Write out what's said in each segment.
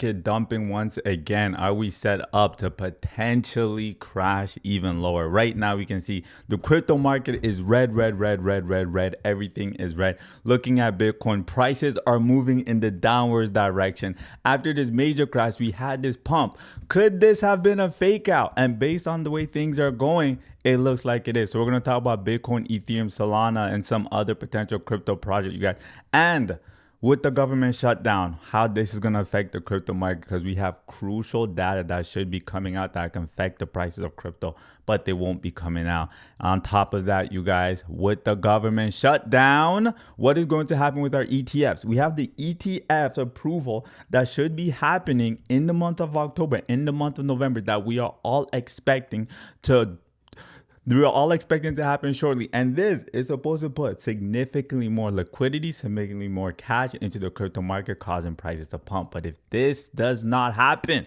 market dumping once again? Are we set up to potentially crash even lower? Right now, we can see the crypto market is red, red, red, red, red, red. Everything is red. Looking at Bitcoin, prices are moving in the downwards direction. After this major crash, we had this pump. Could this have been a fake out? And based on the way things are going, it looks like it is. So we're going to talk about Bitcoin, Ethereum, Solana, and some other potential crypto project, you guys. And with the government shutdown, how this is going to affect the crypto market, because we have crucial data that should be coming out that can affect the prices of crypto, but they won't be coming out. On top of that, you guys, with the government shutdown, what is going to happen with our ETFs? We have the ETF approval that should be happening in the month of October, in the month of November, that we are all expecting to happen shortly. And this is supposed to put significantly more liquidity, significantly more cash into the crypto market, causing prices to pump. But if this does not happen,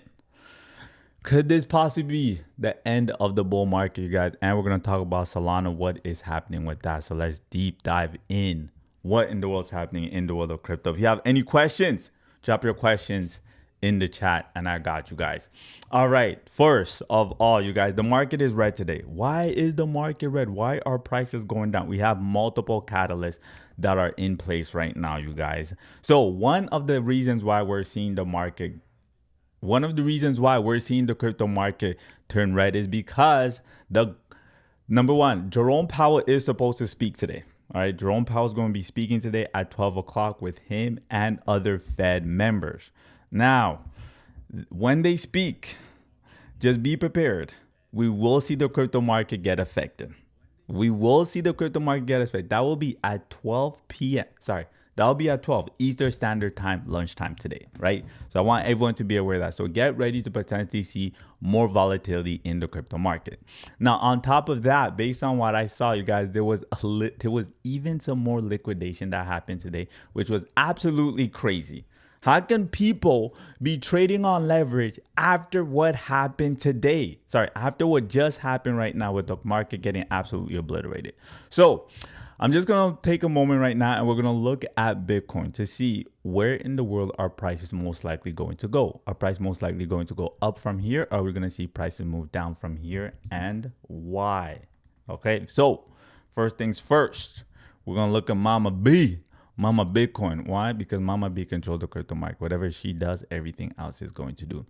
could this possibly be the end of the bull market, you guys? And we're going to talk about Solana, what is happening with that. So let's deep dive in what in the world is happening in the world of crypto. If you have any questions, drop your questions in the chat and I got you guys. All right, first of all, you guys, the market is red today. Why is the market red? Why are prices going down? We have multiple catalysts that are in place right now, you guys. So one of the reasons why we're seeing the crypto market turn red is because number one, Jerome Powell is supposed to speak today. All right, Jerome Powell is going to be speaking today at 12 o'clock with him and other Fed members. Now, when they speak, just be prepared. We will see the crypto market get affected. That will be at 12 p.m. Sorry, that will be at 12 Eastern Standard Time, lunchtime today, right? So I want everyone to be aware of that. So get ready to potentially see more volatility in the crypto market. Now, on top of that, based on what I saw, you guys, there was even some more liquidation that happened today, which was absolutely crazy. How can people be trading on leverage after what happened today? After what just happened right now with the market getting absolutely obliterated. So I'm just going to take a moment right now and we're going to look at Bitcoin to see where in the world our prices most likely going to go. Are prices most likely going to go up from here? Or are we going to see prices move down from here, and why? Okay, so first things first, we're going to look at Mama Bitcoin. Why? Because Mama B controls the crypto market. Whatever she does, everything else is going to do.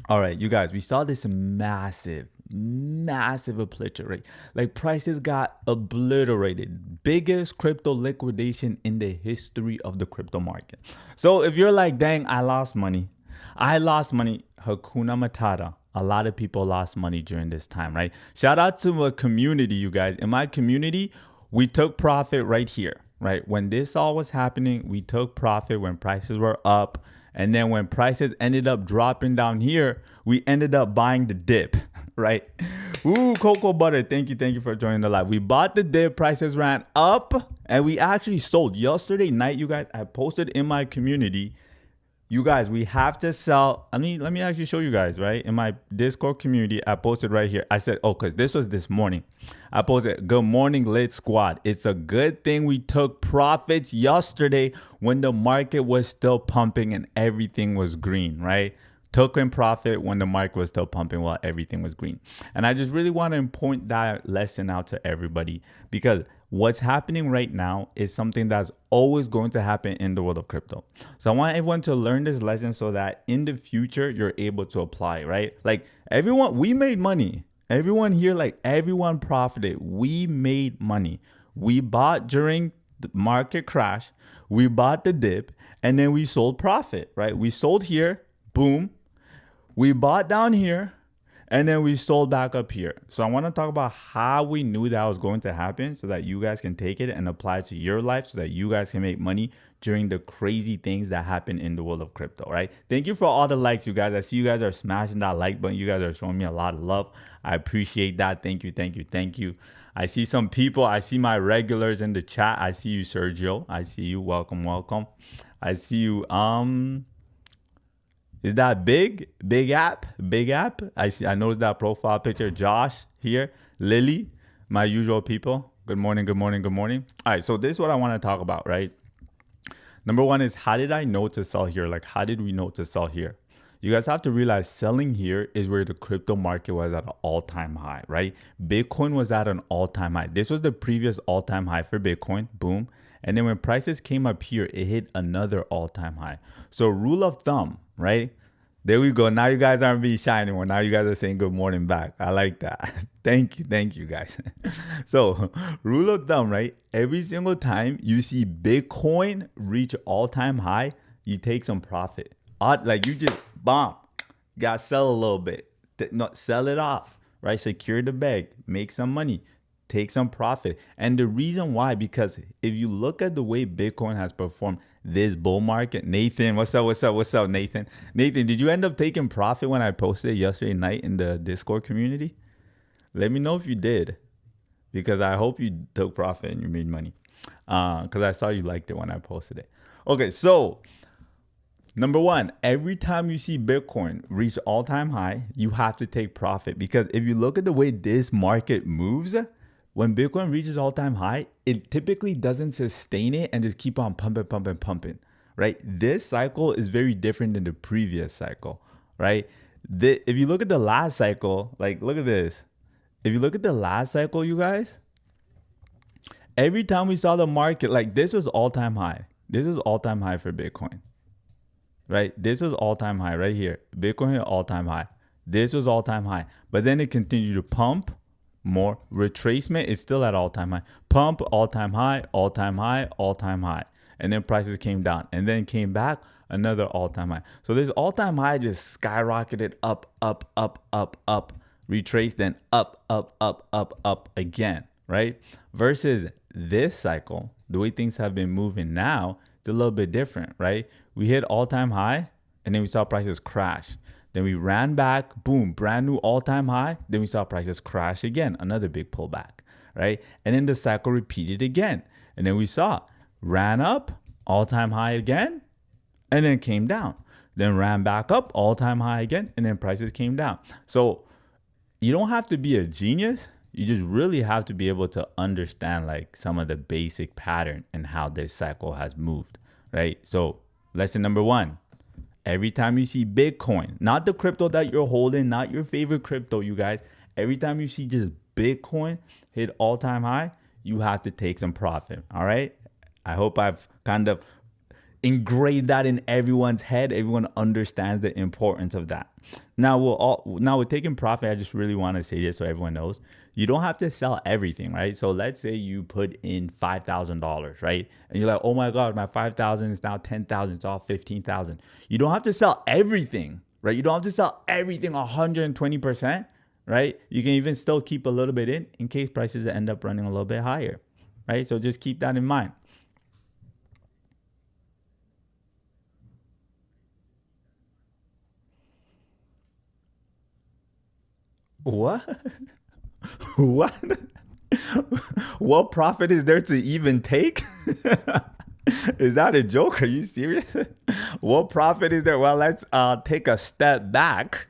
All right, you guys, we saw this massive obliteration, right? Like prices got obliterated. Biggest crypto liquidation in the history of the crypto market. So if you're like, dang, I lost money. Hakuna Matata. A lot of people lost money during this time, right? Shout out to the community, you guys. In my community, we took profit right here. Right? When this all was happening, we took profit when prices were up. And then when prices ended up dropping down here, we ended up buying the dip, right? Ooh, Cocoa Butter, thank you for joining the live. We bought the dip, prices ran up, and we actually sold. Yesterday night, you guys, I posted in my community, you guys, we have to sell. Let me actually show you guys, right? In my Discord community, I posted right here. I said, because this was this morning. I posted, good morning, Lit Squad. It's a good thing we took profits yesterday when the market was still pumping and everything was green, right? Took in profit when the market was still pumping while everything was green. And I just really want to point that lesson out to everybody, because what's happening right now is something that's always going to happen in the world of crypto. So I want everyone to learn this lesson so that in the future, you're able to apply, right? Like everyone, we made money. Everyone here, like everyone profited. We made money. We bought during the market crash. We bought the dip and then we sold profit, right? We sold here, boom. We bought down here. And then we sold back up here. So I want to talk about how we knew that was going to happen so that you guys can take it and apply it to your life so that you guys can make money during the crazy things that happen in the world of crypto, right? Thank you for all the likes, you guys. I see you guys are smashing that like button. You guys are showing me a lot of love. I appreciate that. Thank you. I see some people. I see my regulars in the chat. I see you, Sergio. I see you. Welcome. I see you. Is that big app? I noticed that profile picture. Josh here, Lily, my usual people. Good morning. All right, so this is what I want to talk about, right? Number one is, how did I know to sell here? Like, how did we know to sell here? You guys have to realize selling here is where the crypto market was at an all-time high, right? Bitcoin was at an all-time high. This was the previous all-time high for Bitcoin, boom. And then when prices came up here, it hit another all-time high. So rule of thumb, right? There we go. Now you guys aren't being shy anymore. Now you guys are saying good morning back. I like that. Thank you guys. So rule of thumb, right? Every single time you see Bitcoin reach all-time high, you take some profit. Like you just bomb, gotta sell a little bit, not sell it off, right? Secure the bag, make some money, take some profit. And the reason why, because if you look at the way Bitcoin has performed this bull market, Nathan, what's up, Nathan? Nathan, did you end up taking profit when I posted it yesterday night in the Discord community? Let me know if you did, because I hope you took profit and you made money, because I saw you liked it when I posted it. Okay, so number one, every time you see Bitcoin reach all-time high, you have to take profit, because if you look at the way this market moves, when Bitcoin reaches all-time high, it typically doesn't sustain it and just keep on pumping, right? This cycle is very different than the previous cycle, right? If you look at the last cycle, like look at this. If you look at the last cycle, you guys, every time we saw the market, like this was all-time high. This was all-time high for Bitcoin. Right? This was all-time high right here. Bitcoin hit all-time high. This was all-time high. But then it continued to pump more. Retracement is still at all-time high. Pump, all-time high, all-time high, all-time high. And then prices came down and then came back, another all-time high. So this all-time high just skyrocketed up. Retraced, then up again, right? Versus this cycle, the way things have been moving now, it's a little bit different, right? We hit all-time high and then we saw prices crash. Then we ran back, boom, brand new all-time high. Then we saw prices crash again, another big pullback, right? And then the cycle repeated again. And then we saw ran up, all-time high again, and then came down. Then ran back up, all-time high again, and then prices came down. So you don't have to be a genius. You just really have to be able to understand like some of the basic pattern and how this cycle has moved, right? So lesson number one, every time you see Bitcoin, not the crypto that you're holding, not your favorite crypto, you guys, every time you see just Bitcoin hit all-time high, you have to take some profit, all right? I hope I've kind of engraved that in everyone's head. Everyone understands the importance of that. Now we're taking profit. I just really want to say this so everyone knows. You don't have to sell everything, right? So let's say you put in $5,000, right? And you're like, oh my God, my 5,000 is now 10,000. It's all 15,000. You don't have to sell everything, right? You don't have to sell everything 120%, right? You can even still keep a little bit in case prices end up running a little bit higher, right? So just keep that in mind. What? What? What profit is there to even take? Is that a joke? Are you serious? What profit is there? Well, let's take a step back.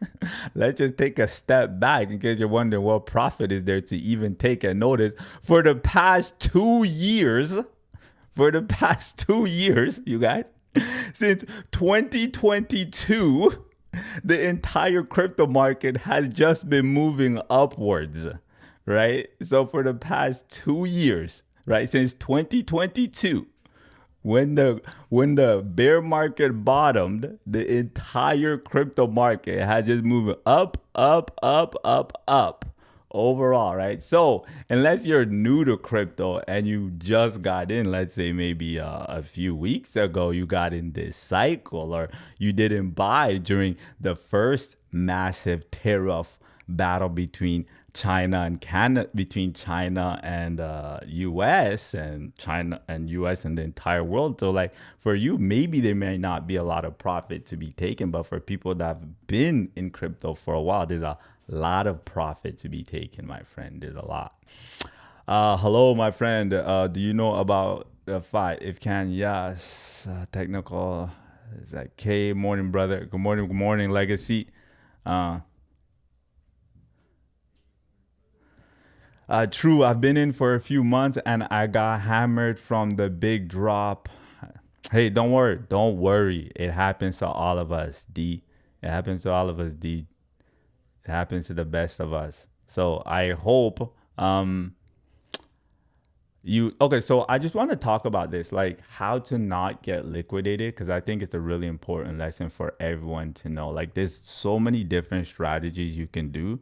Let's just take a step back in case you're wondering what profit is there to even take. And notice for the past 2 years, you guys, since 2022, the entire crypto market has just been moving upwards, right? So for the past 2 years, right, since 2022, when the bear market bottomed, the entire crypto market has just moved up overall, right? So unless you're new to crypto and you just got in, let's say maybe a few weeks ago, you got in this cycle, or you didn't buy during the first massive tariff battle between China and Canada, between China and US, and China and US and the entire world. So like for you, maybe there may not be a lot of profit to be taken, but for people that have been in crypto for a while, there's a lot of profit to be taken, my friend. There's a lot. Hello, my friend. Do you know about the fight? If can, yes. Technical. Is that K? Morning, brother. Good morning, Legacy. True, I've been in for a few months and I got hammered from the big drop. Hey, don't worry. Don't worry. It happens to all of us, D. It happens to all of us, D. It happens to the best of us. So I hope you okay. So I just want to talk about this, like how to not get liquidated, because I think it's a really important lesson for everyone to know. Like there's so many different strategies you can do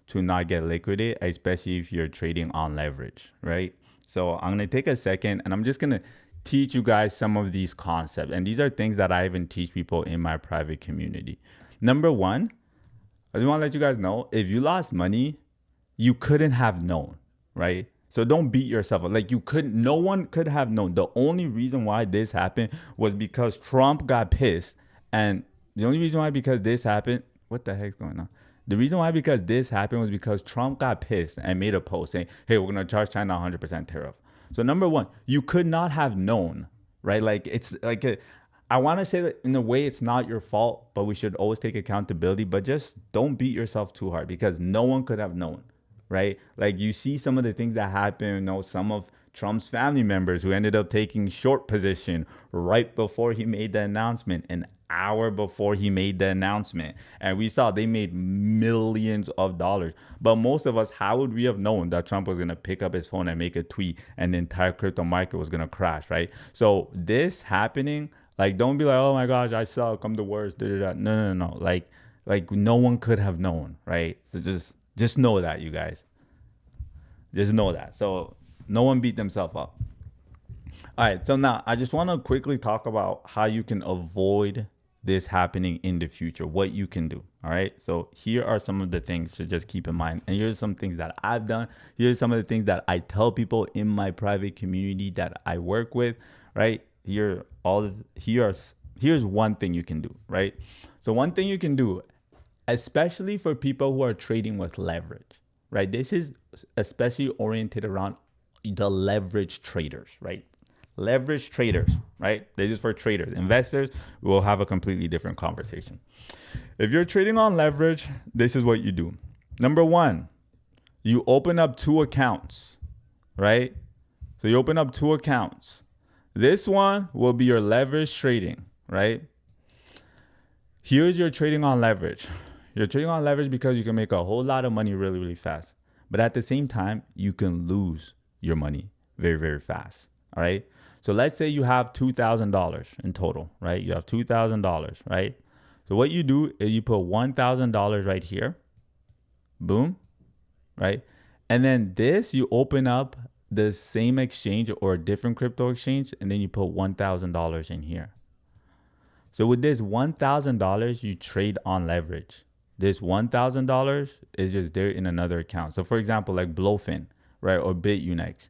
to not get liquidated, especially if you're trading on leverage, right? So I'm gonna take a second and I'm just gonna teach you guys some of these concepts. And these are things that I even teach people in my private community. Number one, I just want to let you guys know, if you lost money, you couldn't have known, right? So don't beat yourself up. Like no one could have known. The only reason why this happened was because Trump got pissed. And the only reason why because this happened, what the heck's going on? The reason why because this happened was because Trump got pissed and made a post saying, hey, we're going to charge China 100% tariff. So number one, you could not have known, right? Like it's like I want to say that in a way it's not your fault, but we should always take accountability, but just don't beat yourself too hard because no one could have known, right? Like you see some of the things that happen, you know, some of Trump's family members who ended up taking short position right before he made the announcement, an hour before he made the announcement. And we saw they made millions of dollars. But most of us, how would we have known that Trump was going to pick up his phone and make a tweet and the entire crypto market was going to crash, right? So this happening, like, don't be like, oh my gosh, I suck, I'm the worst. No. Like no one could have known, right? So just know that, you guys. Just know that. So no one beat themselves up. All right. So now I just want to quickly talk about how you can avoid this happening in the future, what you can do. All right. So here are some of the things to just keep in mind. And here's some things that I've done. Here's some of the things that I tell people in my private community that I work with, right? Here's one thing you can do, right? So one thing you can do, especially for people who are trading with leverage, right? This is especially oriented around the leverage traders, right? Leverage traders, right? This is for traders. Investors, we'll have a completely different conversation. If you're trading on leverage, this is what you do. Number one, you open up 2 accounts, right? So you open up 2 accounts. This one will be your leverage trading, right? Here's your trading on leverage. You're trading on leverage because you can make a whole lot of money really, really fast. But at the same time, you can lose your money very, very fast. All right. So let's say you have $2,000 in total, right? You have $2,000, right? So what you do is you put $1,000 right here. Boom. Right. And then this, you open up the same exchange or a different crypto exchange, and then you put $1,000 in here. So with this $1,000, you trade on leverage. This $1,000 is just there in another account. So for example, like Blowfin, right? Or BitUnex.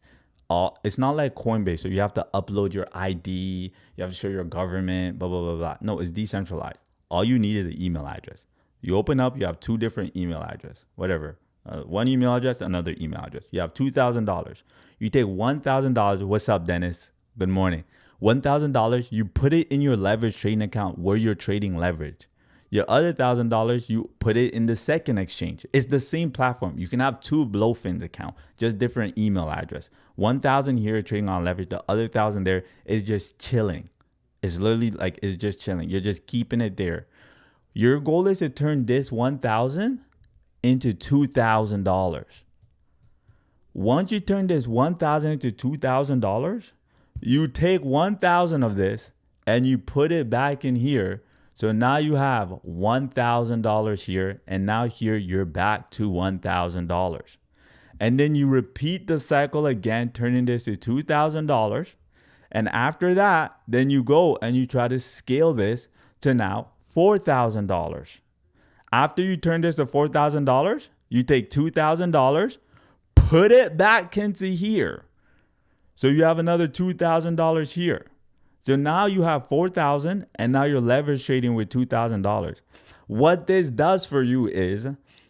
It's not like Coinbase. So you have to upload your ID. You have to show your government, blah, blah, blah, blah. No, it's decentralized. All you need is an email address. You open up, you have 2 different email addresses, whatever. One email address, another email address. You have $2,000. You take $1,000. What's up, Dennis? Good morning. $1,000, you put it in your leverage trading account where you're trading leverage. Your other $1,000, you put it in the second exchange. It's the same platform. You can have 2 Blowfin account, just different email address. 1,000 here trading on leverage. The other 1,000 there is just chilling. It's literally like it's just chilling. You're just keeping it there. Your goal is to turn this 1,000 into $2,000. Once you turn this 1,000 into $2,000, you take 1,000 of this and you put it back in here. So now you have $1,000 here, and now here you're back to $1,000. And then you repeat the cycle again, turning this to $2,000. And after that, then you go and you try to scale this to now $4,000. After you turn this to $4,000, you take $2,000, put it back into here. So you have another $2,000 here. So now you have $4,000 and now you're leverage trading with $2,000. What this does for you is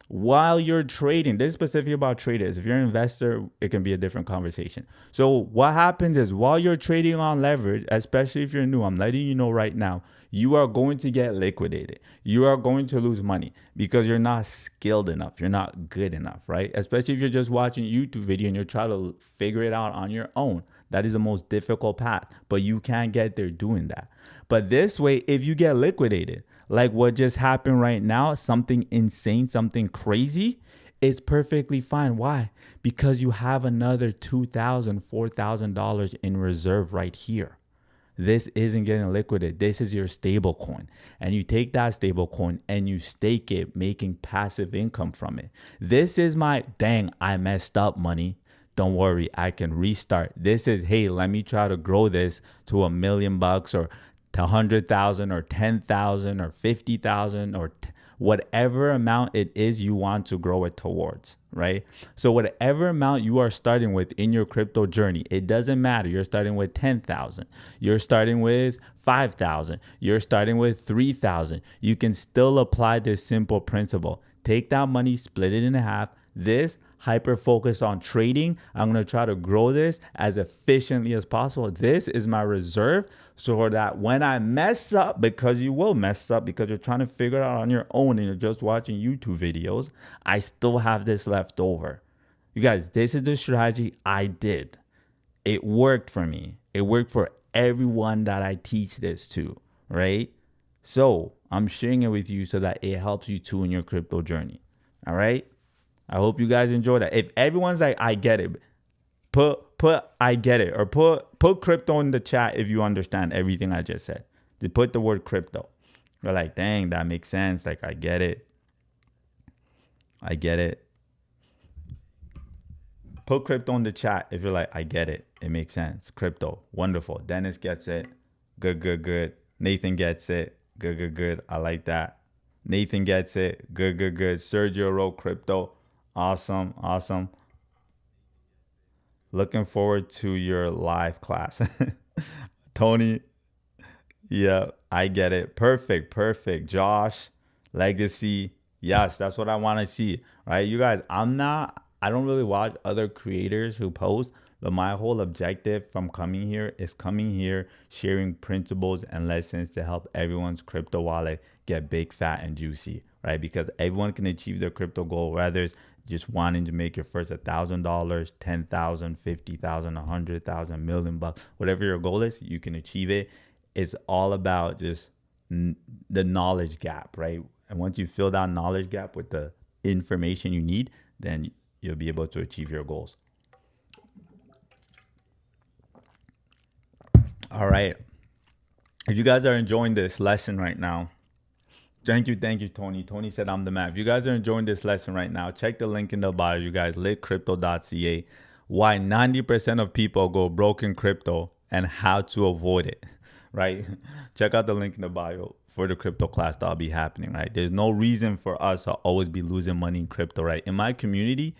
while you're trading, this is specific about traders. If you're an investor, it can be a different conversation. So what happens is while you're trading on leverage, especially if you're new, I'm letting you know right now, you are going to get liquidated. You are going to lose money because you're not skilled enough. You're not good enough, right? Especially if you're just watching a YouTube video and you're trying to figure it out on your own. That is the most difficult path, but you can get there doing that. But this way, if you get liquidated, like what just happened right now, something insane, something crazy, it's perfectly fine. Why? Because you have another $2,000, $4,000 in reserve right here. This isn't getting liquidated. This is your stable coin. And you take that stable coin and you stake it, making passive income from it. This is my, dang, I messed up money. Don't worry, I can restart. This is, hey, let me try to grow this to $1 million or to 100,000 or 10,000 or 50,000 or whatever amount it is you want to grow it towards, right? So whatever amount you are starting with in your crypto journey, it doesn't matter. You're starting with 10,000. You're starting with 5,000. You're starting with 3,000. You can still apply this simple principle. Take that money, split it in half. This hyper focus on trading. I'm going to try to grow this as efficiently as possible. This is my reserve so that when I mess up, because you will mess up because you're trying to figure it out on your own and you're just watching YouTube videos, I still have this left over. You guys, this is the strategy I did. It worked for me. It worked for everyone that I teach this to, right? So I'm sharing it with you so that it helps you too in your crypto journey. All right. I hope you guys enjoy that. If everyone's like, I get it, put I get it, or put crypto in the chat if you understand everything I just said. Just put the word crypto. You're like, dang, that makes sense. Like, I get it. I get it. Put crypto in the chat if you're like, I get it. It makes sense. Crypto. Wonderful. Dennis gets it. Good, good, good. Nathan gets it. Good, good, good. I like that. Nathan gets it. Good, good, good. Sergio wrote crypto. Awesome. Awesome. Looking forward to your live class. Tony. Yeah, I get it. Perfect. Perfect. Josh. Legacy. Yes, that's what I want to see. Right? You guys, I don't really watch other creators who post, but my whole objective from coming here is coming here, sharing principles and lessons to help everyone's crypto wallet get big, fat, and juicy, right? Because everyone can achieve their crypto goal, whether it's just wanting to make your first $1,000, 10,000, 50,000, 100,000, $1 million, whatever your goal is, you can achieve it. It's all about just the knowledge gap, right? And once you fill that knowledge gap with the information you need, then you'll be able to achieve your goals. All right. If you guys are enjoying this lesson right now, thank you, Tony. Tony said I'm the man. If you guys are enjoying this lesson right now, check the link in the bio, you guys, litcrypto.ca. Why 90% of people go broke in crypto and how to avoid it, right? Check out the link in the bio for the crypto class that'll be happening, right? There's no reason for us to always be losing money in crypto, right? In my community,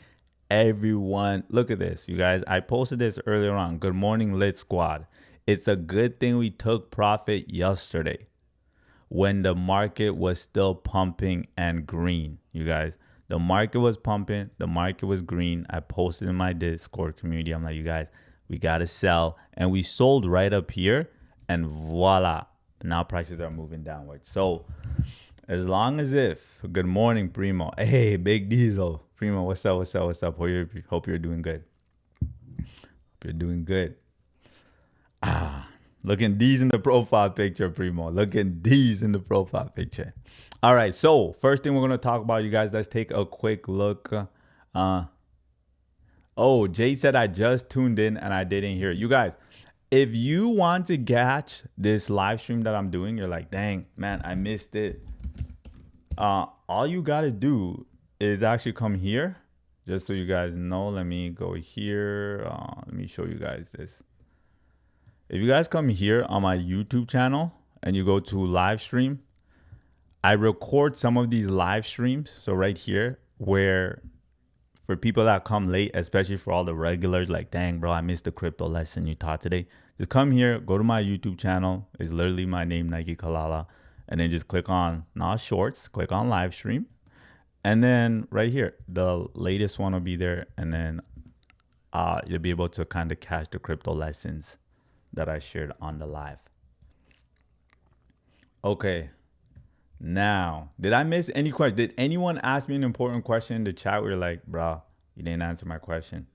everyone, look at this, you guys. I posted this earlier on. Good morning, Lit Squad. It's a good thing we took profit yesterday when the market was still pumping and green, you guys. The market was pumping, the market was green. I posted in my Discord community. I'm like, you guys, we got to sell. And we sold right up here, and voila, now prices are moving downwards. So as long as if, good morning, Primo. Hey, Big Diesel. Primo, what's up, what's up, what's up? Hope you're doing good. Hope you're doing good. Looking these in the profile picture, Primo. Looking these in the profile picture. All right, so first thing we're going to talk about, you guys, let's take a quick look. Oh, Jade said I just tuned in and I didn't hear it. You guys, if you want to catch this live stream that I'm doing, you're like, dang, man, I missed it. All you got to do is actually come here. Just so you guys know, let me go here. Let me show you guys this. If you guys come here on my YouTube channel and you go to live stream, I record some of these live streams. So right here, where for people that come late, especially for all the regulars, like, dang, bro, I missed the crypto lesson you taught today. Just come here, go to my YouTube channel. It's literally my name, Naicke Kalala. And then just click on not shorts, click on live stream. And then right here, the latest one will be there. And then you'll be able to kind of catch the crypto lessons that I shared on the live. Okay. Now, did I miss any question? Did anyone ask me an important question in the chat where you're like, bro, you didn't answer my question?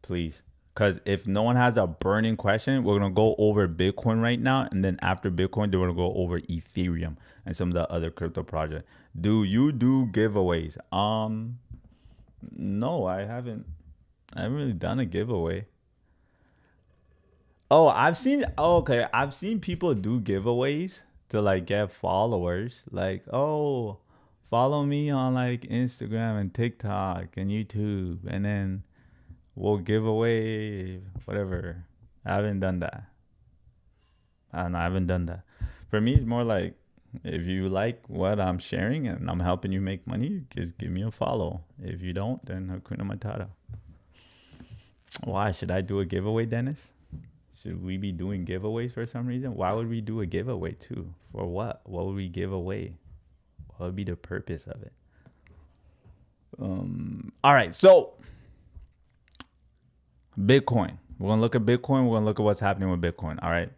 Please. Because if no one has a burning question, we're going to go over Bitcoin right now. And then after Bitcoin, they're going to go over Ethereum and some of the other crypto projects. Do you do giveaways? No, I haven't really done a giveaway. Oh, I've seen people do giveaways to like get followers. Like, oh, follow me on like Instagram and TikTok and YouTube, and then we'll give away whatever. I haven't done that. I don't know, I haven't done that. For me, it's more like if you like what I'm sharing and I'm helping you make money, just give me a follow. If you don't, then Hakuna Matata. Why should I do a giveaway, Dennis? Should we be doing giveaways for some reason? Why would we do a giveaway too? For what? What would we give away? What would be the purpose of it? All right, so Bitcoin. We're going to look at Bitcoin. We're going to look at what's happening with Bitcoin. All right.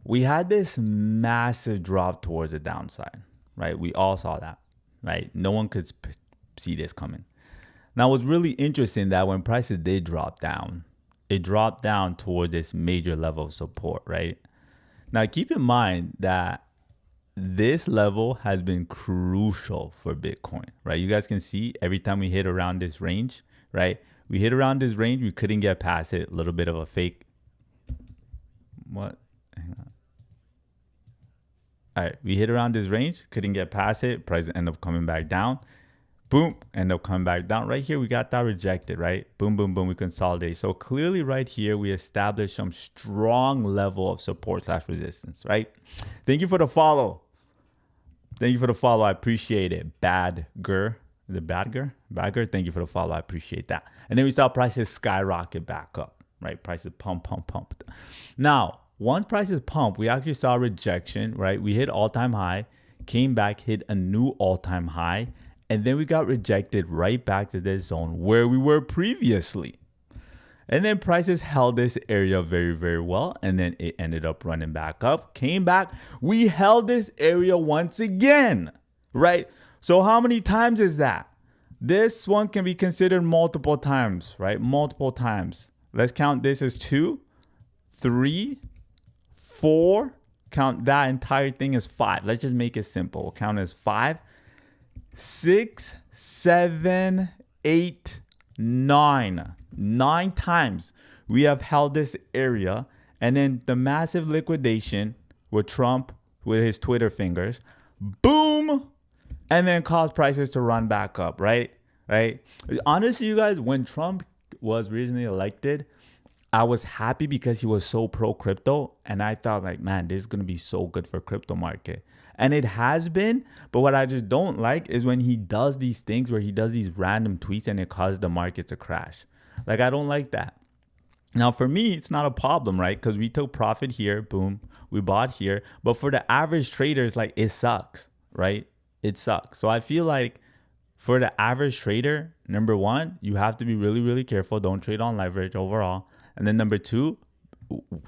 We had this massive drop towards the downside, right? We all saw that, right? No one could see this coming. Now, what's really interesting that when prices did drop down, it dropped down towards this major level of support, right? Now, keep in mind that this level has been crucial for Bitcoin, right? You guys can see every time we hit around this range, right? We hit around this range, we couldn't get past it. A little bit of a fake. What? Hang on. All right, we hit around this range, couldn't get past it. Price ended up coming back down. Boom, end up coming back down. Right here, we got that rejected, right? Boom, boom, boom, we consolidate. So clearly right here, we established some strong level of support / resistance, right? Thank you for the follow. Thank you for the follow. I appreciate it. Badger. Is it Badger? Badger, thank you for the follow. I appreciate that. And then we saw prices skyrocket back up, right? Prices pump. Now, once prices pump, we actually saw rejection, right? We hit all-time high, came back, hit a new all-time high, and then we got rejected right back to this zone where we were previously. And then prices held this area very, very well. And then it ended up running back up, came back. We held this area once again, right? So how many times is that? This one can be considered multiple times, right? Multiple times. Let's count this as 2, 3, 4. Count that entire thing as 5. Let's just make it simple. We'll count as 5, 6, 7, 8, 9. 9 times we have held this area, and then the massive liquidation with Trump with his Twitter fingers, boom, and then caused prices to run back up, right? Honestly, you guys, when Trump was originally elected, I was happy because he was so pro crypto, and I thought like, man, this is going to be so good for crypto market. And it has been, but what I just don't like is when he does these things where he does these random tweets and it causes the market to crash. Like, I don't like that. Now, for me, it's not a problem, right? Because we took profit here, boom, we bought here. But for the average traders, like, it sucks, right? It sucks. So I feel like for the average trader, number one, you have to be really, really careful. Don't trade on leverage overall. And then number two,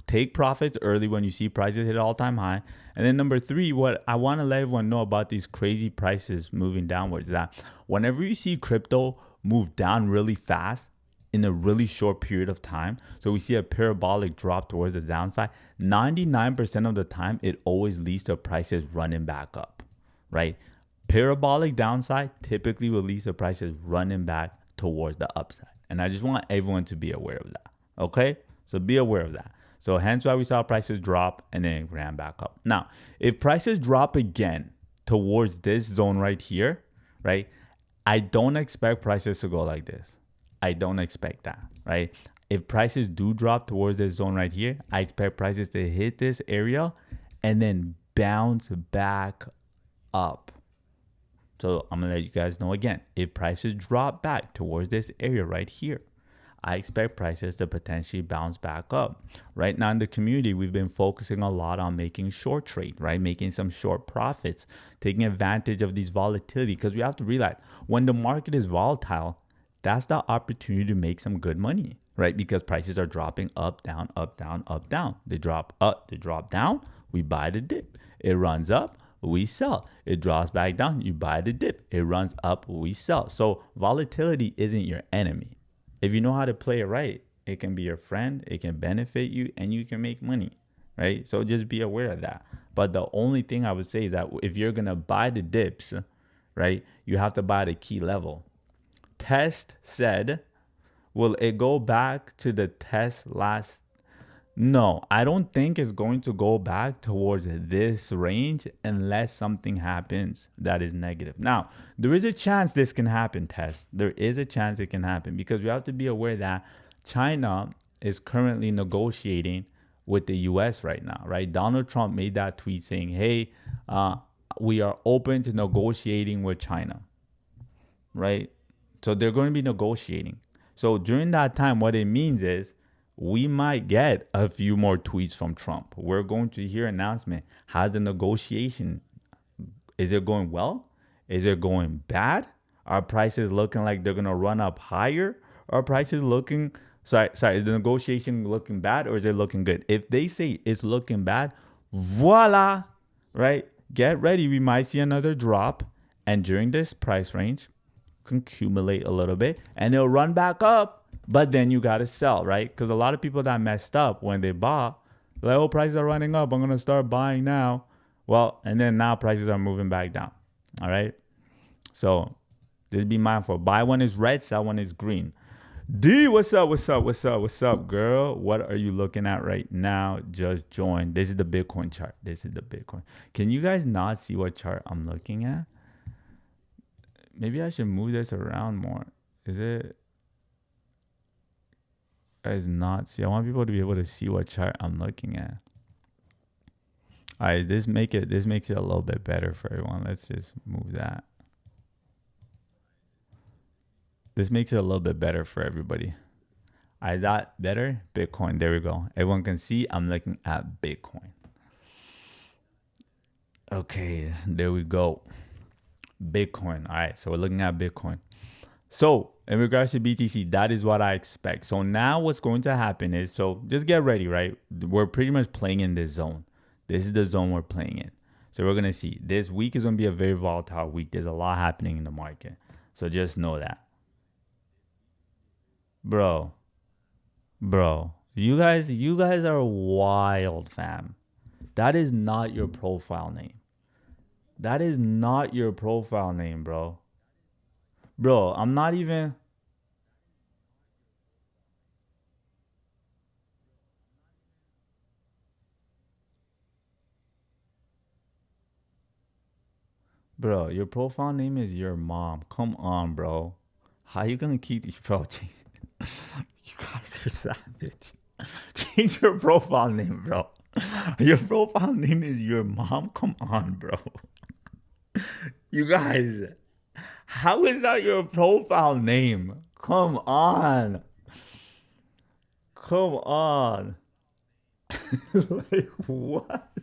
take profits early when you see prices hit all-time high. And then number three, what I want to let everyone know about these crazy prices moving downwards is that whenever you see crypto move down really fast in a really short period of time, so we see a parabolic drop towards the downside, 99% of the time, it always leads to prices running back up, right? Parabolic downside typically will lead to prices running back towards the upside. And I just want everyone to be aware of that, okay? So be aware of that. So hence why we saw prices drop and then it ran back up. Now, if prices drop again towards this zone right here, right? I don't expect prices to go like this. I don't expect that, right? If prices do drop towards this zone right here, I expect prices to hit this area and then bounce back up. So I'm going to let you guys know again, if prices drop back towards this area right here, I expect prices to potentially bounce back up. Right now in the community, we've been focusing a lot on making short trade, right? Making some short profits, taking advantage of these volatility, because we have to realize when the market is volatile, that's the opportunity to make some good money, right? Because prices are dropping up, down, up, down, up, down. They drop up, they drop down, we buy the dip. It runs up, we sell. It drops back down, you buy the dip. It runs up, we sell. So volatility isn't your enemy. If you know how to play it right, it can be your friend, it can benefit you, and you can make money, right? So just be aware of that. But the only thing I would say is that if you're gonna buy the dips, right, you have to buy the key level. Test said, will it go back to the test last? No, I don't think it's going to go back towards this range unless something happens that is negative. Now, there is a chance this can happen, Tess. There is a chance it can happen because we have to be aware that China is currently negotiating with the US right now, right? Donald Trump made that tweet saying, hey, we are open to negotiating with China, right? So they're going to be negotiating. So during that time, what it means is we might get a few more tweets from Trump. We're going to hear announcement. How's the negotiation? Is it going well? Is it going bad? Are prices looking like they're going to run up higher? Are prices looking, sorry, is the negotiation looking bad or is it looking good? If they say it's looking bad, voila, right? Get ready. We might see another drop. And during this price range, can accumulate a little bit and it'll run back up. But then you got to sell, right? Because a lot of people that messed up when they bought, like, oh, prices are running up, I'm going to start buying now. Well, and then now prices are moving back down. All right. So just be mindful. Buy one is red, sell one is green. D, what's up? What's up? What's up? What's up, girl? What are you looking at right now? Just join. This is the Bitcoin chart. This is the Bitcoin. Can you guys not see what chart I'm looking at? Maybe I should move this around more. Is it? Guys, not see. I want people to be able to see what chart I'm looking at. All right, this makes it a little bit better for everyone. Let's just move that. This makes it a little bit better for everybody. I thought better. Bitcoin. There we go. Everyone can see I'm looking at Bitcoin. Okay, there we go. Bitcoin. All right, so we're looking at Bitcoin. So in regards to BTC, that is what I expect. So now what's going to happen is, so just get ready, right? We're pretty much playing in this zone. This is the zone we're playing in. So we're going to see this week is going to be a very volatile week. There's a lot happening in the market. So just know that. Bro, you guys are wild, fam. That is not your profile name. That is not your profile name, bro. Bro, I'm not even. Bro, your profile name is your mom. Come on, bro. How you gonna keep these, bro? You guys are savage. Change your profile name, bro. Your profile name is your mom. Come on, bro. You guys, how is that your profile name? Come on. Come on. Like, what?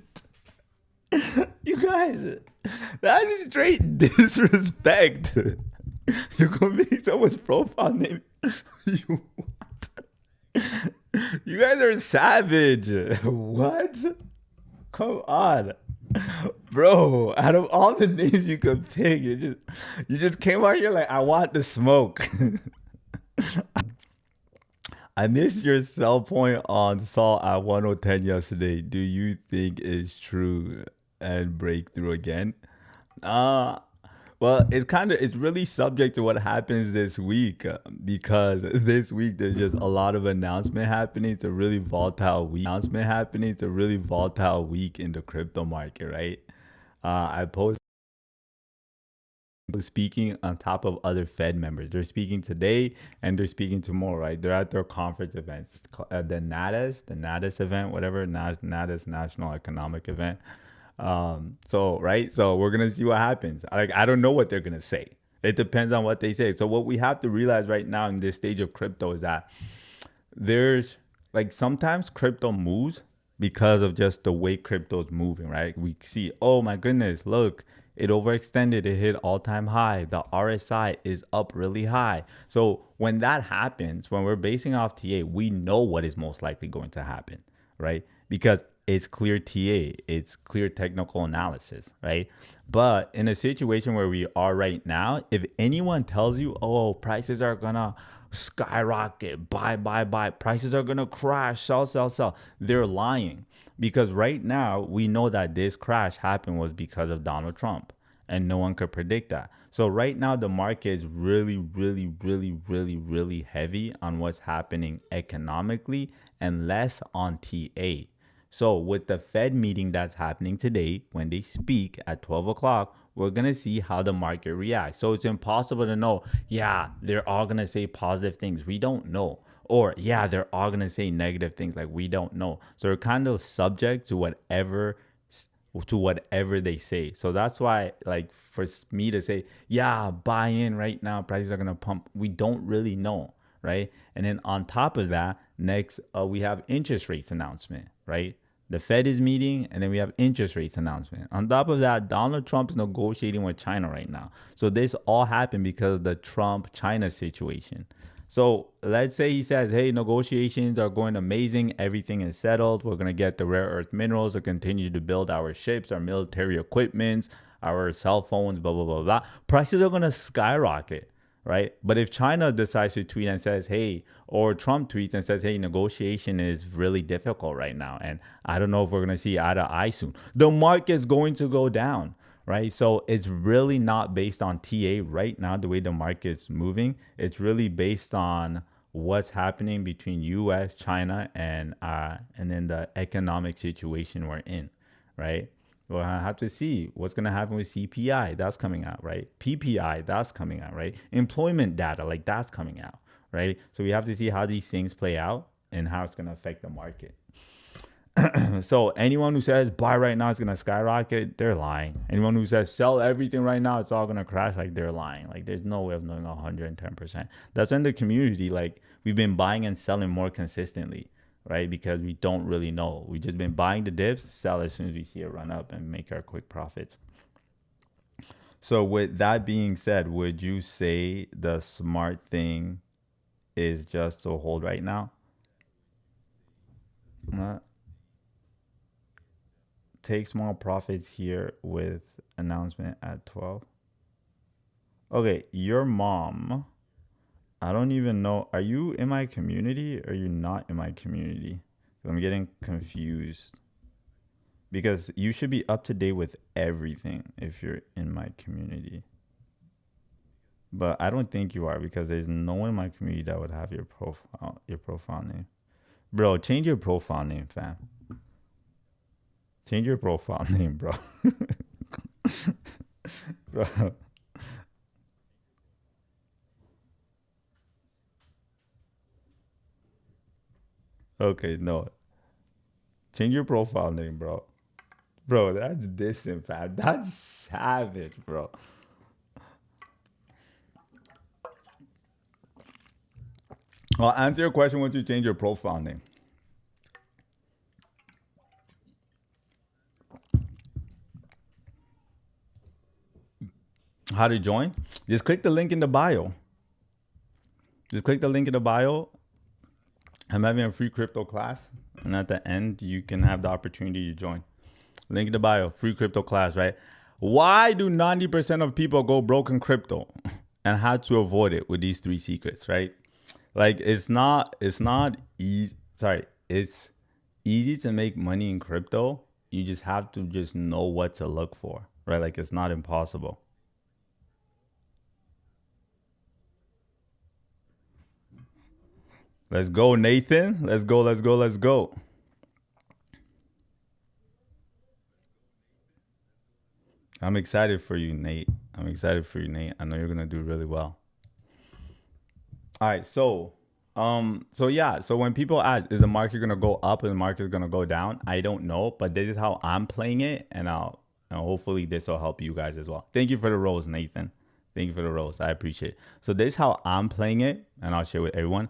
You guys, that is straight disrespect. You're gonna make someone's profile name. You what? You guys are savage. What? Come on. Bro, out of all the names you could pick, you just came out here like, I want the smoke. I missed your sell point on Sol at 1010 yesterday. Do you think it's true and breakthrough again? Well, it's really subject to what happens this week because this week there's just a lot of announcement happening. It's a really volatile week. It's a really volatile week in the crypto market, right? I posted speaking on top of other Fed members. They're speaking today and they're speaking tomorrow, right? They're at their conference events. It's called, the NADES event, whatever, NADES National Economic Event. So we're gonna see what happens. Like, I don't know what they're gonna say. It depends on what they say. So what we have to realize right now in this stage of crypto is that there's like sometimes crypto moves because of just the way crypto is moving, right? We see, oh my goodness, look, it overextended, it hit all-time high. The RSI is up really high. So when that happens, when we're basing off TA, we know what is most likely going to happen, right? Because it's clear TA, it's clear technical analysis, right? But in a situation where we are right now, if anyone tells you, oh, prices are gonna skyrocket, buy, prices are gonna crash, sell, they're lying. Because right now we know that this crash happened was because of Donald Trump, and no one could predict that. So right now the market is really heavy on what's happening economically and less on TA. So with the Fed meeting that's happening today, when they speak at 12 o'clock, we're going to see how the market reacts. So it's impossible to know, yeah, they're all going to say positive things. We don't know. Or, yeah, they're all going to say negative things. Like, we don't know. So we're kind of subject to whatever they say. So that's why, like, for me to say, yeah, buy in right now, prices are going to pump, we don't really know, right? And then on top of that, next, we have interest rates announcement, right? The Fed is meeting, and then we have interest rates announcement. On top of that, Donald Trump is negotiating with China right now. So this all happened because of the Trump-China situation. So let's say he says, hey, negotiations are going amazing. Everything is settled. We're going to get the rare earth minerals to continue to build our ships, our military equipments, our cell phones, blah, blah, blah, blah. Prices are going to skyrocket, right? But if China decides to tweet and says, hey, or Trump tweets and says, hey, negotiation is really difficult right now, and I don't know if we're going to see eye to eye soon, the market's going to go down, right? So it's really not based on TA right now, the way the market's moving. It's really based on what's happening between US, China, and then the economic situation we're in, right? Well, I have to see what's going to happen with CPI. That's coming out, right? PPI, that's coming out, right? Employment data, like that's coming out, right? So we have to see how these things play out and how it's going to affect the market. So anyone who says buy right now is going to skyrocket, they're lying. Anyone who says sell everything right now, it's all going to crash, like they're lying. Like there's no way of knowing 110%. That's in the community. Like we've been buying and selling more consistently, right? Because we don't really know. We've just been buying the dips, sell as soon as we see it run up and make our quick profits. So with that being said, would you say the smart thing is just to hold right now? Take small profits here with announcement at 12. Okay, your mom, I don't even know. Are you in my community or are you not in my community? I'm getting confused. Because you should be up to date with everything if you're in my community. But I don't think you are, because there's no one in my community that would have your profile name. Bro, change your profile name, fam. Change your profile name, bro. Bro. Okay, no. Change your profile name, bro. Bro, that's distant, fam. That's savage, bro. I'll answer your question once you change your profile name. How to join? Just click the link in the bio. Just click the link in the bio. I'm having a free crypto class, and at the end, you can have the opportunity to join. Link in the bio, free crypto class, right? Why do 90% of people go broke in crypto, and how to avoid it with these 3 secrets, right? Like it's easy to make money in crypto. You just have to just know what to look for, right? Like it's not impossible. Let's go, Nathan. Let's go. I'm excited for you, Nate. I know you're gonna do really well. All right, so when people ask, is the market gonna go up and the market gonna go down? I don't know, but this is how I'm playing it, and hopefully this will help you guys as well. Thank you for the rose, Nathan. Thank you for the rose. I appreciate it. So this is how I'm playing it, and I'll share with everyone.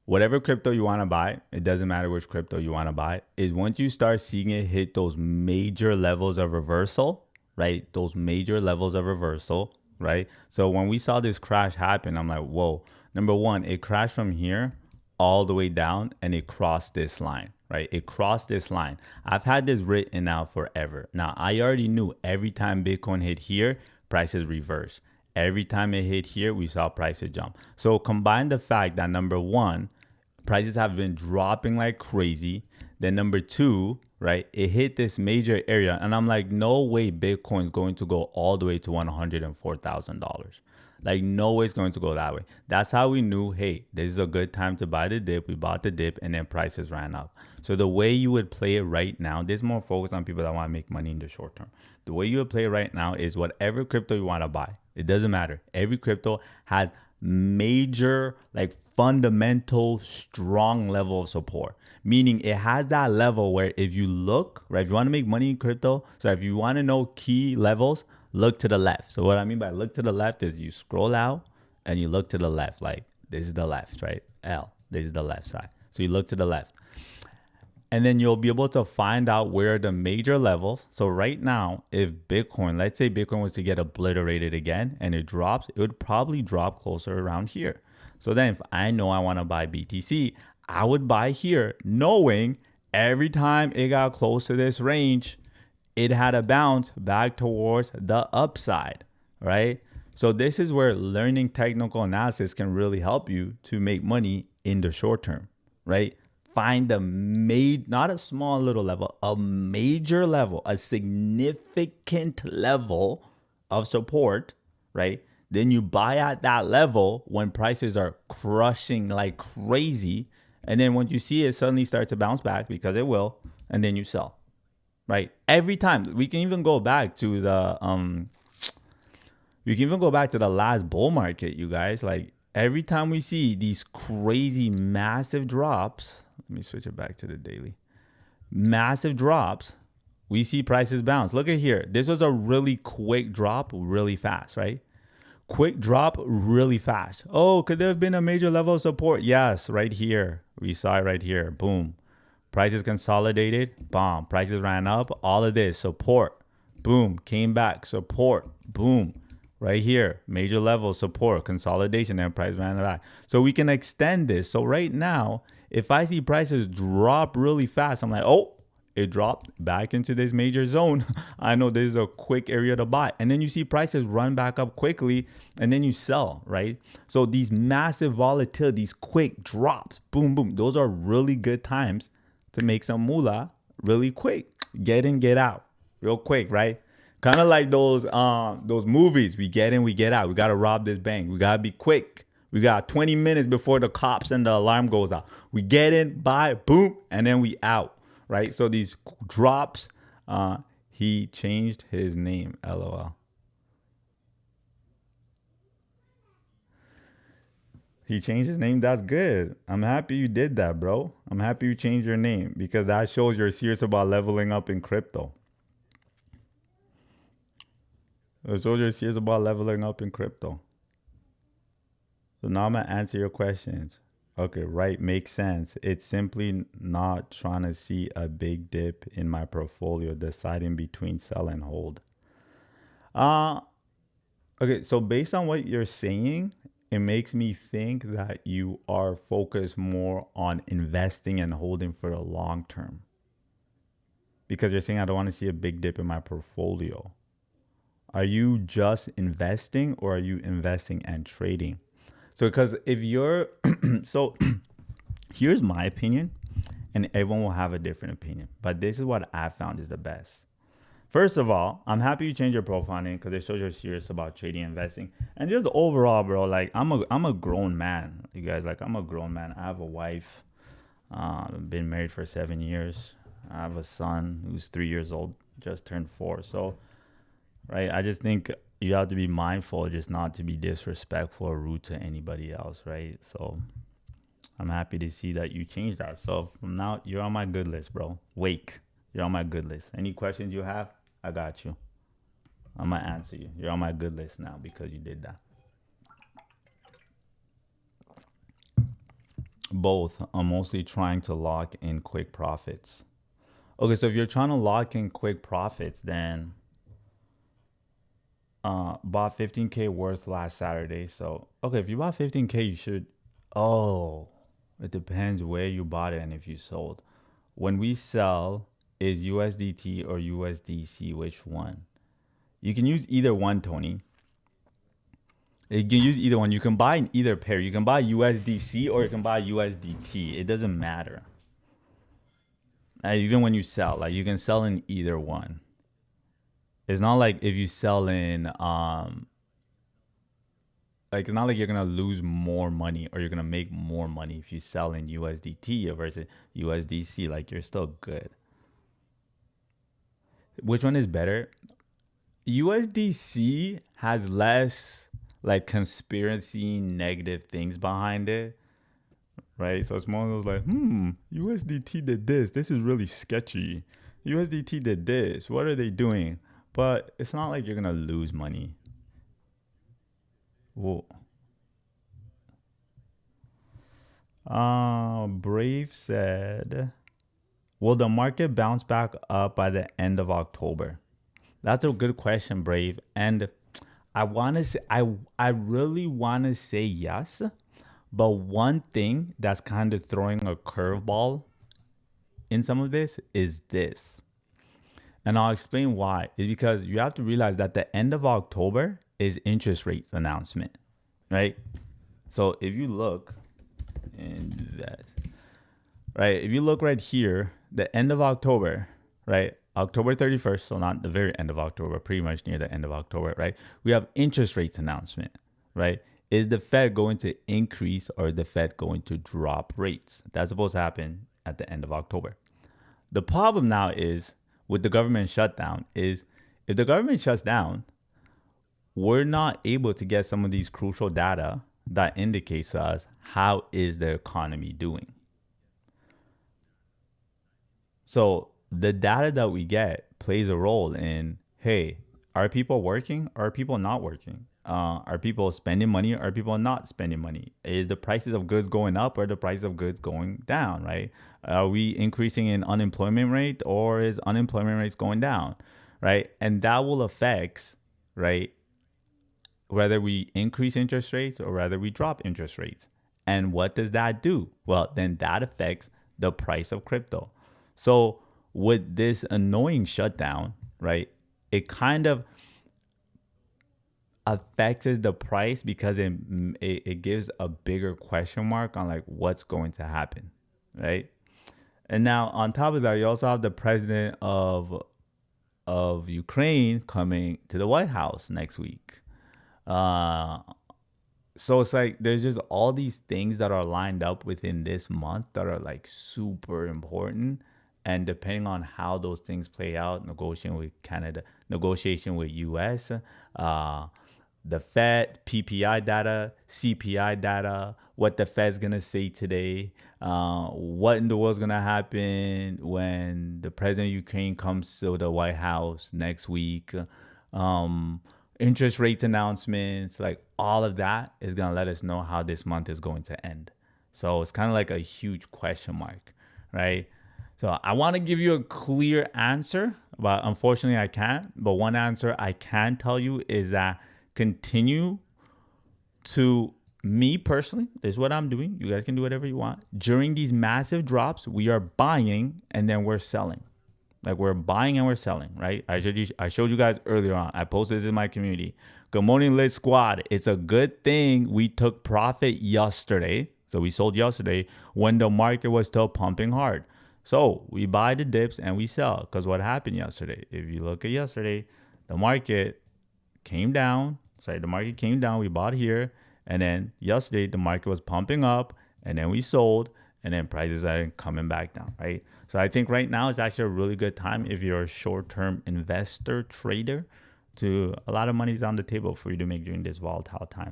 Whatever crypto you want to buy, it doesn't matter which crypto you want to buy, is once you start seeing it hit those major levels of reversal, right? Those major levels of reversal, right? So when we saw this crash happen, I'm like, whoa. Number one, it crashed from here all the way down and it crossed this line, right? It crossed this line. I've had this written out forever. Now, I already knew every time Bitcoin hit here, prices reverse. Every time it hit here, we saw prices jump. So combine the fact that number one, prices have been dropping like crazy. Then number two, right, it hit this major area. And I'm like, no way Bitcoin's going to go all the way to $104,000. Like, no way it's going to go that way. That's how we knew, hey, this is a good time to buy the dip. We bought the dip and then prices ran up. So the way you would play it right now, this is more focused on people that want to make money in the short term. The way you would play it right now is whatever crypto you want to buy. It doesn't matter. Every crypto has major, like fundamental, strong level of support. Meaning it has that level where if you look, right, if you want to make money in crypto, so if you want to know key levels, look to the left. So what I mean by look to the left is you scroll out and you look to the left. Like this is the left, right? L, this is the left side. So you look to the left. And then you'll be able to find out where the major levels. So right now, if Bitcoin, let's say Bitcoin was to get obliterated again and it drops, it would probably drop closer around here. So then if I know I want to buy BTC, I would buy here knowing every time it got close to this range, it had a bounce back towards the upside, right? So this is where learning technical analysis can really help you to make money in the short term, right? Find not a small little level, a major level, a significant level of support, right? Then you buy at that level when prices are crushing like crazy. And then once you see it suddenly start to bounce back, because it will, and then you sell, right? Every time. We can even go back to the last bull market, you guys. Like every time we see these crazy massive drops, let me switch it back to the daily. Massive drops, we see prices bounce. Look at here. This was a really quick drop, really fast, right? Quick drop, really fast. Oh, could there have been a major level of support? Yes, right here. We saw it right here. Boom. Prices consolidated. Bomb. Prices ran up. All of this. Support. Boom. Came back. Support. Boom. Right here. Major level support. Consolidation. And price ran back. So we can extend this. So right now, if I see prices drop really fast, I'm like, oh, it dropped back into this major zone. I know this is a quick area to buy. And then you see prices run back up quickly and then you sell, right? So these massive volatility, these quick drops, boom, boom, those are really good times to make some moolah really quick. Get in, get out real quick, right? Kind of like those movies. We get in, we get out. We got to rob this bank. We got to be quick. We got 20 minutes before the cops and the alarm goes out. We get in, buy, boom, and then we out. Right, so these drops, he changed his name, LOL. He changed his name. That's good. I'm happy you did that, bro. I'm happy you changed your name because that shows you're serious about leveling up in crypto. It shows you're serious about leveling up in crypto. So now I'm going to answer your questions. Okay, right, makes sense. It's simply not trying to see a big dip in my portfolio, deciding between sell and hold. Okay, so based on what you're saying, it makes me think that you are focused more on investing and holding for the long term. Because you're saying I don't want to see a big dip in my portfolio. Are you just investing or are you investing and trading? So because if you're, so here's my opinion and everyone will have a different opinion, but this is what I found is the best. First of all, I'm happy you changed your profile name because it shows you're serious about trading and investing. And just overall, bro, like I'm a grown man, you guys, like I'm a grown man. I have a wife, I've been married for 7 years. I have a son who's 3 years old, just turned 4. So, right, I just think you have to be mindful just not to be disrespectful or rude to anybody else, right? So I'm happy to see that you changed that. So from now, you're on my good list, bro. Wake, you're on my good list. Any questions you have, I got you. I'm gonna answer you. You're on my good list now because you did that. Both. I'm mostly trying to lock in quick profits. Okay, so if you're trying to lock in quick profits, then bought 15K worth last Saturday. So okay, if you bought 15K, you should. Oh, it depends where you bought it and if you sold. When we sell, is USDT or USDC? Which one? You can use either one, Tony. You can use either one. You can buy in either pair. You can buy USDC or you can buy USDT. It doesn't matter. Even when you sell, like you can sell in either one. It's not like if you sell in like it's not like you're gonna lose more money or you're gonna make more money if you sell in USDT versus USDC. Like you're still good. Which one is better? USDC has less like conspiracy negative things behind it, right? So it's more of those like, USDT did this. This is really sketchy. USDT did this. What are they doing? But it's not like you're gonna lose money. Whoa. Brave said, will the market bounce back up by the end of October? That's a good question, Brave. And I want to say, I really want to say yes. But one thing that's kind of throwing a curveball in some of this is this. And I'll explain why. Is because you have to realize that the end of October is interest rates announcement, right? So if you look in that, right? If you look right here, the end of October, right? October 31st, so not the very end of October, pretty much near the end of October, right? We have interest rates announcement, right? Is the Fed going to increase or is the Fed going to drop rates? That's supposed to happen at the end of October. The problem now is with the government shutdown is if the government shuts down, we're not able to get some of these crucial data that indicates to us how is the economy doing. So the data that we get plays a role in, hey, are people working? Are people not working? Are people spending money? Are people not spending money? Is the prices of goods going up or the price of goods going down, right? Are we increasing in unemployment rate or is unemployment rates going down, right? And that will affect, right, whether we increase interest rates or whether we drop interest rates. And what does that do? Well, then that affects the price of crypto. So with this annoying shutdown, right, it kind of affects the price because it gives a bigger question mark on like what's going to happen, right? And now on top of that, you also have the president of Ukraine coming to the White House next week. So it's like there's just all these things that are lined up within this month that are like super important. And depending on how those things play out, negotiation with Canada, negotiation with US, the Fed, PPI data, CPI data, what the Fed's gonna say today, what in the world's gonna happen when the president of Ukraine comes to the White House next week, interest rates announcements, like all of that is gonna let us know how this month is going to end. So it's kind of like a huge question mark, right? So I want to give you a clear answer, but unfortunately I can't. But one answer I can tell you is that continue to, me personally, this is what I'm doing. You guys can do whatever you want. During these massive drops, we are buying and then we're selling. Like we're buying and we're selling, right? I showed you guys earlier on. I posted this in my community. Good morning, Lit Squad. It's a good thing we took profit yesterday. So we sold yesterday when the market was still pumping hard. So we buy the dips and we sell. Because what happened yesterday? If you look at yesterday, the market came down. The market came down. We bought here. And then yesterday, the market was pumping up. And then we sold. And then prices are coming back down, right? So I think right now is actually a really good time if you're a short-term investor, trader, to a lot of money's on the table for you to make during this volatile time.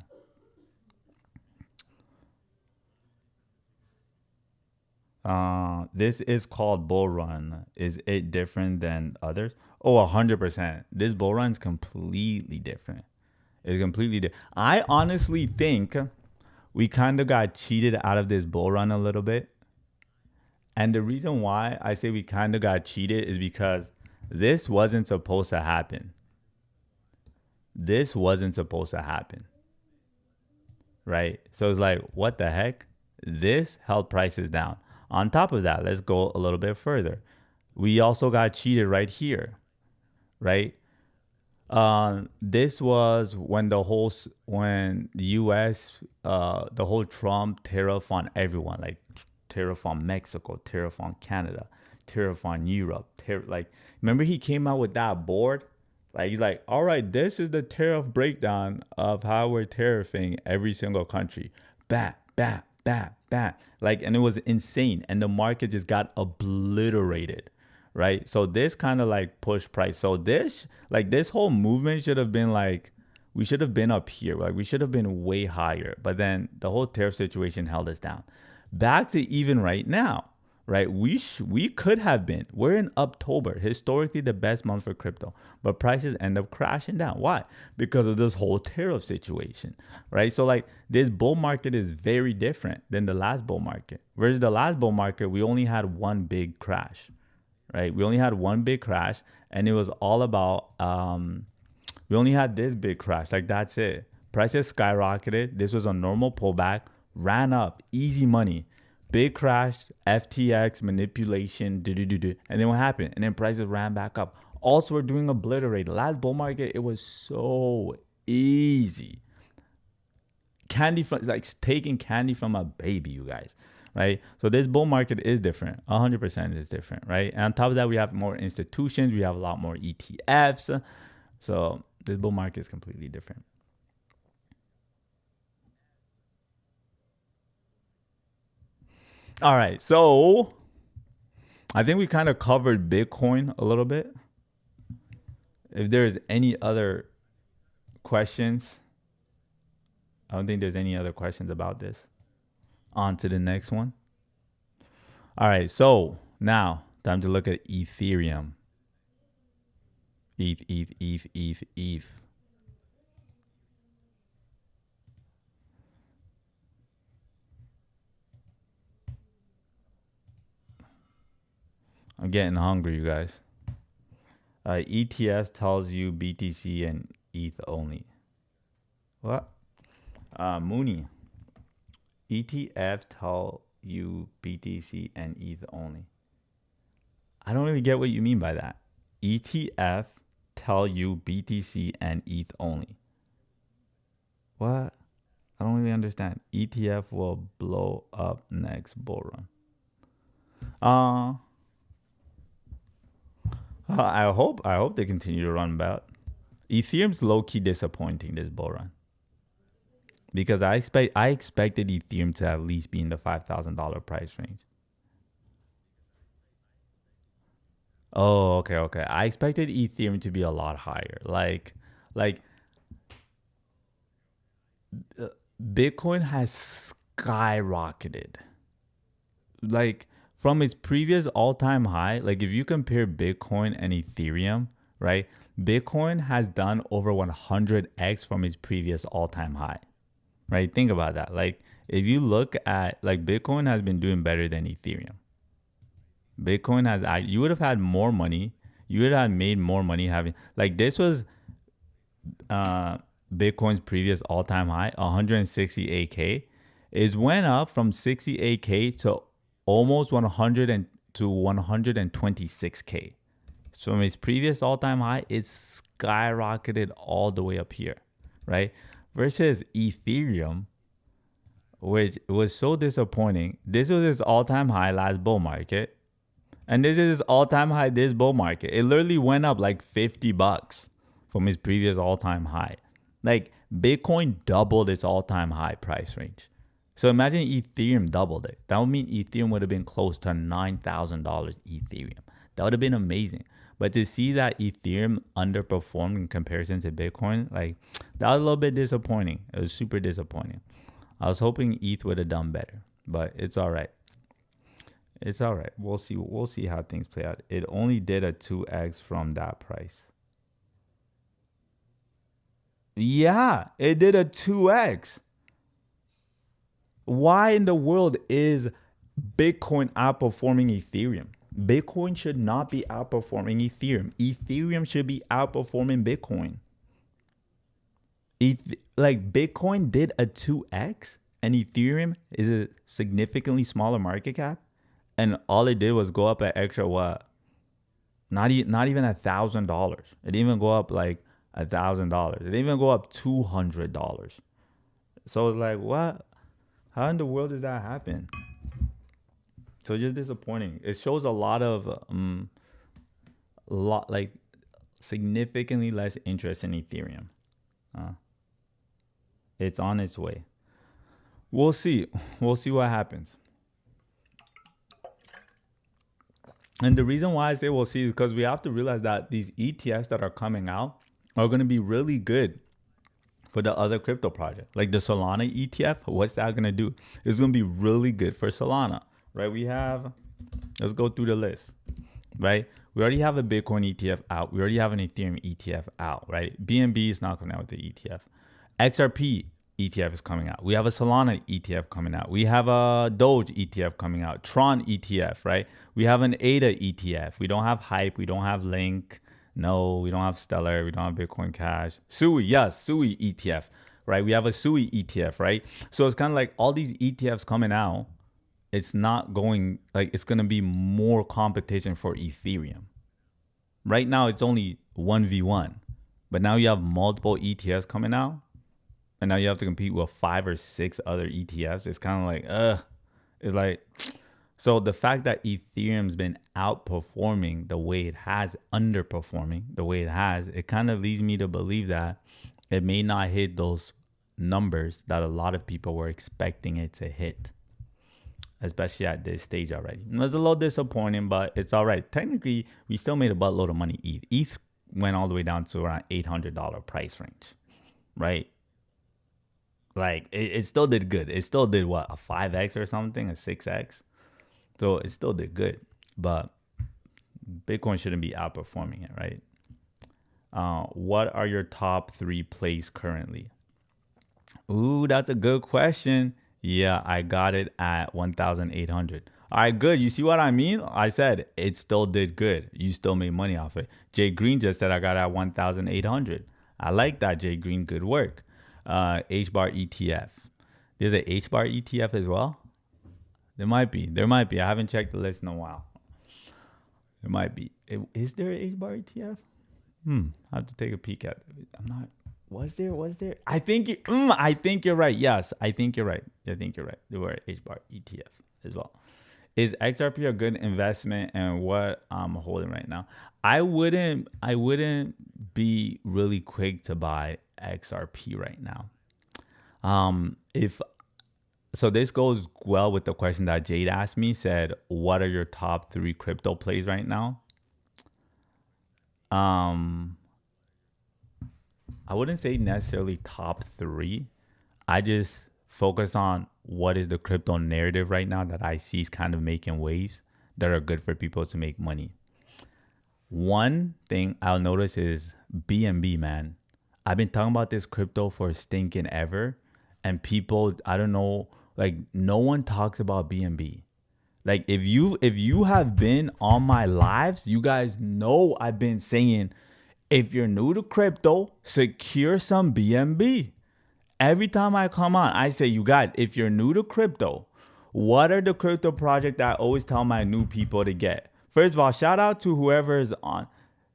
This is called bull run. Is it different than others? Oh, 100%. This bull run's completely different. It's completely different. I honestly think we kind of got cheated out of this bull run a little bit. And the reason why I say we kind of got cheated is because this wasn't supposed to happen. This wasn't supposed to happen. Right? So it's like, what the heck? This held prices down. On top of that, let's go a little bit further. We also got cheated right here. Right? This was when when the U.S. The whole Trump tariff on everyone, like tariff on Mexico, tariff on Canada, tariff on Europe, like remember he came out with that board, like he's like, all right, this is the tariff breakdown of how we're tariffing every single country, bat, bat, bat, bat, like, and it was insane, and the market just got obliterated. Right. So this kind of like pushed price. So this whole movement should have been like, we should have been up here. Like we should have been way higher. But then the whole tariff situation held us down. Back to even right now. Right. We could have been. We're in October, historically the best month for crypto. But prices end up crashing down. Why? Because of this whole tariff situation. Right. So like this bull market is very different than the last bull market. Whereas the last bull market, we only had one big crash. Right, we only had one big crash, and it was all about. We only had this big crash, like that's it. Prices skyrocketed. This was a normal pullback, ran up, easy money. Big crash, FTX manipulation, and then what happened? And then prices ran back up. Also, we're doing obliterate. Last bull market, it was so easy. Candy from like taking candy from a baby, you guys. Right. So this bull market is different. 100% is different. Right. And on top of that, we have more institutions. We have a lot more ETFs. So this bull market is completely different. All right. So I think we kind of covered Bitcoin a little bit. If there's any other questions, I don't think there's any other questions about this. On to the next one. All right, so now time to look at Ethereum. ETH. I'm getting hungry, you guys. ETS tells you BTC and ETH only. What? Mooney. ETF tell you BTC and ETH only. I don't really get what you mean by that. ETF tell you BTC and ETH only. What? I don't really understand. ETF will blow up next bull run. I hope they continue to run about. Ethereum's low key disappointing this bull run. Because I expected Ethereum to at least be in the $5,000 price range. Oh, okay. I expected Ethereum to be a lot higher. Like Bitcoin has skyrocketed. Like from its previous all-time high, like if you compare Bitcoin and Ethereum, right? Bitcoin has done over 100x from its previous all-time high. Right? Think about that. Like if you look at like Bitcoin has been doing better than Ethereum. Bitcoin has, you would have had more money. You would have made more money having, like this was Bitcoin's previous all-time high, 168K. It went up from 68K to almost 100 to 126K. So from its previous all-time high, it skyrocketed all the way up here, right? Versus Ethereum, which was so disappointing. This was its all-time high last bull market. And this is its all-time high this bull market. It literally went up like $50 from its previous all-time high. Like Bitcoin doubled its all-time high price range. So imagine Ethereum doubled it. That would mean Ethereum would have been close to $9,000 Ethereum. That would have been amazing. But to see that Ethereum underperformed in comparison to Bitcoin, like that was a little bit disappointing. It was super disappointing. I was hoping ETH would have done better, but it's all right. It's all right. We'll see. We'll see how things play out. It only did a 2x from that price. Yeah, it did a 2x. Why in the world is Bitcoin outperforming Ethereum? Bitcoin should not be outperforming Ethereum. Ethereum should be outperforming Bitcoin. Like Bitcoin did a 2x and Ethereum is a significantly smaller market cap. And all it did was go up an extra what? Not even $1,000. It didn't even go up like $1,000. It didn't even go up $200. So it's like, what? How in the world does that happen? So it's just disappointing. It shows a lot of like significantly less interest in Ethereum. It's on its way. We'll see. We'll see what happens. And the reason why I say we'll see is because we have to realize that these ETFs that are coming out are going to be really good for the other crypto project. Like the Solana ETF, what's that going to do? It's going to be really good for Solana, right? We have, let's go through the list, right? We already have a Bitcoin ETF out. We already have an Ethereum ETF out, right? BNB is not coming out with the ETF. XRP ETF is coming out. We have a Solana ETF coming out. We have a Doge ETF coming out. Tron ETF, right? We have an ADA ETF. We don't have Hype. We don't have Link. No, we don't have Stellar. We don't have Bitcoin Cash. SUI, yes, SUI ETF, right? We have a SUI ETF, right? So it's kind of like all these ETFs coming out. It's not going, like, it's going to be more competition for Ethereum. Right now, it's only 1v1. But now you have multiple ETFs coming out. And now you have to compete with 5 or 6 other ETFs. It's kind of like, it's like, so the fact that Ethereum's been outperforming the way it has, underperforming the way it has, it kind of leads me to believe that it may not hit those numbers that a lot of people were expecting it to hit, especially at this stage already. It was a little disappointing, but it's all right. Technically, we still made a buttload of money. ETH went all the way down to around $800 price range, right? Like, it still did good. It still did what, a 5x or something, a 6x. So it still did good, but Bitcoin shouldn't be outperforming it, right? What are your top 3 plays currently? Ooh, that's a good question. Yeah, I got it at 1,800. All right, good. You see what I mean? I said it still did good. You still made money off it. Jay Green just said I got it at 1,800. I like that, Jay Green. Good work. H-bar ETF. There's a H-bar ETF as well. There might be. I haven't checked the list in a while. There might be. Is there an H-bar ETF? I have to take a peek at it. I'm not. Was there? I think you're right. Yes, I think you're right. There were H-bar ETF as well. Is XRP a good investment and what I'm holding right now? I wouldn't be really quick to buy XRP right now. So this goes well with the question that Jade asked me, said, what are your top 3 crypto plays right now? I wouldn't say necessarily top 3. I just focus on what is the crypto narrative right now that I see is kind of making waves that are good for people to make money. One thing I'll notice is BNB, man. I've been talking about this crypto for stinking ever. And people, I don't know, like no one talks about BNB. Like if you have been on my lives, you guys know I've been saying, if you're new to crypto, secure some BNB. Every time I come on, I say, you guys, if you're new to crypto, what are the crypto projects that I always tell my new people to get? First of all, shout out to whoever is on.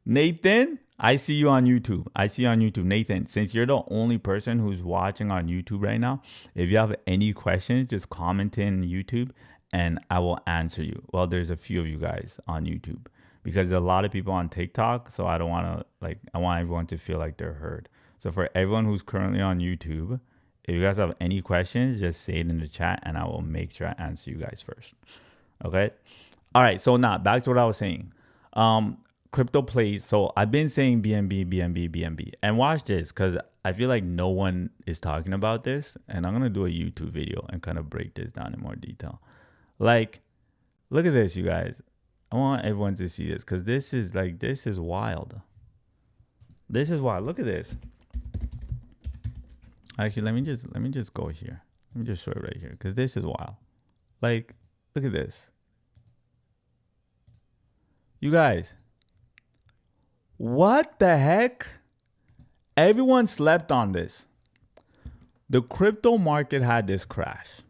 Nathan, I see you on YouTube. Nathan, since you're the only person who's watching on YouTube right now, if you have any questions, just comment in YouTube and I will answer you. Well, there's a few of you guys on YouTube because there's a lot of people on TikTok. So I don't want to, I want everyone to feel like they're heard. So for everyone who's currently on YouTube, if you guys have any questions, just say it in the chat and I will make sure I answer you guys first. Okay. All right. So now back to what I was saying. Crypto plays. So I've been saying BNB. And watch this because I feel like no one is talking about this. And I'm going to do a YouTube video and kind of break this down in more detail. Like Look at this, you guys. I want everyone to see this because this is wild. This is wild. Look at this. Actually, let me just go here. Let me just show it right here because this is wild. Like, look at this. You guys, what the heck? Everyone slept on this. The crypto market had this crash.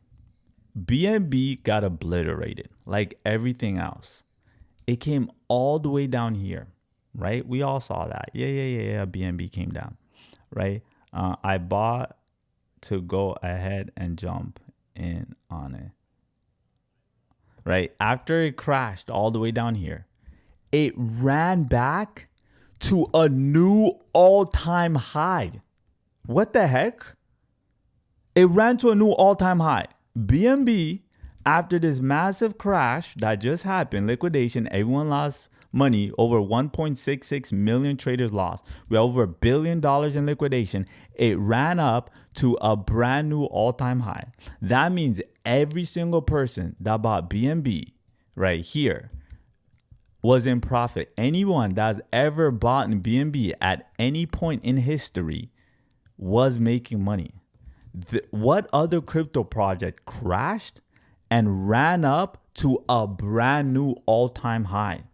BNB got obliterated like everything else. It came all the way down here, right? We all saw that. Yeah. BNB came down, right? I bought to go ahead and jump in on it, right? After it crashed all the way down here, it ran back to a new all-time high. What the heck? It ran to a new all-time high. BNB, after this massive crash that just happened, liquidation, everyone lost money. Over 1.66 million traders lost. We have over $1 billion in liquidation. It ran up to a brand new all-time high. That means every single person that bought BNB right here was in profit. Anyone that's ever bought in BNB at any point in history was making money. What other crypto project crashed and ran up to a brand new all-time high?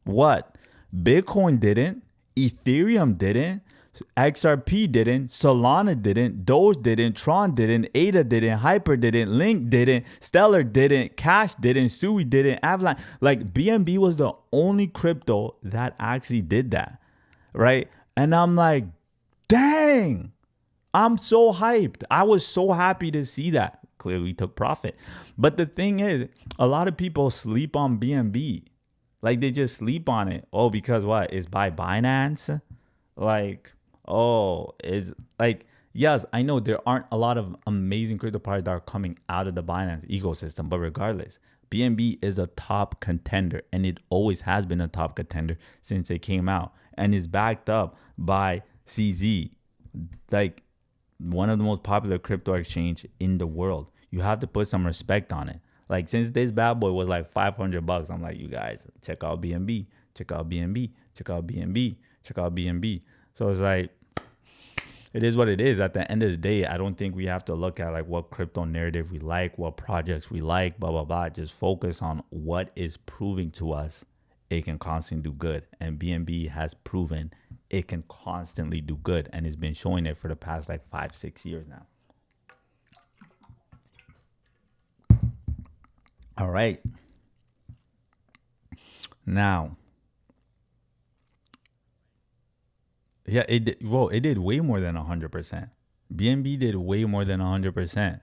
What? Bitcoin didn't. Ethereum didn't. XRP didn't. Solana didn't. Doge didn't. Tron didn't. ADA didn't. Hyper didn't. Link didn't. Stellar didn't. Cash didn't. Sui didn't. Avalanche. Like, BNB was the only crypto that actually did that, right? And I'm like, dang. I'm so hyped. I was so happy to see that. Clearly took profit. But the thing is, a lot of people sleep on BNB. Like, they just sleep on it. Oh, because what? It's by Binance? Like, oh, is like, yes, I know there aren't a lot of amazing crypto projects that are coming out of the Binance ecosystem. But regardless, BNB is a top contender. And it always has been a top contender since it came out. And is backed up by CZ. Like, one of the most popular crypto exchange in the world. You have to put some respect on it. Like, since this bad boy was like $500, I'm like, you guys, check out BNB, check out BNB, check out BNB, check out BNB. So it's like, it is what it is. At the end of the day, I don't think we have to look at like what crypto narrative we like, what projects we like, blah, blah, blah. Just focus on what is proving to us it can constantly do good. And BNB has proven it can constantly do good, and it's been showing it for the past like 5-6 years now. All right. Now, yeah, it did way more than 100%. BNB did way more than 100%,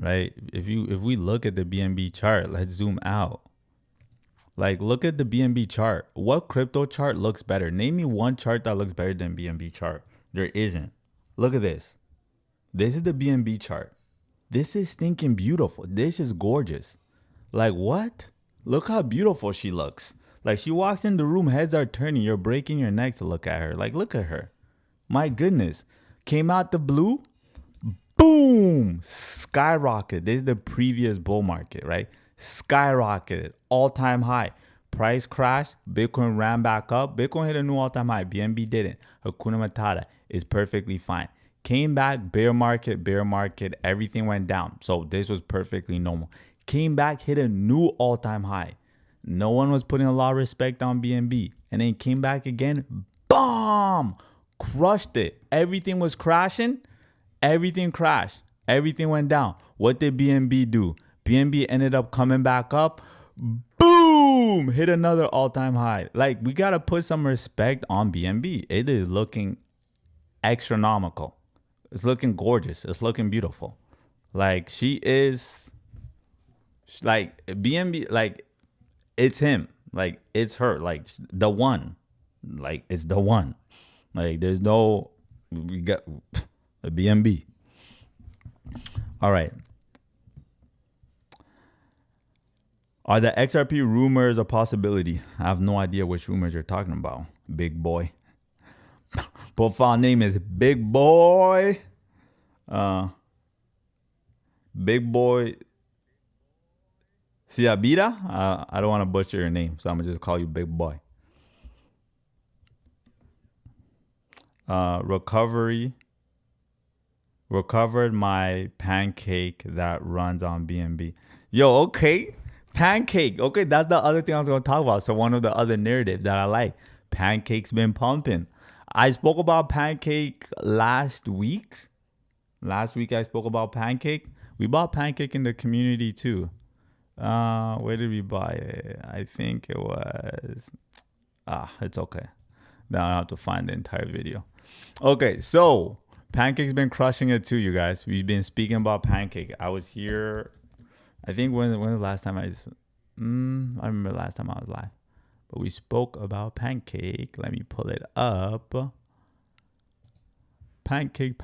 right? If we look at the BNB chart, let's zoom out. Like, look at the BNB chart. What crypto chart looks better? Name me one chart that looks better than BNB chart. There isn't. Look at this. This is the BNB chart. This is stinking beautiful. This is gorgeous. Like, what? Look how beautiful she looks. Like, she walks in the room, heads are turning. You're breaking your neck to look at her. Like, look at her. My goodness. Came out the blue. Boom. Skyrocket. This is the previous bull market, right? Skyrocketed, all-time high. Price crashed. Bitcoin ran back up. Bitcoin hit a new all-time high. BNB didn't. Hakuna Matata is perfectly fine. Came back, bear market. Everything went down. So this was perfectly normal. Came back, hit a new all-time high. No one was putting a lot of respect on BNB. And then came back again. Bomb! Crushed it. Everything was crashing. Everything crashed. Everything went down. What did BNB do? BNB ended up coming back up. Boom! Hit another all-time high. Like, we got to put some respect on BNB. It is looking astronomical. It's looking gorgeous. It's looking beautiful. Like, she is, like, BNB, like, it's him. Like, it's her. Like, the one. Like, it's the one. Like, there's no, we got the BNB. All right. Are the XRP rumors a possibility? I have no idea which rumors you're talking about, big boy. Profile name is Big Boy. Big Boy Ciabira? I don't want to butcher your name, so I'm gonna just call you Big Boy. Recovered my pancake that runs on BNB. Yo, okay. Pancake. Okay, that's the other thing I was gonna talk about. So one of the other narratives that I like. Pancake's been pumping. I spoke about pancake last week. Last week I spoke about pancake. We bought pancake in the community too. Where did we buy it? I think it was it's okay. Now I have to find the entire video. Okay, so Pancake's been crushing it too, you guys. We've been speaking about Pancake. I was here. I think when the last time I remember last time I was live, but we spoke about Pancake. Let me pull it up. Pancake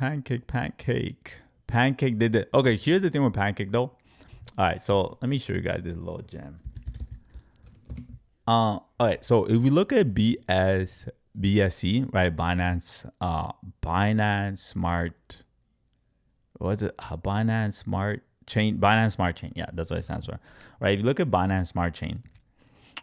did it. Okay, here's the thing with Pancake though. All right, so let me show you guys this little gem. All right, so if we look at BSC, right? Binance Smart. What's it? Binance Smart Chain. Binance Smart Chain. Yeah, that's what it stands for. Right. If you look at Binance Smart Chain,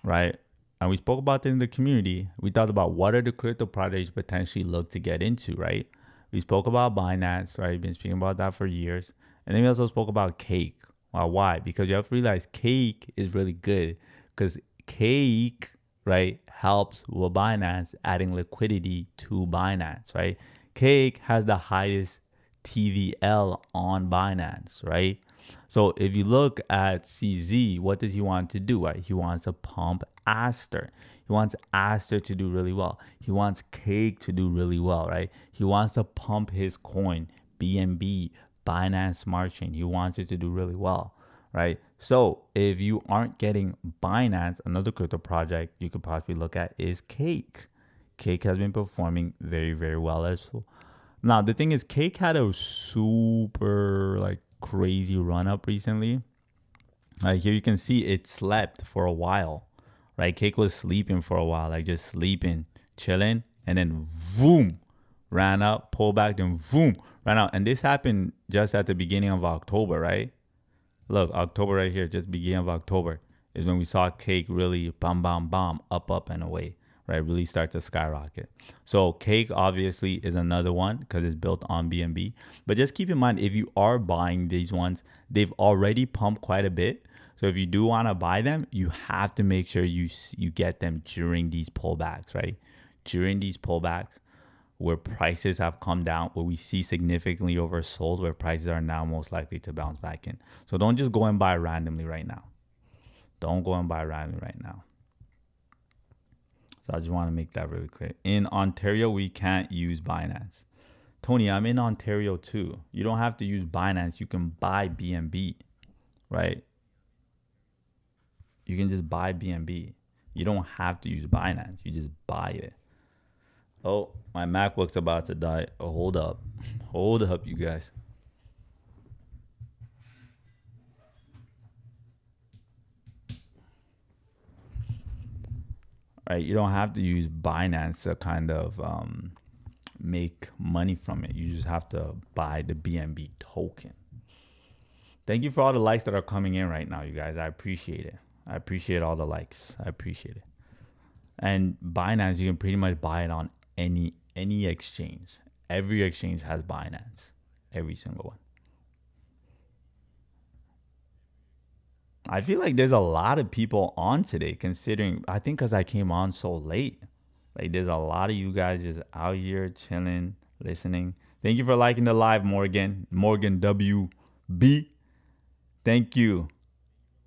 right, and we spoke about this in the community, we talked about what are the crypto projects you potentially look to get into, right? We spoke about Binance, right? We've been speaking about that for years. And then we also spoke about Cake. Why? Because you have to realize Cake is really good because Cake, right, helps with Binance adding liquidity to Binance, right? Cake has the highest TVL on Binance, right? So if you look at CZ, what does he want to do, right? He wants to pump Aster. He wants Aster to do really well. He wants Cake to do really well, right? He wants to pump his coin, BNB, Binance Smart Chain. He wants it to do really well, right? So if you aren't getting Binance, another crypto project you could possibly look at is Cake. Cake has been performing very, very well as well. Now, the thing is, Cake had a super like crazy run up recently. Here you can see it slept for a while, right? Cake was sleeping for a while, like just sleeping, chilling, and then boom, ran up, pulled back, then boom, ran out. And this happened just at the beginning of October, right? Look, October right here, just beginning of October is when we saw Cake really bam, bam, bam, up and away, right? Really start to skyrocket. So Cake obviously is another one because it's built on BNB. But just keep in mind, if you are buying these ones, they've already pumped quite a bit. So if you do want to buy them, you have to make sure you get them during these pullbacks, right? During these pullbacks where prices have come down, where we see significantly oversold, where prices are now most likely to bounce back in. So don't just go and buy randomly right now. Don't go and buy randomly right now. So I just want to make that really clear. In Ontario, we can't use Binance. Tony, I'm in Ontario too. You don't have to use Binance. You can buy BNB, right? You can just buy BNB. You don't have to use Binance. You just buy it. Oh, my MacBook's about to die. Oh, hold up. Hold up, you guys. Right, you don't have to use Binance to kind of make money from it. You just have to buy the BNB token. Thank you for all the likes that are coming in right now, you guys. I appreciate it. I appreciate all the likes. I appreciate it. And Binance, you can pretty much buy it on any exchange. Every exchange has Binance. Every single one. I feel like there's a lot of people on today, considering, I think because I came on so late. Like there's a lot of you guys just out here chilling, listening. Thank you for liking the live, Morgan. Morgan WB. Thank you,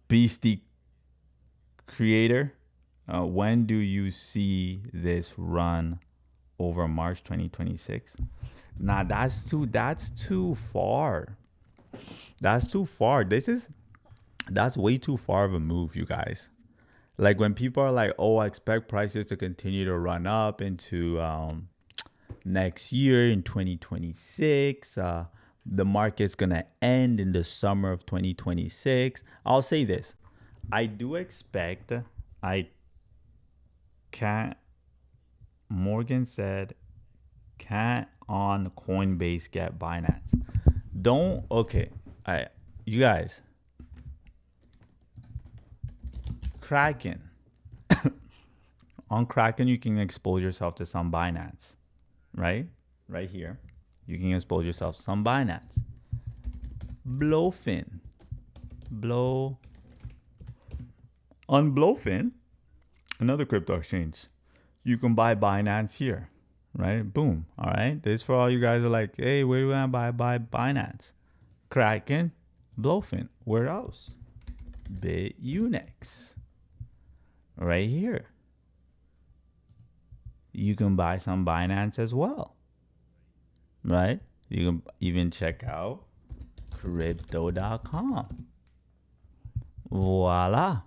Beastie Creator. When do you see this run over March 2026? Nah, that's too far. That's too far. That's way too far of a move, you guys. Like when people are like, oh, I expect prices to continue to run up into next year in 2026. The market's going to end in the summer of 2026. I'll say this. I do expect, Morgan said, can't on Coinbase get Binance. Don't, okay. All right, you guys. Kraken. On Kraken, you can expose yourself to some Binance, right? Right here. You can expose yourself to some Binance. Blowfin. On Blowfin, another crypto exchange, you can buy Binance here, right? Boom. All right. This for all you guys are like, hey, where do I buy Binance? Kraken, Blowfin. Where else? BitUnix. Right here. You can buy some Binance as well, right? You can even check out crypto.com. Voila.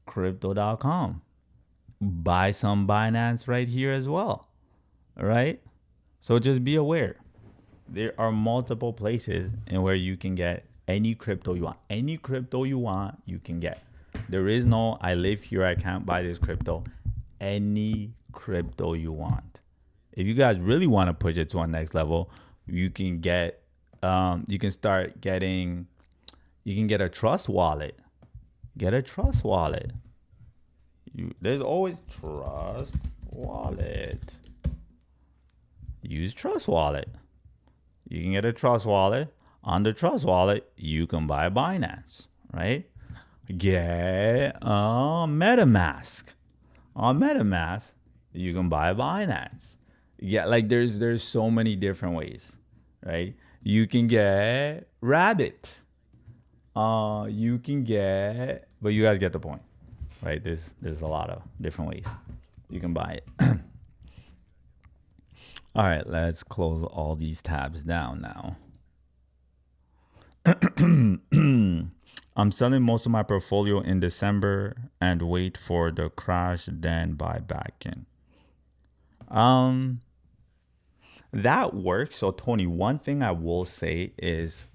Crypto.com. Buy some Binance right here as well, right? So just be aware. There are multiple places in where you can get any crypto you want. Any crypto you want, you can get. There is no, I live here, I can't buy this crypto. Any crypto you want. If you guys really want to push it to a next level, you can get, you can get a trust wallet. Get a trust wallet. There's always trust wallet. Use trust wallet. You can get a trust wallet. On the trust wallet, you can buy Binance, right? Get a MetaMask. On MetaMask, you can buy Binance. Yeah, like there's so many different ways, right? You can get Rabbit. You can get, but you guys get the point, right? There's a lot of different ways you can buy it. All right, let's close all these tabs down now. I'm selling most of my portfolio in December and wait for the crash, then buy back in. That works. So Tony, one thing I will say is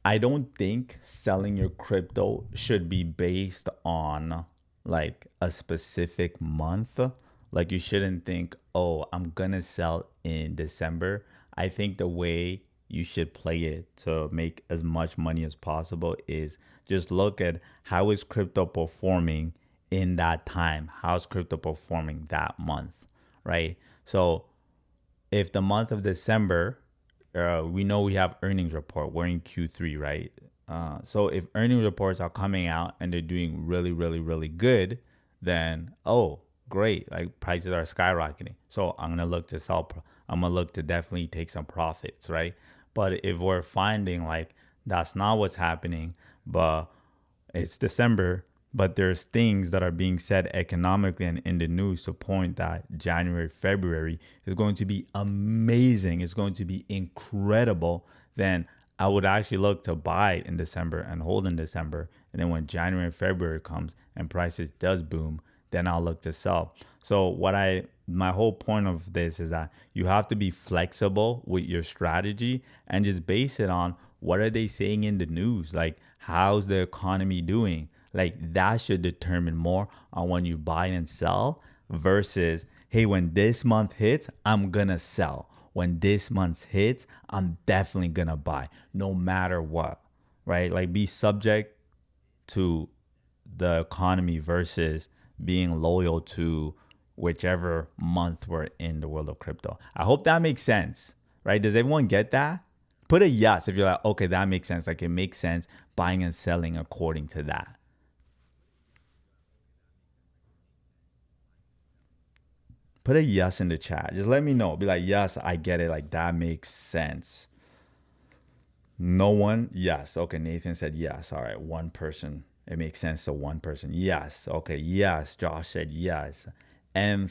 I don't think selling your crypto should be based on like a specific month. Like you shouldn't think, oh, I'm gonna sell in December. I think the way you should play it to make as much money as possible is just look at how is crypto performing in that time. How's crypto performing that month, right? So if the month of December, we know we have earnings report. We're in Q3, right? So if earnings reports are coming out and they're doing really, really, really good, then, oh, great. Like prices are skyrocketing. So I'm going to look to sell. I'm going to look to definitely take some profits, right? But if we're finding like that's not what's happening, but it's December, but there's things that are being said economically and in the news to point that January, February is going to be amazing. It's going to be incredible. Then I would actually look to buy in December and hold in December. And then when January and February comes and prices does boom, then I'll look to sell. So my whole point of this is that you have to be flexible with your strategy and just base it on what are they saying in the news? Like, how's the economy doing? Like that should determine more on when you buy and sell versus, hey, when this month hits, I'm gonna sell. When this month hits, I'm definitely gonna buy no matter what, right? Like be subject to the economy versus being loyal to whichever month we're in the world of crypto. I hope that makes sense, right? Does everyone get that? Put a yes if you're like, okay, that makes sense. Like it makes sense buying and selling according to that. Put a yes in the chat. Just let me know. Be like, yes, I get it. Like that makes sense. No one? Yes. Okay, Nathan said yes. All right, one person. It makes sense to one person. Yes. Okay, yes. Josh said yes. High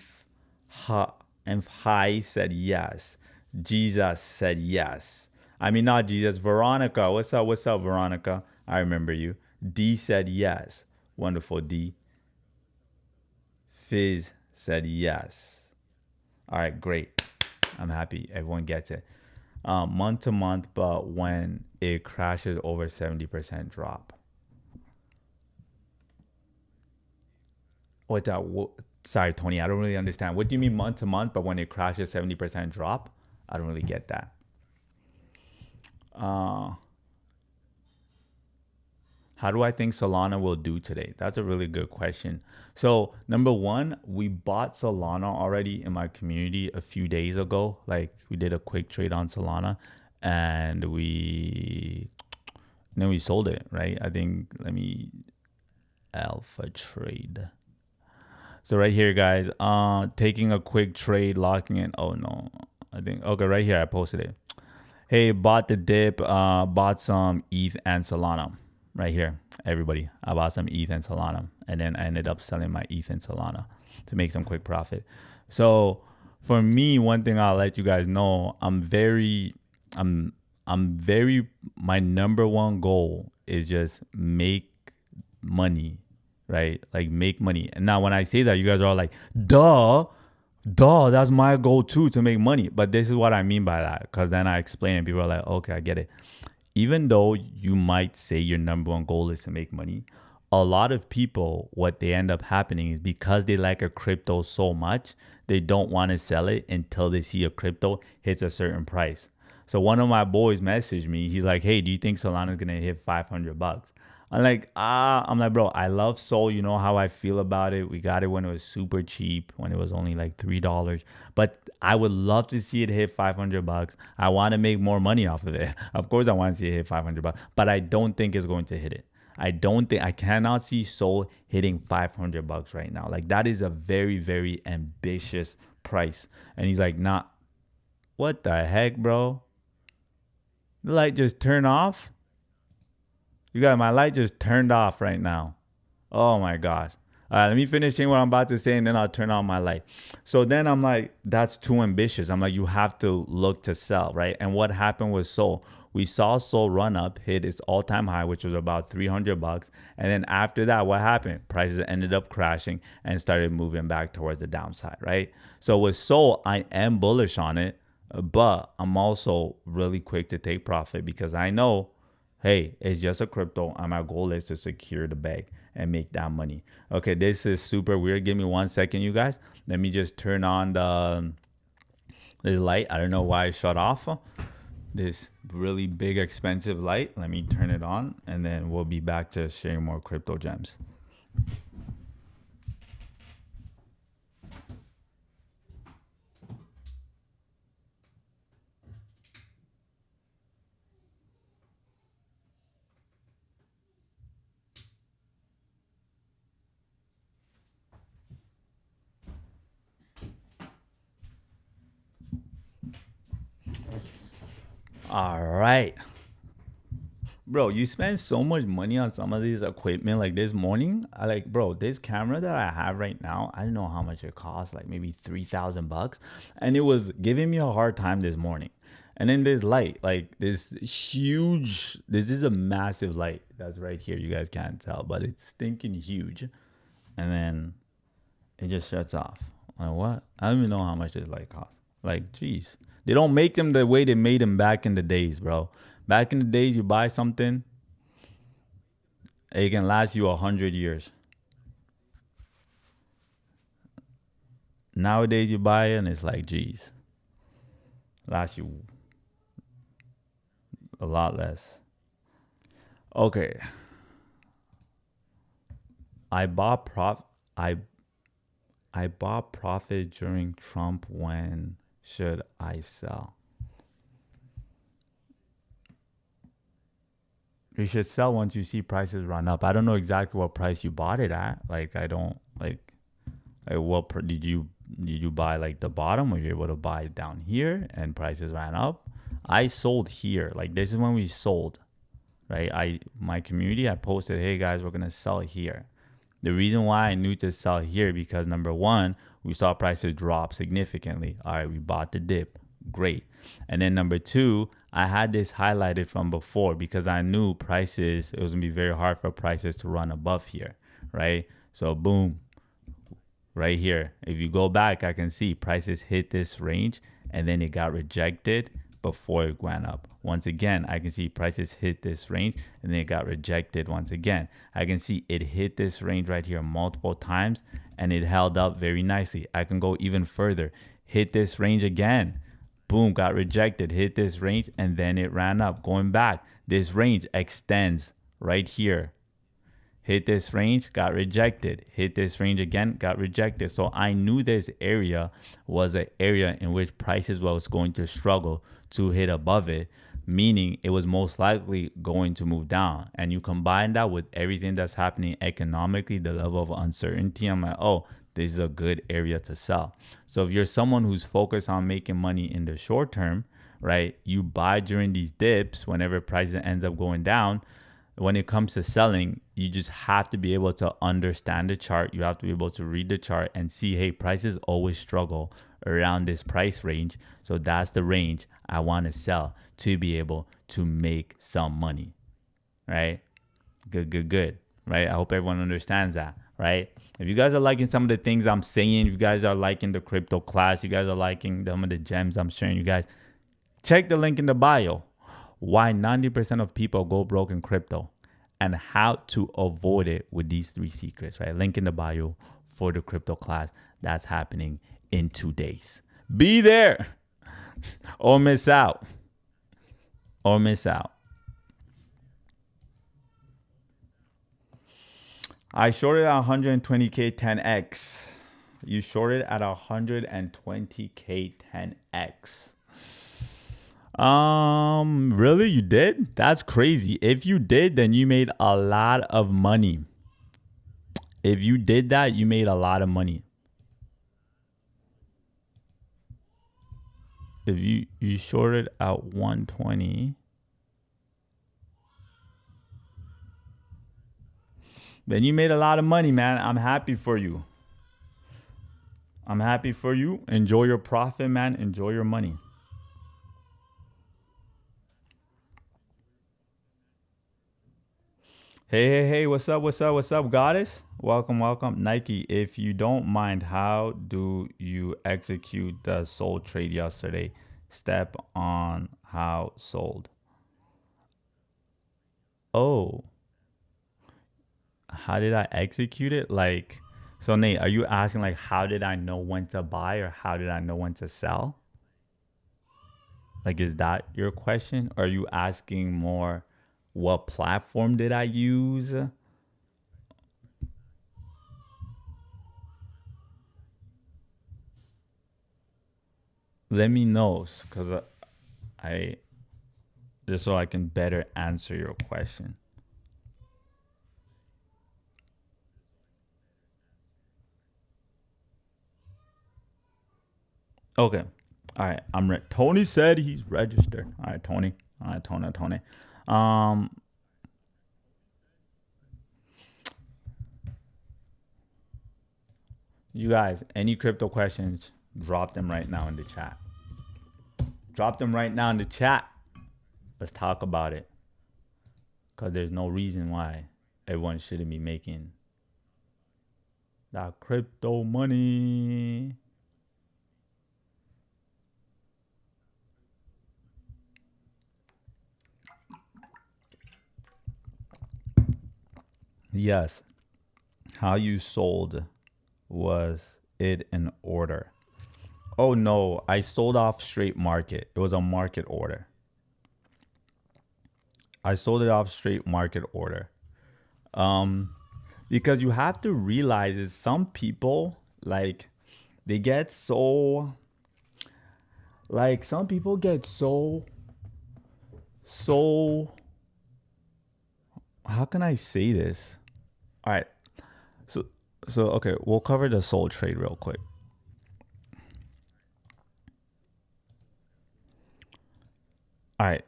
said yes. Jesus said yes. I mean, not Jesus. Veronica. What's up? What's up, Veronica? I remember you. D said yes. Wonderful, D. Fizz said yes. All right, great. I'm happy everyone gets it. Month to month, but when it crashes over 70% drop. Sorry, Tony, I don't really understand. What do you mean month to month, but when it crashes 70% drop? I don't really get that. How do I think Solana will do today? That's a really good question. So number one, we bought Solana already in my community a few days ago. Like we did a quick trade on Solana, and then we sold it, right? I think let me alpha trade. So right here, guys, taking a quick trade, locking in. Oh no, I think okay, right here I posted it. Hey, bought the dip, bought some ETH and Solana. Right here, everybody. I bought some ETH and Solana, and then I ended up selling my ETH and Solana to make some quick profit. So for me, one thing I'll let you guys know, my number one goal is just make money, right? Like make money. And now when I say that, you guys are all like, duh, that's my goal too, to make money. But this is what I mean by that, because then I explain and people are like, okay, I get it. Even though you might say your number one goal is to make money, a lot of people, what they end up happening is because they like a crypto so much, they don't want to sell it until they see a crypto hits a certain price. So one of my boys messaged me. He's like, hey, do you think Solana is going to hit 500 bucks? I'm like, bro, I love Sol. You know how I feel about it. We got it when it was super cheap, when it was only like $3. But I would love to see it hit 500 bucks. I want to make more money off of it. Of course, I want to see it hit 500 bucks, but I don't think it's going to hit it. I cannot see Sol hitting 500 bucks right now. Like that is a very, very ambitious price. And he's like, nah, what the heck, bro? The light just turned off. You got my light just turned off right now. Oh my gosh. All right, let me finish saying what I'm about to say and then I'll turn on my light. So then I'm like, that's too ambitious. I'm like, you have to look to sell, right? And what happened with Sol? We saw Sol run up, hit its all-time high, which was about 300 bucks. And then after that, what happened? Prices ended up crashing and started moving back towards the downside, right? So with Sol, I am bullish on it, but I'm also really quick to take profit because I know, hey, it's just a crypto and my goal is to secure the bag and make that money. Okay, this is super weird. Give me 1 second, you guys. Let me just turn on the light. I don't know why it shut off. This really big, expensive light. Let me turn it on and then we'll be back to sharing more crypto gems. All right. Bro, you spend so much money on some of these equipment. Like this morning, bro, this camera that I have right now, I don't know how much it costs, like maybe 3,000 bucks. And it was giving me a hard time this morning. And then this light, like this is a massive light that's right here. You guys can't tell, but it's stinking huge. And then it just shuts off. Like what? I don't even know how much this light costs. Like, geez. They don't make them the way they made them back in the days, bro. Back in the days, you buy something, it can last you 100 years. Nowadays, you buy it and it's like, geez, lasts you a lot less. Okay. I bought profit during Trump. When should I sell? You should sell once you see prices run up. I don't know exactly what price you bought it at. Like I don't like what did you buy, like the bottom, or you able to buy it down here and prices ran up? I sold here. Like this is when we sold, right? My community, I posted, hey guys, we're gonna sell here. The reason why I knew to sell here because number one, we saw prices drop significantly. All right, we bought the dip. Great. And then number two, I had this highlighted from before because I knew prices, it was gonna be very hard for prices to run above here, right? So boom, right here. If you go back, I can see prices hit this range and then it got rejected before it went up. Once again, I can see prices hit this range and then it got rejected once again. I can see it hit this range right here multiple times and it held up very nicely. I can go even further, hit this range again. Boom, got rejected, hit this range, and then it ran up. Going back, this range extends right here, hit this range, got rejected, hit this range again, got rejected. So I knew this area was an area in which prices was going to struggle to hit above it, meaning it was most likely going to move down. And you combine that with everything that's happening economically, the level of uncertainty, I'm like, oh, this is a good area to sell. So if you're someone who's focused on making money in the short term, right, you buy during these dips whenever prices ends up going down. When it comes to selling, you just have to be able to understand the chart. You have to be able to read the chart and see, hey, prices always struggle around this price range. So that's the range I want to sell to be able to make some money, right? Good, right? I hope everyone understands that, right? If you guys are liking some of the things I'm saying, if you guys are liking the crypto class, you guys are liking some of the gems I'm sharing you guys, check the link in the bio. Why 90% of people go broke in crypto and how to avoid it with these 3 secrets, right? Link in the bio for the crypto class that's happening in 2 days. Be there or miss out. Or miss out. I shorted at 120K 10x. You shorted at 120K 10x. Really? You did? That's crazy. If you did, then you made a lot of money. If you did that, you made a lot of money. If you shorted at 120, then you made a lot of money, man. I'm happy for you. I'm happy for you. Enjoy your profit, man. Enjoy your money. Hey, what's up, goddess? Welcome. Naicke, if you don't mind, how do you execute the sold trade yesterday? Step on how sold. Oh, how did I execute it? Like, so Nate, are you asking like, how did I know when to buy or how did I know when to sell? Like, is that your question? Or are you asking more, what platform did I use? Let me know, because I just so I can better answer your question. Okay. All right. I'm ready. Tony said he's registered. All right, Tony. All right, Tony. You guys, any crypto questions, drop them right now in the chat. Drop them right now in the chat. Let's talk about it. Because there's no reason why everyone shouldn't be making that crypto money. Yes. How you sold, was it in order? Oh no, I sold off straight market. It was a market order. I sold it off straight market order. Because you have to realize is some people, like, they get so, like, some people get so, how can I say this? All right. So okay, we'll cover the sold trade real quick. All right.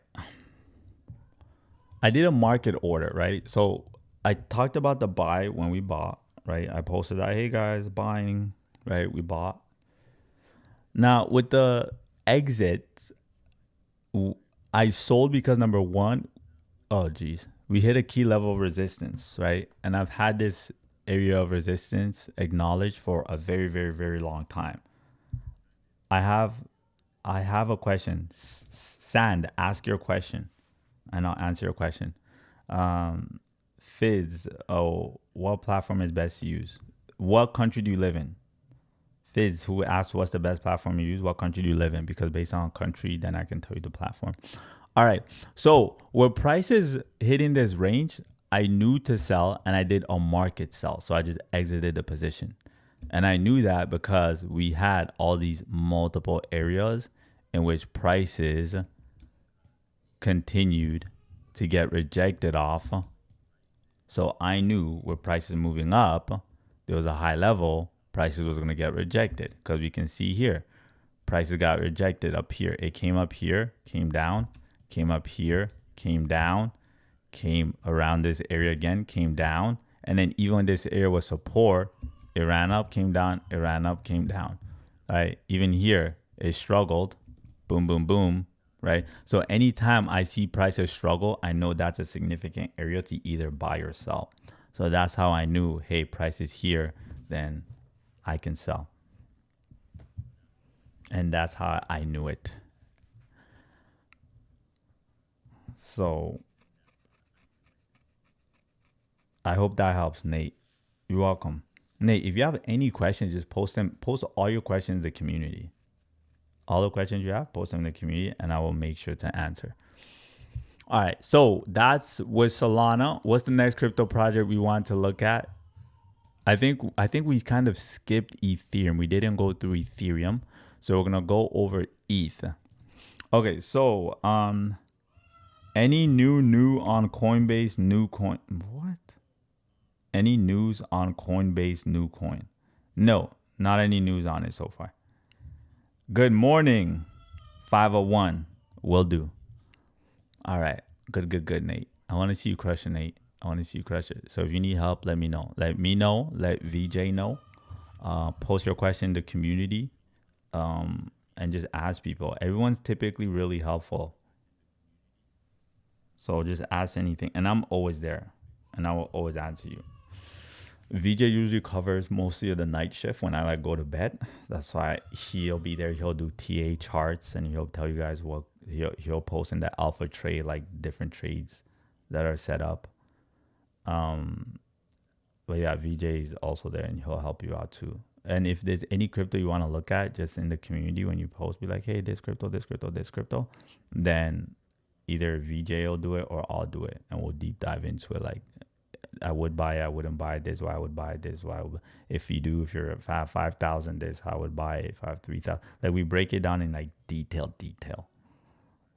I did a market order, right? So I talked about the buy when we bought, right? I posted that, hey guys, buying, right? We bought. Now with the exit, I sold because number one, oh geez, we hit a key level of resistance, right? And I've had this area of resistance acknowledged for a very, very, very long time. I have a question. Sand, ask your question and I'll answer your question. Fizz, oh, what platform is best to use? What country do you live in? Fizz, who asked what's the best platform you use? What country do you live in? Because based on country, then I can tell you the platform. All right. So with prices hitting this range, I knew to sell and I did a market sell. So I just exited the position. And I knew that because we had all these multiple areas in which prices continued to get rejected off. So I knew with prices moving up, there was a high level, prices was going to get rejected, because we can see here, prices got rejected up here. It came up here, came down, came up here, came down, came around this area again, came down. And then even when this area was support, it ran up, came down, it ran up, came down, right? Even here, it struggled, boom, boom, boom, right? So anytime I see prices struggle, I know that's a significant area to either buy or sell. So that's how I knew, hey, price is here, then I can sell. And that's how I knew it. So I hope that helps, Nate. You're welcome. Nate, if you have any questions, just post all your questions in the community. All the questions you have, post them in the community, and I will make sure to answer. All right, so that's with Solana. What's the next crypto project we want to look at? I think we kind of skipped Ethereum. We didn't go through Ethereum, so we're gonna go over ETH. Okay, so any new on Coinbase new coin? What? Any news on Coinbase new coin? No, not any news on it so far. Good morning, 501. Will do. All right. Good, Nate. I want to see you crush it, Nate. I want to see you crush it. So if you need help, let me know. Let me know. Let VJ know. Post your question in the community, and just ask people. Everyone's typically really helpful. So just ask anything. And I'm always there. And I will always answer you. VJ usually covers mostly of the night shift when I go to bed. That's why he'll be there. He'll do TA charts and he'll tell you guys what he'll post in the alpha trade, like different trades that are set up. But yeah, VJ is also there and he'll help you out too. And if there's any crypto you want to look at, just in the community when you post, be like, hey, this crypto, then either VJ will do it or I'll do it, and we'll deep dive into it. Like, I would buy it, I wouldn't buy it, this why I would buy it, this why if you're at 5,000, this how I would buy it, if I have 3,000. Like, we break it down in like detail.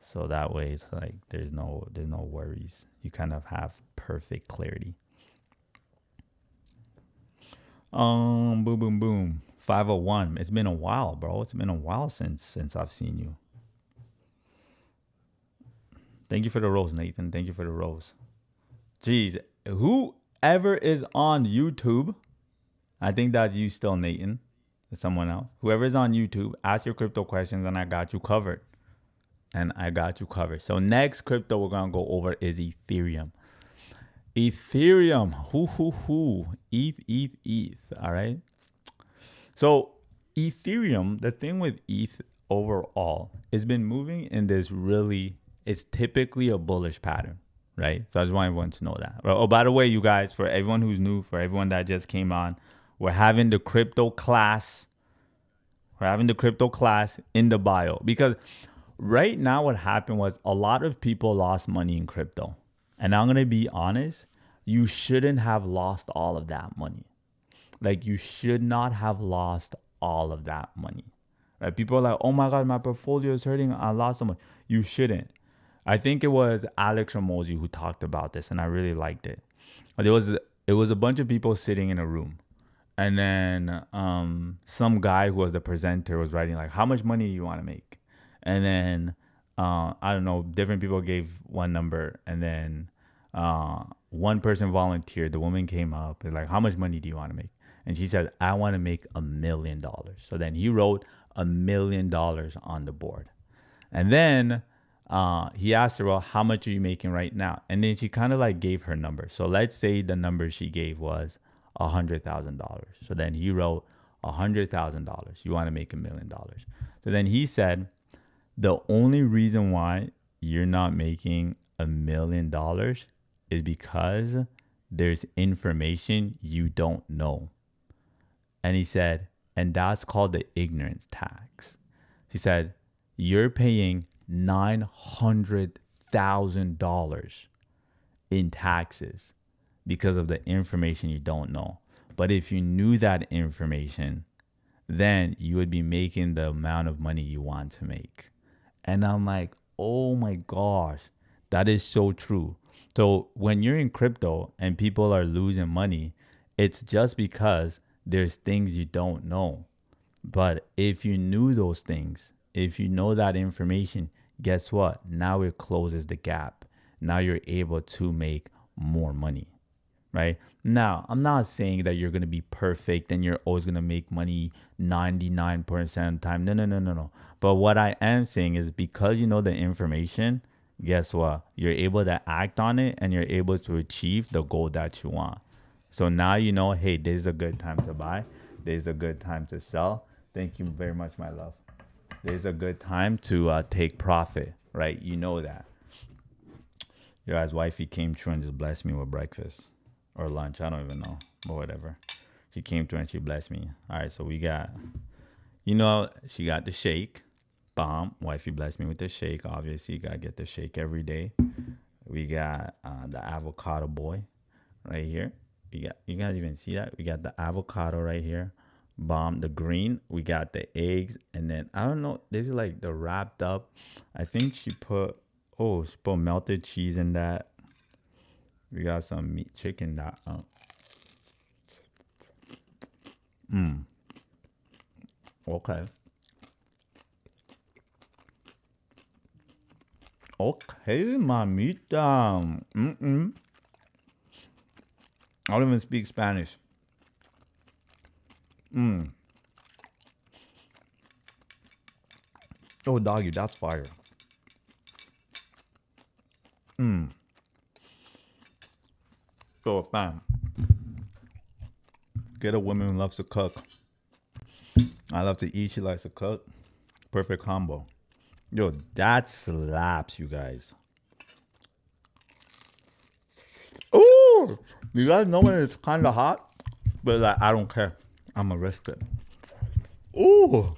So that way it's like there's no worries. You kind of have perfect clarity. Boom. 501. It's been a while, bro. It's been a while since I've seen you. Thank you for the rose, Nathan. Thank you for the rose. Jeez, whoever is on YouTube, I think that's you still, Nathan. It's someone else. Whoever is on YouTube, ask your crypto questions and I got you covered. So next crypto we're going to go over is Ethereum. ETH. All right. So Ethereum, the thing with ETH overall, it's been moving in this it's typically a bullish pattern, right? So I just want everyone to know that. Oh, by the way, you guys, for everyone who's new, for everyone that just came on, we're having the crypto class. In the bio, because right now what happened was a lot of people lost money in crypto. And I'm going to be honest, you shouldn't have lost all of that money. Like, you should not have lost all of that money. Right? People are like, oh my God, my portfolio is hurting, I lost so much. You shouldn't. I think it was Alex Ramosi who talked about this, and I really liked it. It was a bunch of people sitting in a room. And then some guy who was the presenter was writing like, how much money do you want to make? And then, I don't know, different people gave one number. And then one person volunteered. The woman came up and like, how much money do you want to make? And she said, I want to make $1 million. So then he wrote $1 million on the board. And then he asked her, well, how much are you making right now? And then she kind of like gave her number. So let's say the number she gave was $100,000. So then he wrote $100,000. You want to make $1 million. So then he said, the only reason why you're not making $1 million is because there's information you don't know. And he said, and that's called the ignorance tax. He said, you're paying $900,000 in taxes because of the information you don't know. But if you knew that information, then you would be making the amount of money you want to make. And I'm like, oh my gosh, that is so true. So when you're in crypto and people are losing money, it's just because there's things you don't know. But if you knew those things, if you know that information, guess what? Now it closes the gap. Now you're able to make more money, right? Now, I'm not saying that you're going to be perfect and you're always going to make money 99% of the time. No, no, no, no, no. But what I am saying is because you know the information, guess what? You're able to act on it and you're able to achieve the goal that you want. So now you know, hey, this is a good time to buy. This is a good time to sell. Thank you very much, my love. This is a good time to take profit, right? You know that. Your guys' wifey came through and just blessed me with breakfast or lunch. I don't even know, but whatever. She came through and she blessed me. All right, so we got, she got the shake. Bomb. Wifey blessed me with the shake. Obviously, you got to get the shake every day. We got the avocado boy right here. You guys even see that? We got the avocado right here. Bomb. The green. We got the eggs. And then, I don't know. This is like the wrapped up. I think she put melted cheese in that. We got some meat chicken that. Okay. Okay, mamita. I don't even speak Spanish. Oh, doggy, that's fire. So, fam, get a woman who loves to cook. I love to eat. She likes to cook. Perfect combo. Yo, that slaps, you guys. Ooh, you guys know when it's kind of hot, but like I don't care. I'm gonna risk it. Ooh,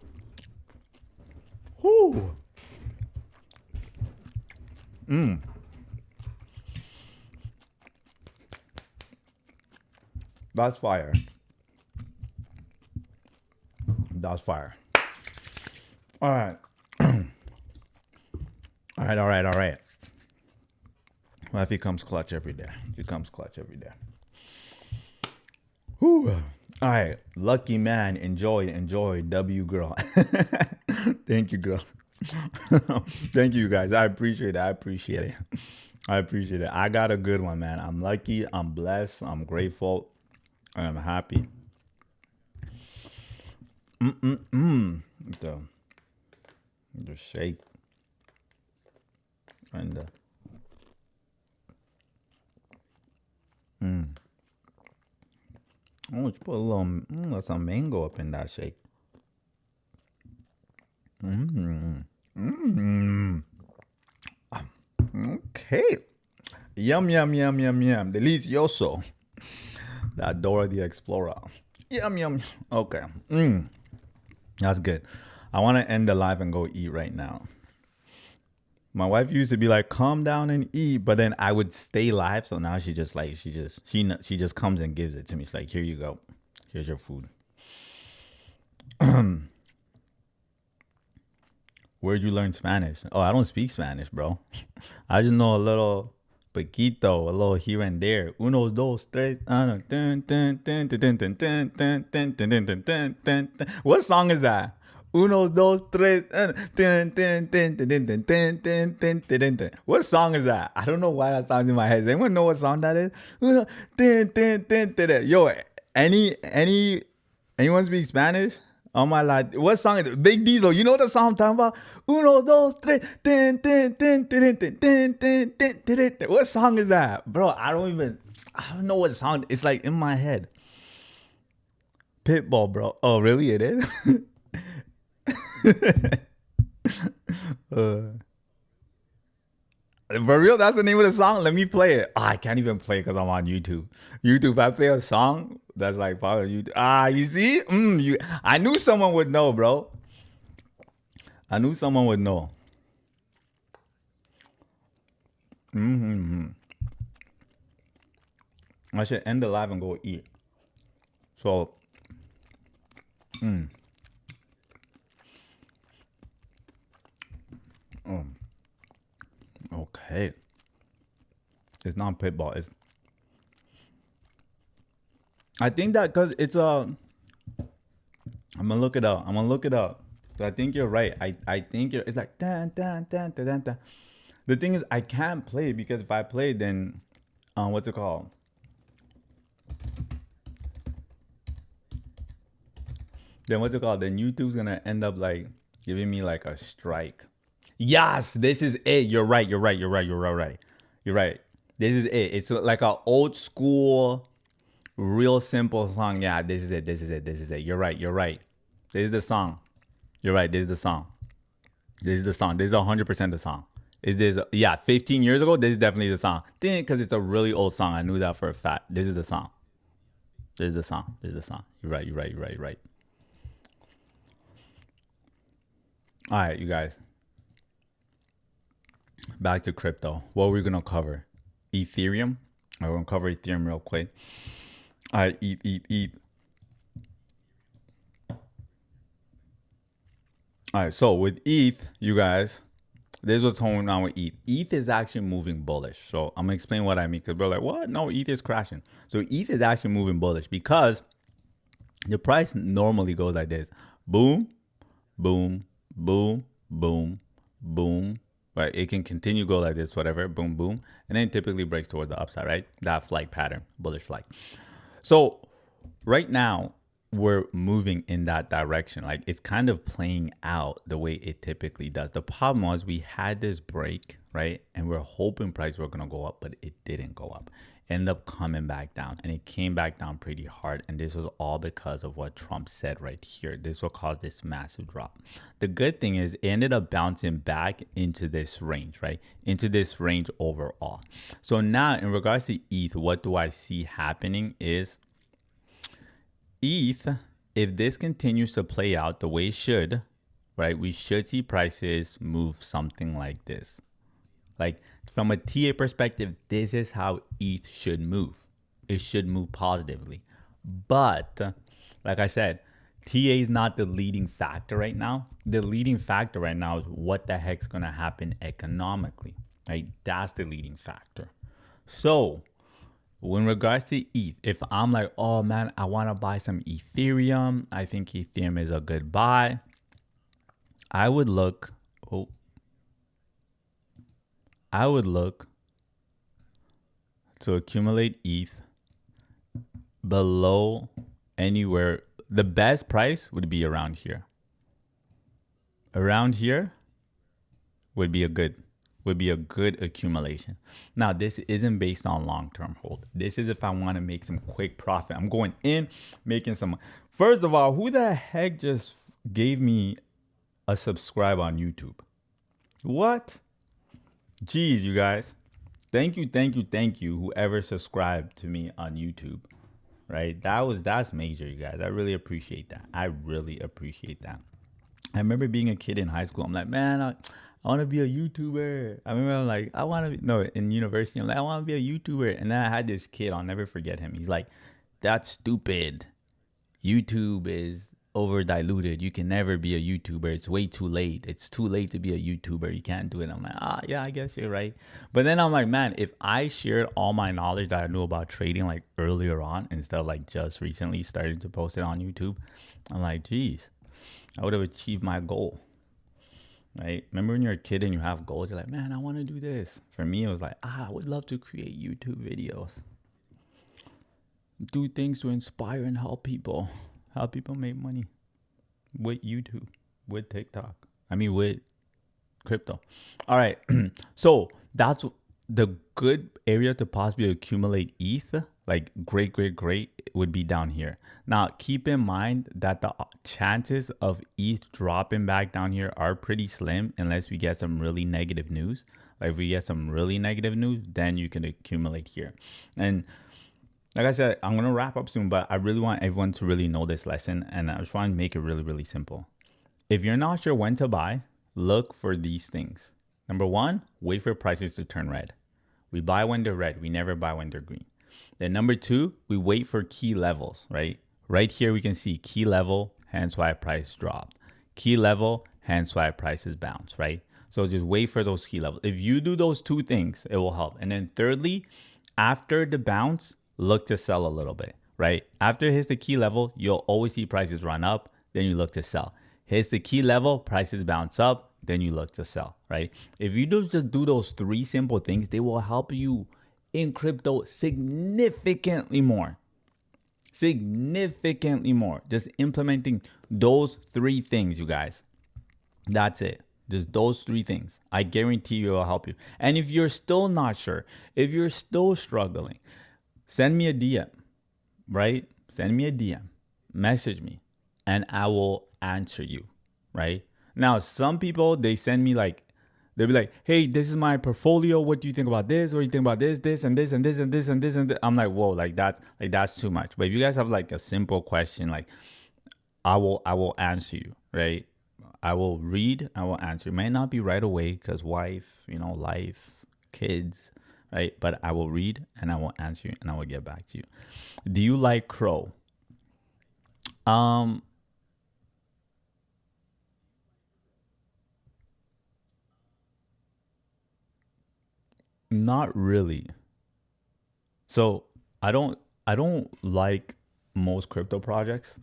ooh. That's fire. That's fire. All right. All right. Well, if he comes clutch every day. Whew. All right. Lucky man. Enjoy. W girl. Thank you, girl. Thank you, guys. I appreciate it. I got a good one, man. I'm lucky. I'm blessed. I'm grateful. I'm happy. The shake and the oh, you put a little some mango up in that shake. Okay. Yum. Delicioso. That Dora the Explorer. Yum. Okay. That's good. I want to end the live and go eat right now. My wife used to be like, calm down and eat, but then I would stay live. So now she just comes and gives it to me. She's like, here you go. Here's your food. Where'd you learn Spanish? Oh, I don't speak Spanish, bro. I just know a little poquito, a little here and there. Uno, dos, tres. What song is that? Uno, dos, tres. What song is that? I don't know why that sounds in my head. Does anyone know what song that is? Yo, anyone speak Spanish? Oh my God. What song is it? Big Diesel. You know the song I'm talking about? Uno, dos, tres. What song is that? Bro, I don't know what song. It's like in my head. Pitbull, bro. Oh, really? It is? For real? That's the name of the song? Let me play it. Oh, I can't even play it because I'm on YouTube. If I play a song that's like part of YouTube. You see? I knew someone would know, bro. I knew someone would know. I should end the live and go eat. So, okay. It's not pitbull. It's. I think that because it's a. I'm gonna look it up. I'm gonna look it up. So I think you're right. I think you're. It's like dan dan dan dan dan. Dan. The thing is, I can't play because if I play, then, what's it called? Then what's it called? Then YouTube's gonna end up like giving me like a strike. Yes, this is it. You're right. You're right. You're right. You're right. You're right. This is it. It's like an old school, real simple song. Yeah, this is it. This is it. This is it. You're right. You're right. This is the song. You're right. This is the song. This is the song. This is 100% the song. Is this? Yeah, 15 years ago. This is definitely the song. Because it's a really old song. I knew that for a fact. This is the song. This is the song. This is the song. You're right. You're right. You're right. You're right. All right, you guys. Back to crypto. What are we gonna cover? Ethereum. We're gonna cover Ethereum real quick. All right, ETH. All right, so with ETH, you guys, this is what's going on with ETH. ETH is actually moving bullish. So I'm gonna explain what I mean because we're like, what? No, ETH is crashing. So ETH is actually moving bullish because the price normally goes like this: boom, boom, boom, boom, boom. Right, it can continue to go like this, whatever, boom, boom, and then typically breaks towards the upside, right? That flight pattern, bullish flight. So right now we're moving in that direction. Like it's kind of playing out the way it typically does. The problem was we had this break, right? And we're hoping prices were gonna go up, but it didn't go up. Ended up coming back down, and it came back down pretty hard. And this was all because of what Trump said right here. This will cause this massive drop. The good thing is it ended up bouncing back into this range, right? Into this range overall. So now in regards to ETH, what do I see happening is ETH, if this continues to play out the way it should, right? We should see prices move something like this. Like from a TA perspective, this is how ETH should move. It should move positively. But like I said, TA is not the leading factor right now. The leading factor right now is what the heck's going to happen economically, right? That's the leading factor. So in regards to ETH, if I'm like, oh man, I want to buy some Ethereum, I think Ethereum is a good buy, I would look to accumulate ETH below anywhere. The best price would be around here. Around here would be a good accumulation. Now, this isn't based on long-term hold. This is if I want to make some quick profit. I'm going in, making some. First of all, who the heck just gave me a subscribe on YouTube? What? Jeez, you guys. Thank you, whoever subscribed to me on YouTube. Right? That's major, you guys. I really appreciate that. I remember being a kid in high school. I'm like, man, I want to be a YouTuber. I remember I'm like, in university, I'm like, I want to be a YouTuber. And then I had this kid, I'll never forget him. He's like, that's stupid. YouTube is over diluted. You can never be a YouTuber. It's way too late. It's too late to be a YouTuber. You can't do it. I'm like, yeah, I guess you're right. But then I'm like, man, if I shared all my knowledge that I knew about trading like earlier on instead of like just recently starting to post it on YouTube, I'm like, geez, I would have achieved my goal. Right? Remember when you're a kid and you have goals, you're like, man, I want to do this. For me, it was like, I would love to create YouTube videos. Do things to inspire and help people make money with YouTube, with TikTok. with crypto. All right. So that's the good area to possibly accumulate ETH. Like great would be down here. Now, keep in mind that the chances of ETH dropping back down here are pretty slim unless we get some really negative news. Like if we get some really negative news, then you can accumulate here. And like I said, I'm going to wrap up soon, but I really want everyone to really know this lesson. And I just want to make it really, really simple. If you're not sure when to buy, look for these things. Number one, wait for prices to turn red. We buy when they're red. We never buy when they're green. Then number two, we wait for key levels, right? Right here, we can see key level, hence why price dropped. Key level, hence why prices bounce, right? So just wait for those key levels. If you do those two things, it will help. And then thirdly, after the bounce, look to sell a little bit, right? After it hits the key level, you'll always see prices run up. Then you look to sell. Hits the key level, prices bounce up. Then you look to sell, right? If you just do those three simple things, they will help you in crypto significantly more. Significantly more. Just implementing those three things, you guys. That's it. Just those three things. I guarantee you it will help you. And if you're still not sure, if you're still struggling, send me a DM, right? Send me a DM, message me, and I will answer you, right? Now, some people, they send me like, they'll be like, hey, this is my portfolio. What do you think about this? What do you think about this, this, and this, and this, and this, and this, and this? I'm like, whoa, that's too much. But if you guys have like a simple question, like I will answer you, right? I will read, I will answer. It may not be right away because wife, life, kids, right? But I will read and I will answer you and I will get back to you. Do you like crow? Not really. So I don't like most crypto projects.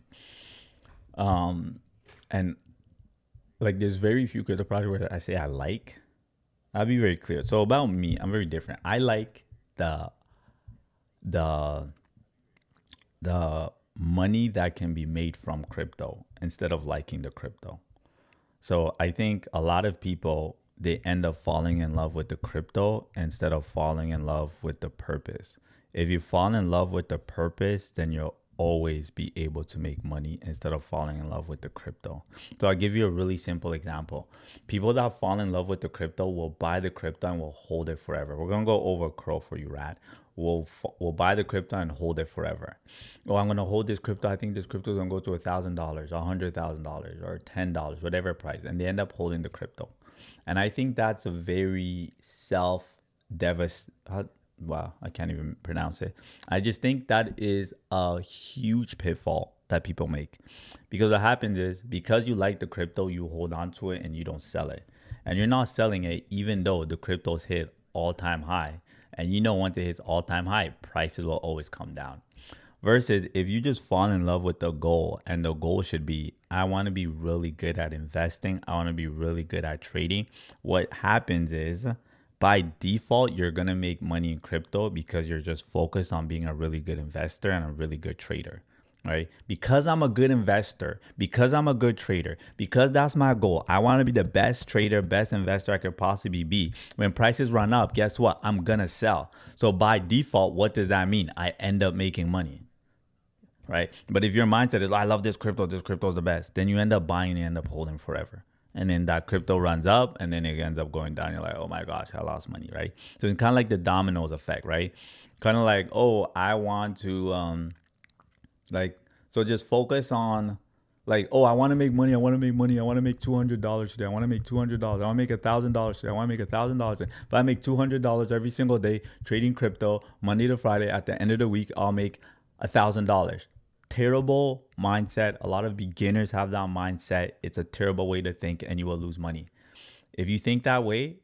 And like there's very few crypto projects where I say I like. I'll be very clear. So about me, I'm very different. I like the the money that can be made from crypto instead of liking the crypto. So I think a lot of people, they end up falling in love with the crypto instead of falling in love with the purpose. If you fall in love with the purpose, then you'll always be able to make money instead of falling in love with the crypto. So I'll give you a really simple example. People that fall in love with the crypto will buy the crypto and will hold it forever. We're gonna go over crow for you, Rad. We'll buy the crypto and hold it forever. Oh, I'm gonna hold this crypto. I think this crypto is gonna go to $1,000, $100,000, or $10, whatever price, and they end up holding the crypto. And I think that's a very wow, I can't even pronounce it. I just think that is a huge pitfall that people make. Because what happens is, because you like the crypto, you hold on to it and you don't sell it. And you're not selling it even though the cryptos hit all-time high. And once it hits all-time high, prices will always come down. Versus if you just fall in love with the goal, and the goal should be, I want to be really good at investing. I want to be really good at trading. What happens is, by default, you're going to make money in crypto because you're just focused on being a really good investor and a really good trader, right? Because I'm a good investor, because I'm a good trader, because that's my goal. I want to be the best trader, best investor I could possibly be. When prices run up, guess what? I'm going to sell. So by default, what does that mean? I end up making money, right? But if your mindset is, I love this crypto is the best, then you end up buying and you end up holding forever. And then that crypto runs up and then it ends up going down. You're like, oh my gosh, I lost money, right? So it's kind of like the dominoes effect, right? Kind of like, oh, I want to, so just focus on like, oh, I want to make money. I want to make money. I want to make $200 today. I want to make $200. I want to make $1,000 today. I want to make $1,000. If I make $200 every single day trading crypto, Monday to Friday, at the end of the week, I'll make $1,000. Terrible mindset. A lot of beginners have that mindset. It's a terrible way to think and you will lose money. If you think that way,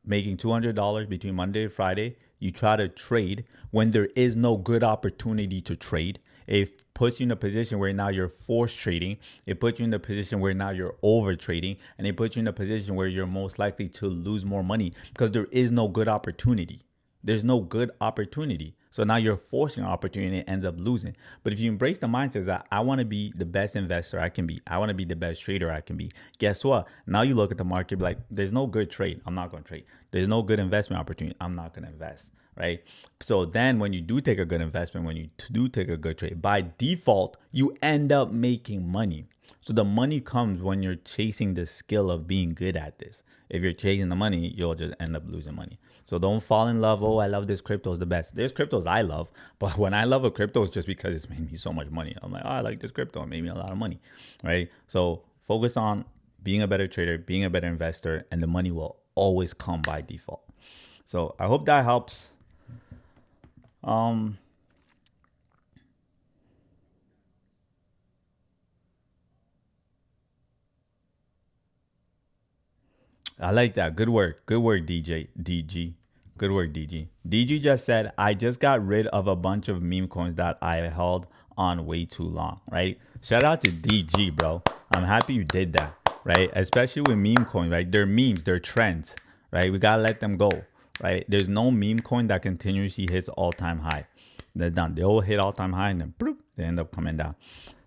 making $200 between Monday and Friday, you try to trade when there is no good opportunity to trade. It puts you in a position where now you're forced trading. It puts you in a position where now you're over trading, and it puts you in a position where you're most likely to lose more money because there is no good opportunity. There's no good opportunity. So now you're forcing an opportunity and it ends up losing. But if you embrace the mindset that I want to be the best investor I can be, I want to be the best trader I can be, guess what? Now you look at the market, be like, there's no good trade. I'm not going to trade. There's no good investment opportunity. I'm not going to invest, right? So then when you do take a good investment, when you do take a good trade, by default, you end up making money. So the money comes when you're chasing the skill of being good at this. If you're chasing the money, you'll just end up losing money. So don't fall in love. Oh, I love this crypto is the best. There's cryptos I love, but when I love a crypto, it's just because it's made me so much money. I'm like, oh, I like this crypto. It made me a lot of money, right? So focus on being a better trader, being a better investor, and the money will always come by default. So I hope that helps. Um, I like that. Good work. Good work, DJ. DG. Good work, DG. DG just said, I just got rid of a bunch of meme coins that I held on way too long, right? Shout out to DG, bro. I'm happy you did that, right? Especially with meme coins, right? They're memes, they're trends, right? We gotta let them go, right? There's no meme coin that continuously hits all-time high. They're done. They'll hit all-time high and then bloop, they end up coming down.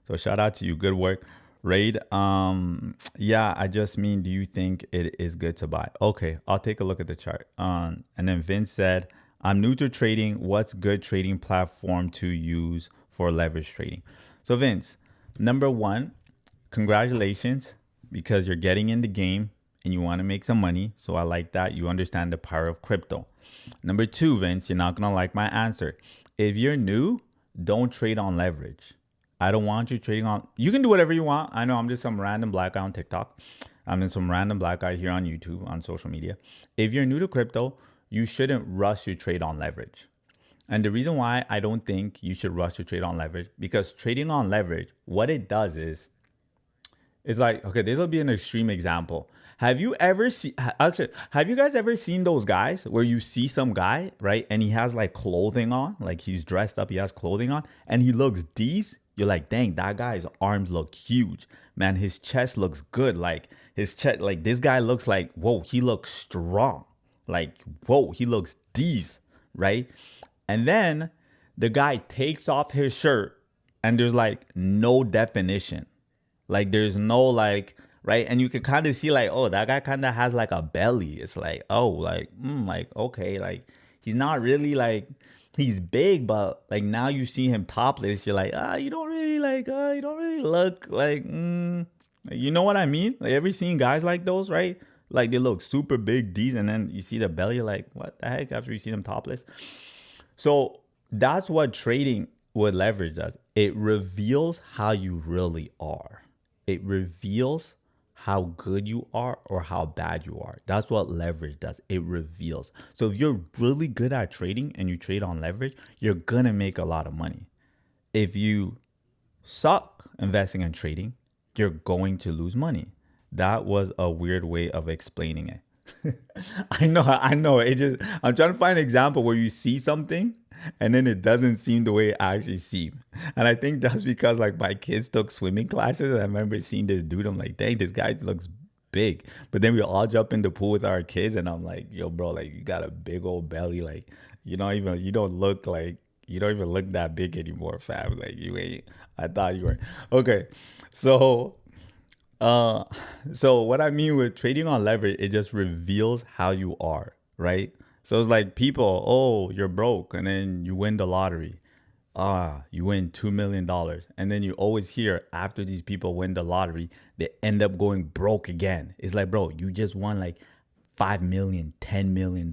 So shout out to you. Good work. Raid. Yeah, I just mean, do you think it is good to buy? Okay, I'll take a look at the chart. And then Vince said, I'm new to trading. What's good trading platform to use for leverage trading? So Vince, number one, congratulations because you're getting in the game and you want to make some money. So I like that. You understand the power of crypto. Number two, Vince, you're not going to like my answer. If you're new, don't trade on leverage. I don't want you trading on. You can do whatever you want. I know I'm just some random black guy on TikTok. I'm in some random black guy here on YouTube, on social media. If you're new to crypto, you shouldn't rush to trade on leverage. And the reason why I don't think you should rush to trade on leverage, because trading on leverage, what it does is, it's like, okay, this will be an extreme example. Have you ever seen, actually, have you guys ever seen those guys where you see some guy, right? And he has like clothing on, like he's dressed up, he has clothing on, and he looks these. You're like, dang, that guy's arms look huge. Man, his chest looks good. Like his chest, like this guy looks like, whoa, he looks strong. Like, whoa, he looks these, right? And then the guy takes off his shirt and there's like no definition. Like there's no like, right? And you can kind of see like, oh, that guy kind of has like a belly. It's like, oh, like okay, like he's not really like he's big, but like now you see him topless, you're like, you don't really like, you don't really look like, you know what I mean? Like, ever seen guys like those, right? Like they look super big, D's, and then you see the belly, you're like, what the heck? After you see them topless, so that's what trading with leverage does. It reveals how you really are. It reveals how good you are or how bad you are. That's what leverage does. It reveals. So if you're really good at trading and you trade on leverage, you're going to make a lot of money. If you suck investing and trading, you're going to lose money. That was a weird way of explaining it. I know. It just I'm trying to find an example where you see something and then it doesn't seem the way it actually seemed. And I think that's because like my kids took swimming classes and I remember seeing this dude. I'm like, dang, this guy looks big. But then we all jump in the pool with our kids and I'm like, yo, bro, like you got a big old belly. Like you don't look like you don't even look that big anymore, fam. Like you ain't I thought you were. Okay. So uh, so what I mean with trading on leverage, it just reveals how you are, right? So it's like people, oh, you're broke, and then you win the lottery. You win $2 million. And then you always hear after these people win the lottery, they end up going broke again. It's like, bro, you just won like 5 million, $10 million,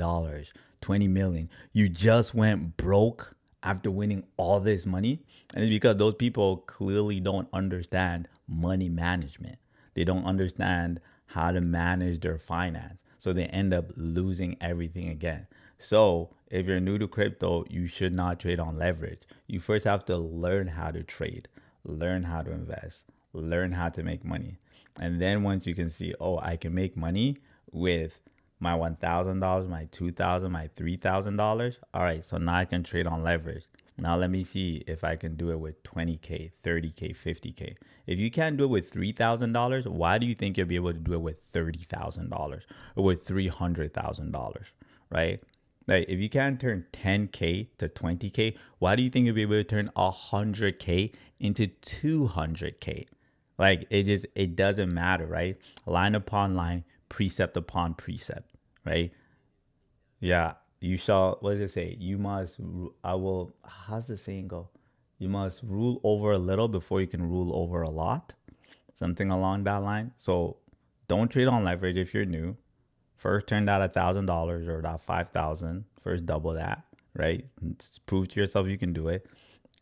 20 million. You just went broke after winning all this money. And it's because those people clearly don't understand money management. They don't understand how to manage their finance. So they end up losing everything again. So if you're new to crypto, you should not trade on leverage. You first have to learn how to trade, learn how to invest, learn how to make money. And then once you can see, oh, I can make money with my $1,000, my $2,000, my $3,000. All right, so now I can trade on leverage. Now let me see if I can do it with 20K, 30K, 50K. If you can't do it with $3,000, why do you think you'll be able to do it with $30,000 or with $300,000, right? Like if you can't turn 10K to 20K, why do you think you'll be able to turn 100K into 200K? Like it doesn't matter, right? Line upon line, precept upon precept, right? Yeah, you shall, what does it say? You must, I will, how's the saying go? You must rule over a little before you can rule over a lot. Something along that line. So don't trade on leverage if you're new. First turn that $1,000 or that 5,000. First double that, right? Prove to yourself you can do it.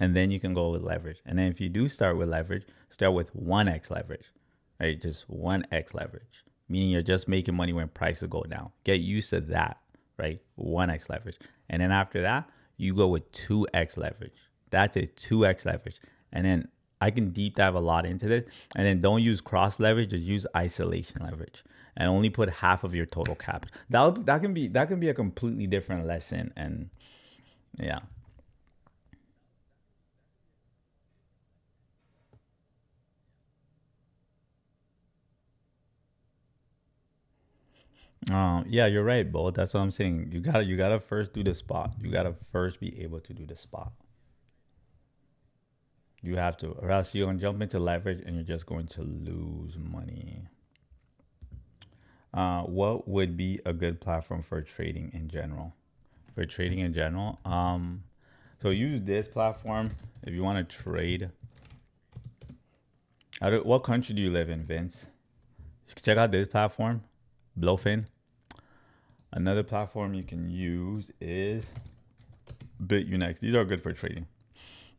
And then you can go with leverage. And then if you do start with leverage, start with 1x leverage, right? Just 1x leverage, meaning you're just making money when prices go down. Get used to that, right? 1x leverage. And then after that, you go with 2x leverage. That's it, 2x leverage. And then I can deep dive a lot into this. And then don't use cross leverage, just use isolation leverage. And only put half of your total cap. That can be a completely different lesson. And yeah. Yeah, you're right, Bo. That's what I'm saying. You gotta first do the spot. You gotta first be able to do the spot. You have to, or else you're gonna jump into leverage and you're just going to lose money. What would be a good platform for trading in general? For trading in general, so use this platform if you want to trade. What country do you live in, Vince? Check out this platform, Blowfin. Another platform you can use is BitUnex. These are good for trading.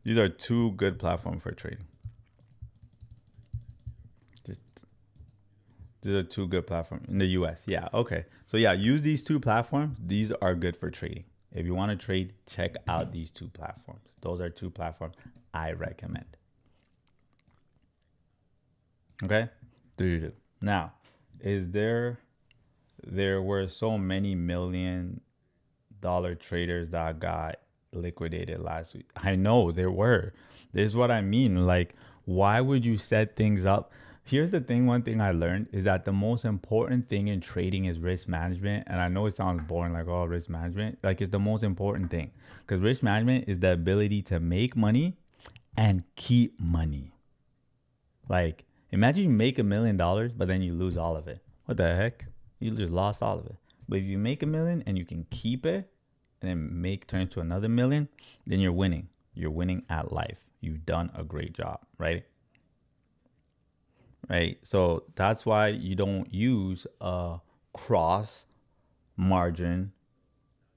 These are two good platforms for trading. These are two good platforms in the US. Yeah, okay. So yeah, use these two platforms. These are good for trading. If you want to trade, check out these two platforms. Those are two platforms I recommend. Okay? Now, there were so many $1 million traders that got liquidated last week. I know there were. This is what I mean. Like, why would you set things up? Here's the thing. One thing I learned is that the most important thing in trading is risk management. And I know it sounds boring, like, oh, risk management. Like, it's the most important thing. Because risk management is the ability to make money and keep money. Like, imagine you make $1 million, but then you lose all of it. What the heck? You just lost all of it. But if you make $1 million and you can keep it and then turn it to another $1 million, then you're winning. You're winning at life. You've done a great job, right? Right. So that's why you don't use a cross margin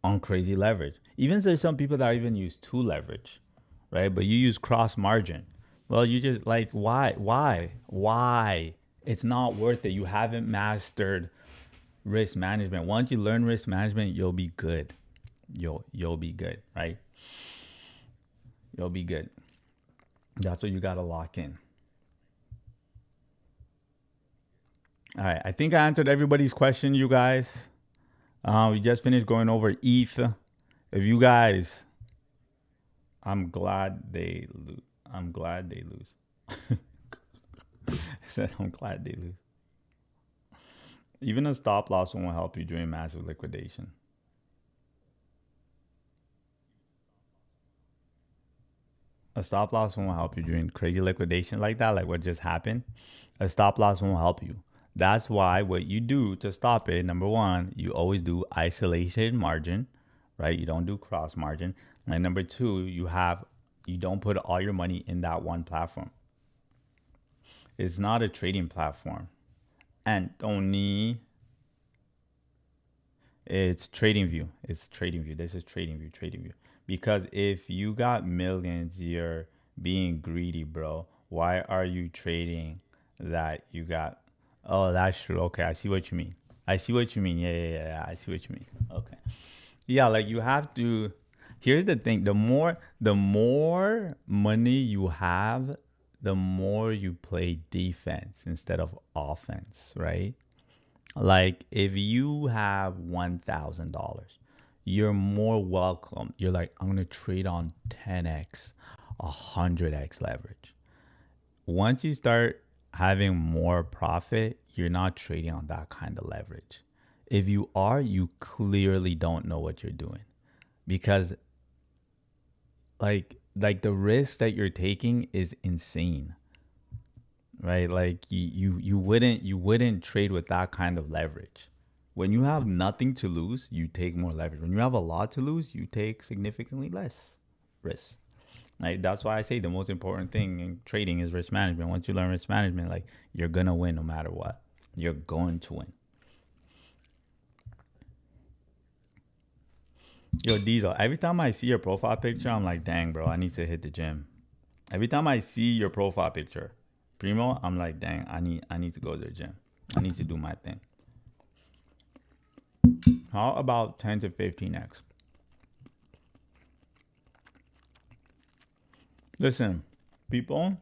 on crazy leverage. Even there's some people that even use 2 leverage, right? But you use cross margin. Well, you just like, why? It's not worth it. You haven't mastered risk management. Once you learn risk management, you'll be good. You'll be good, right? You'll be good. That's what you got to lock in. All right. I think I answered everybody's question, you guys. We just finished going over ETH. If you guys, I'm glad they lose. I'm glad they lose. I said I'm glad they lose. Even a stop loss won't help you during massive liquidation. A stop loss won't help you during crazy liquidation like that, like what just happened. A stop loss won't help you. That's why what you do to stop it, number one, you always do isolation margin, right? You don't do cross margin. And number two, you don't put all your money in that one platform. It's not a trading platform. And only it's trading view. It's trading view. This is trading view. Because if you got millions, you're being greedy, bro. Why are you trading that you got? Oh, that's true. Okay, I see what you mean. Yeah. I see what you mean. Okay. Yeah, like you have to. Here's the thing: the more money you have, the more you play defense instead of offense, right? Like if you have $1,000, you're more welcome. You're like, I'm gonna trade on 10x, 100x leverage. Once you start having more profit, you're not trading on that kind of leverage. If you are, you clearly don't know what you're doing, because like the risk that you're taking is insane, right? Like you wouldn't trade with that kind of leverage. When you have nothing to lose, you take more leverage. When you have a lot to lose, you take significantly less risk. Like that's why I say the most important thing in trading is risk management. Once you learn risk management, like you're gonna win no matter what. You're going to win. Yo, Diesel, every time I see your profile picture, I'm like, dang, bro, I need to hit the gym. Every time I see your profile picture, Primo, I'm like, dang, I need to go to the gym. I need to do my thing. How about 10 to 15x? Listen, people.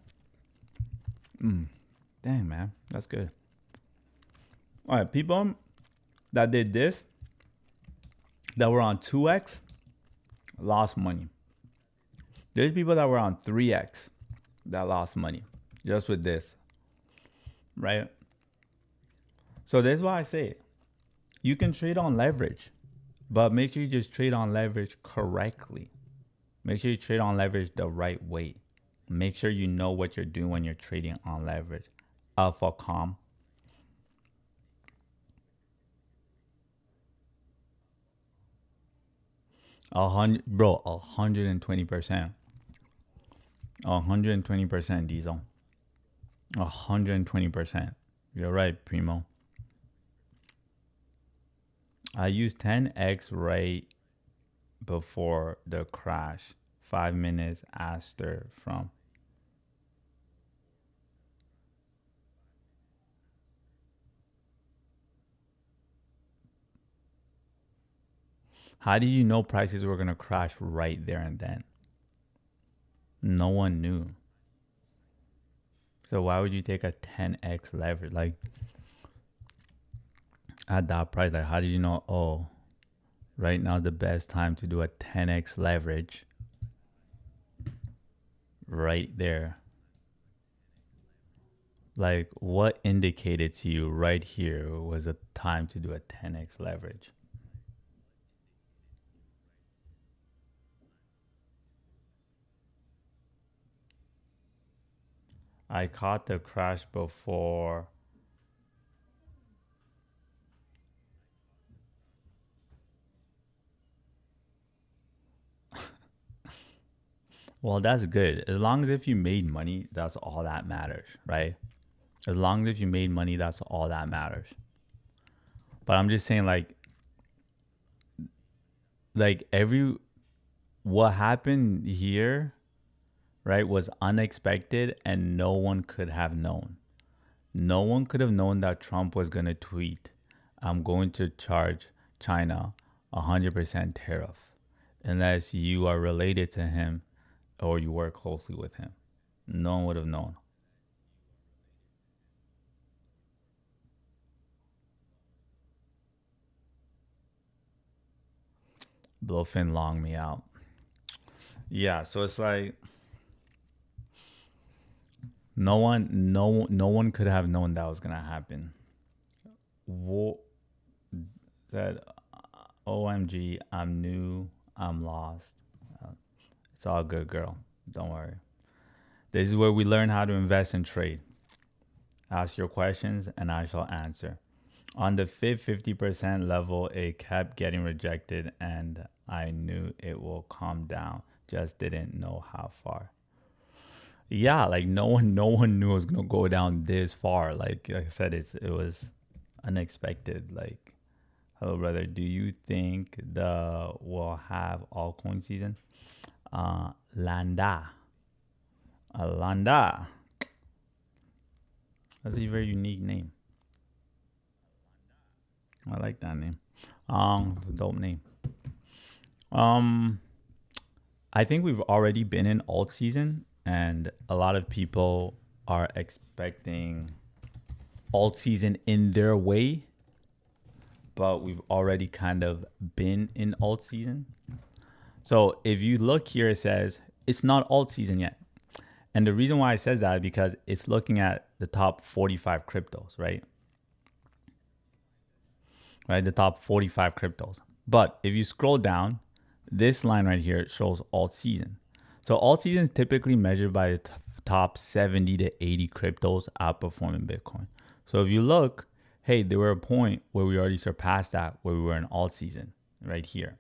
Dang, man, that's good. All right, people that did this, that were on 2x, lost money. There's people that were on 3x that lost money just with this, right? So that's why I say you can trade on leverage, but make sure you just trade on leverage correctly. Make sure you trade on leverage the right way. Make sure you know what you're doing when you're trading on leverage. Alpha calm. Bro, 120%. 120% diesel. 120%. You're right, Primo. I used 10x right before the crash. 5 minutes after from. How do you know prices were going to crash right there and then? No one knew. So why would you take a 10x leverage? Like, at that price, like, how did you know, oh, right now the best time to do a 10x leverage right there? Like, what indicated to you right here was a time to do a 10x leverage? I caught the crash before. Well, that's good. As long as if you made money, that's all that matters, right? As long as if you made money, that's all that matters. But I'm just saying, like every what happened here, right, was unexpected and no one could have known. No one could have known that Trump was gonna tweet, "I'm going to charge China 100% tariff," unless you are related to him or you work closely with him. No one would have known. Blowfin long me out. Yeah, so it's like no one could have known that was gonna happen. Said, OMG, I'm new, I'm lost. It's all good, girl. Don't worry. This is where we learn how to invest and trade. Ask your questions and I shall answer. On the fifth 50% level, it kept getting rejected and I knew it will calm down. Just didn't know how far. Yeah, like no one knew it was gonna go down this far. Like I said, it was unexpected. Like, hello brother, do you think the will have altcoin season? Landa. Landa. That's a very unique name. I like that name. It's a dope name. I think we've already been in alt season, and a lot of people are expecting alt season in their way, but we've already kind of been in alt season. So if you look here, it says it's not alt season yet. And the reason why it says that is because it's looking at the top 45 cryptos, right? Right, the top 45 cryptos. But if you scroll down, this line right here shows alt season. So alt season is typically measured by the top 70 to 80 cryptos outperforming Bitcoin. So if you look, hey, there were a point where we already surpassed that, where we were in alt season right here.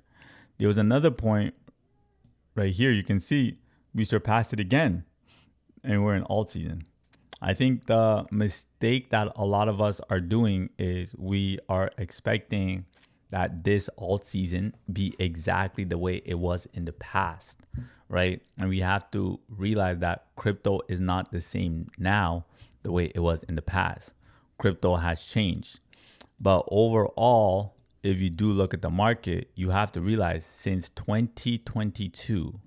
There was another point right here. You can see we surpassed it again and we're in alt season. I think the mistake that a lot of us are doing is we are expecting that this alt season be exactly the way it was in the past, right? And we have to realize that crypto is not the same now the way it was in the past. Crypto has changed. But overall, if you do look at the market, you have to realize since 2022,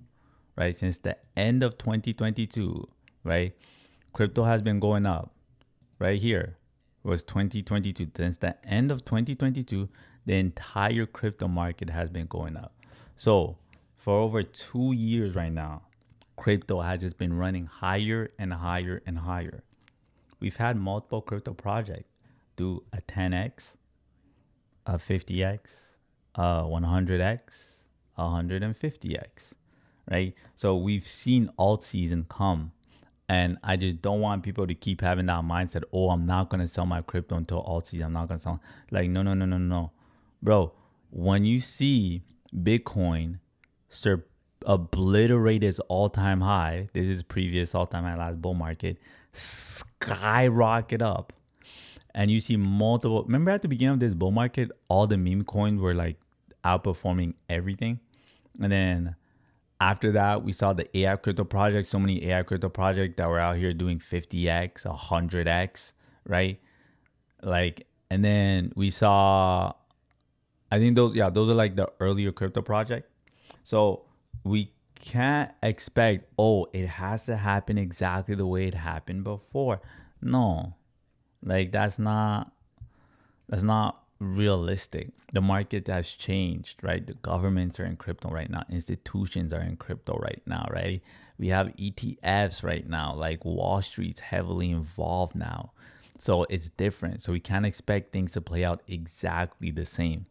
right? Since the end of 2022, right? Crypto has been going up. Right here was 2022. Since the end of 2022, the entire crypto market has been going up. So for over 2 years right now, crypto has just been running higher and higher and higher. We've had multiple crypto projects do a 10x, a 50x, a 100x, a 150x, right? So we've seen alt season come. And I just don't want people to keep having that mindset, oh, I'm not going to sell my crypto until alt season. I'm not going to sell. Like, no. Bro, when you see Bitcoin obliterate its all-time high, this is previous all-time high last bull market, skyrocket up. And you see multiple, remember at the beginning of this bull market, all the meme coins were like outperforming everything. And then after that, we saw the AI crypto projects, so many AI crypto projects that were out here doing 50x, 100x, right? Like, and then we saw, I think those are like the earlier crypto project. So we can't expect, oh, it has to happen exactly the way it happened before. No, like that's not realistic. The market has changed, right? The governments are in crypto right now. Institutions are in crypto right now, right? We have ETFs right now. Like Wall Street's heavily involved now. So it's different. So we can't expect things to play out exactly the same.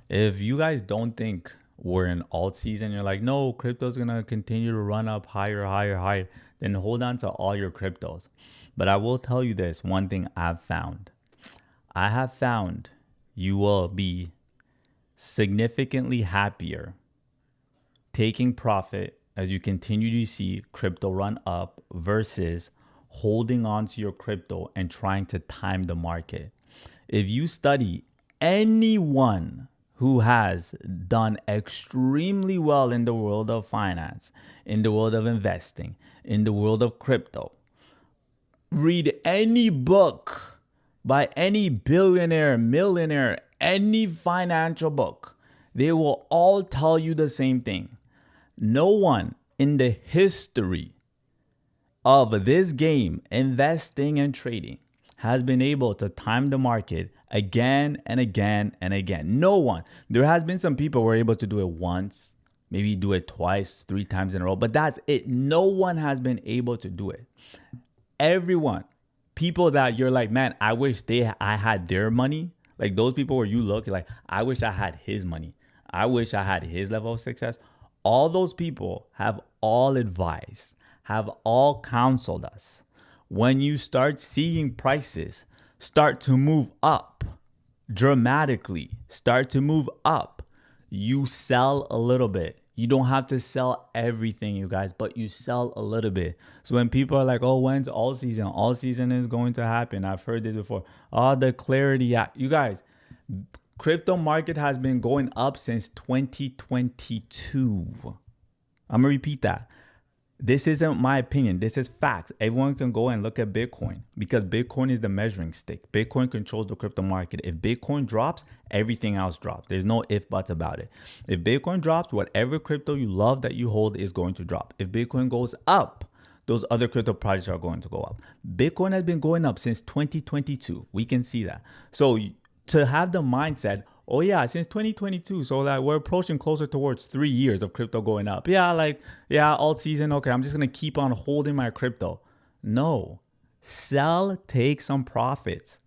If you guys don't think we're in alt season, you're like, no, crypto's gonna continue to run up higher, then hold on to all your cryptos. But I will tell you this one thing I've found. I have found you will be significantly happier taking profit as you continue to see crypto run up versus holding on to your crypto and trying to time the market. If you study anyone who has done extremely well in the world of finance, in the world of investing, in the world of crypto, read any book by any billionaire, millionaire, any financial book, they will all tell you the same thing. No one in the history of this game, investing and trading, has been able to time the market again and again and again. No one. There has been some people who were able to do it once, maybe do it twice, 3 times in a row, but that's it. No one has been able to do it. Everyone, people that you're like, man, I wish I had their money. Like those people where you look, you're like, I wish I had his money. I wish I had his level of success. All those people have all advised, have all counseled us. When you start seeing prices start to move up dramatically, start to move up, you sell a little bit. You don't have to sell everything, you guys, but you sell a little bit. So when people are like, oh, when's all season? All season is going to happen. I've heard this before. Oh, the Clarity Act. You guys, crypto market has been going up since 2022. I'm going to repeat that. This isn't my opinion. This is facts. Everyone can go and look at Bitcoin because Bitcoin is the measuring stick. Bitcoin controls the crypto market. If Bitcoin drops, everything else drops. There's no if buts about it. If Bitcoin drops, whatever crypto you love that you hold is going to drop. If Bitcoin goes up, those other crypto projects are going to go up. Bitcoin has been going up since 2022. We can see that. So to have the mindset, oh yeah, since 2022. So like we're approaching closer towards 3 years of crypto going up. Yeah, alt season. Okay, I'm just going to keep on holding my crypto. No, sell, take some profits.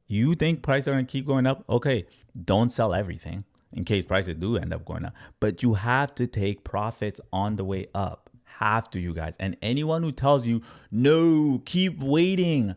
You think prices are going to keep going up? Okay, don't sell everything in case prices do end up going up. But you have to take profits on the way up. Have to, you guys. And anyone who tells you, no, keep waiting,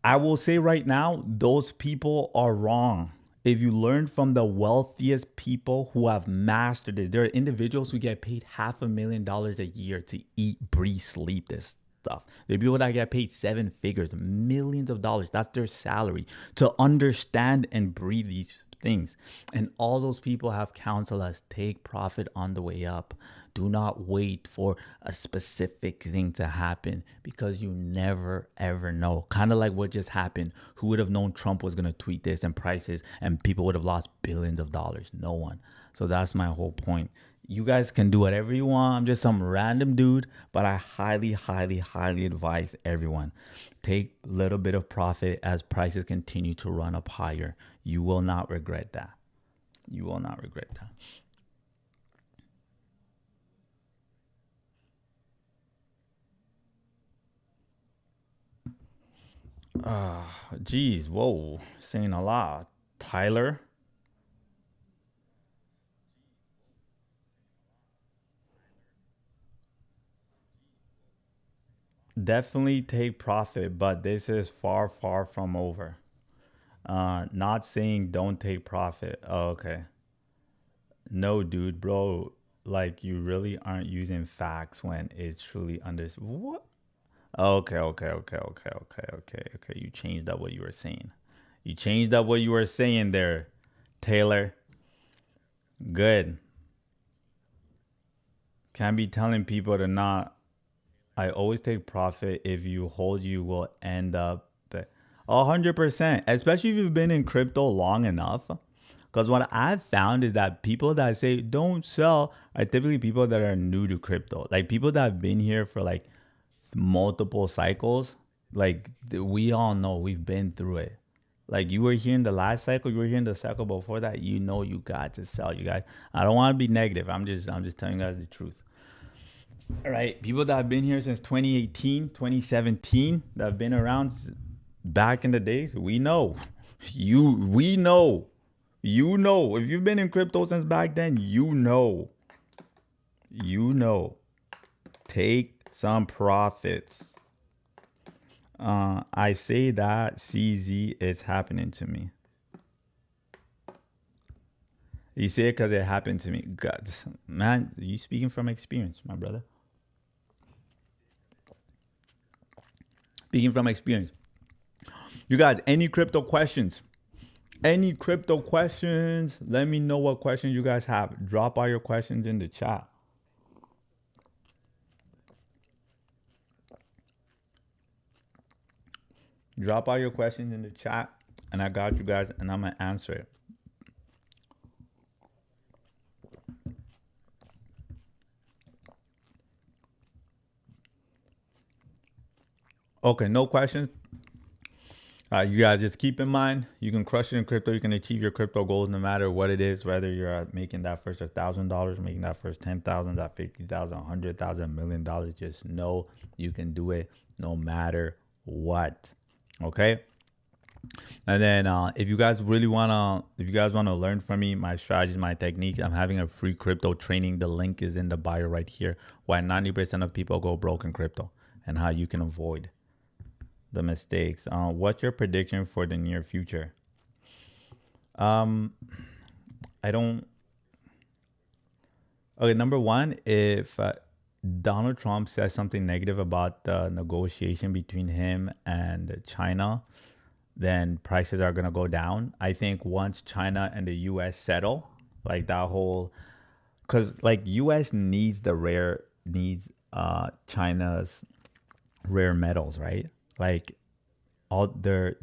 I will say right now, those people are wrong. If you learn from the wealthiest people who have mastered it, there are individuals who get paid $500,000 a year to eat, breathe, sleep this stuff. There are people that get paid 7 figures, millions of dollars. That's their salary to understand and breathe these things. And all those people have counseled us, take profit on the way up. Do not wait for a specific thing to happen, because you never ever know. Kind of like what just happened. Who would have known Trump was going to tweet this and prices and people would have lost billions of dollars? No one. So that's my whole point. You guys can do whatever you want. I'm just some random dude, but I highly, highly, highly advise everyone, take a little bit of profit as prices continue to run up higher. You will not regret that. You will not regret that. Geez, whoa, saying a lot. Tyler, definitely take profit, but this is far, far from over. Not saying don't take profit. Oh, okay. No, dude, bro. Like you really aren't using facts when it's truly under. What? Okay, okay, okay, okay, okay, okay, okay. You changed up what you were saying. You changed up what you were saying there, Taylor. Good. Can't be telling people to not. I always take profit. If you hold, you will end up 100%. Especially if you've been in crypto long enough. Because what I've found is that people that say don't sell are typically people that are new to crypto. Like people that have been here for like multiple cycles. Like we all know, we've been through it. Like you were here in the last cycle, you were here in the cycle before that. You know you got to sell, you guys. I don't want to be negative. I'm just telling you guys the truth. All right, people that have been here since 2018, 2017, that have been around back in the days, we know. We know. You know. If you've been in crypto since back then, you know. You know. Take some profits. I say that CZ is happening to me. You say it because it happened to me. God, man, you speaking from experience, my brother. Speaking from experience. You guys, any crypto questions? Any crypto questions? Let me know what questions you guys have. Drop all your questions in the chat. Drop all your questions in the chat, and I got you guys, and I'm gonna answer it. Okay, no questions. You guys just keep in mind, you can crush it in crypto. You can achieve your crypto goals no matter what it is. Whether you're making that first $1,000, making that first 10,000, that 50,000, 100,000, $1,000,000. Just know you can do it no matter what. Okay. And then if you guys wanna learn from me, my strategies, my techniques, I'm having a free crypto training. The link is in the bio right here. Why 90% of people go broke in crypto and how you can avoid the mistakes. What's your prediction for the near future? I don't. Okay, number one, if Donald Trump says something negative about the negotiation between him and China, then prices are gonna go down. I think once China and the U.S. settle, like that whole, because like U.S. needs China's rare metals, right? Like all their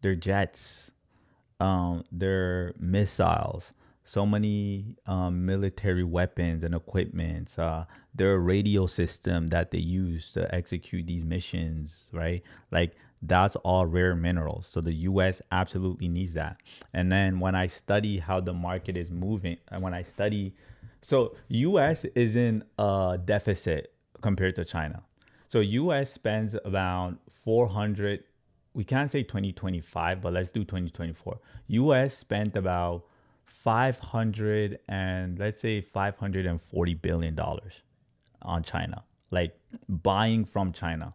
jets, their missiles, so many military weapons and equipments, their radio system that they use to execute these missions, right? Like that's all rare minerals. So the US absolutely needs that. And then when I study how the market is moving, and when I study, so US is in a deficit compared to China. So US spends about 400, we can't say 2025, but let's do 2024. US spent about 500 and let's say $540 billion on China, like buying from China.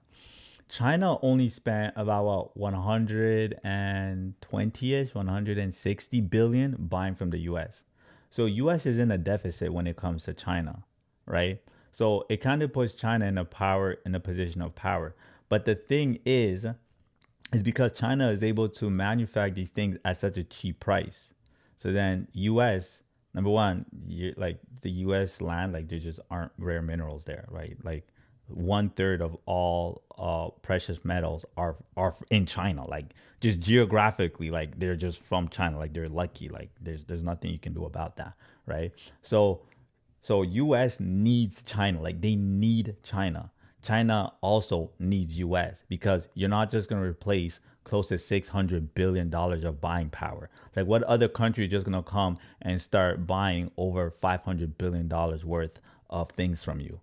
China only spent about 120ish, 160 billion buying from the US. So US is in a deficit when it comes to China, right? So it kind of puts China in a position of power. But the thing is, It's because China is able to manufacture these things at such a cheap price. So then US, number one, you like the US land, like there just aren't rare minerals there, right? Like 1/3 of all precious metals are in China. Like just geographically, like they're just from China. Like they're lucky. Like there's nothing you can do about that, right? So US needs China. Like they need China. China also needs US because you're not just going to replace close to $600 billion of buying power. Like what other country is just going to come and start buying over $500 billion worth of things from you?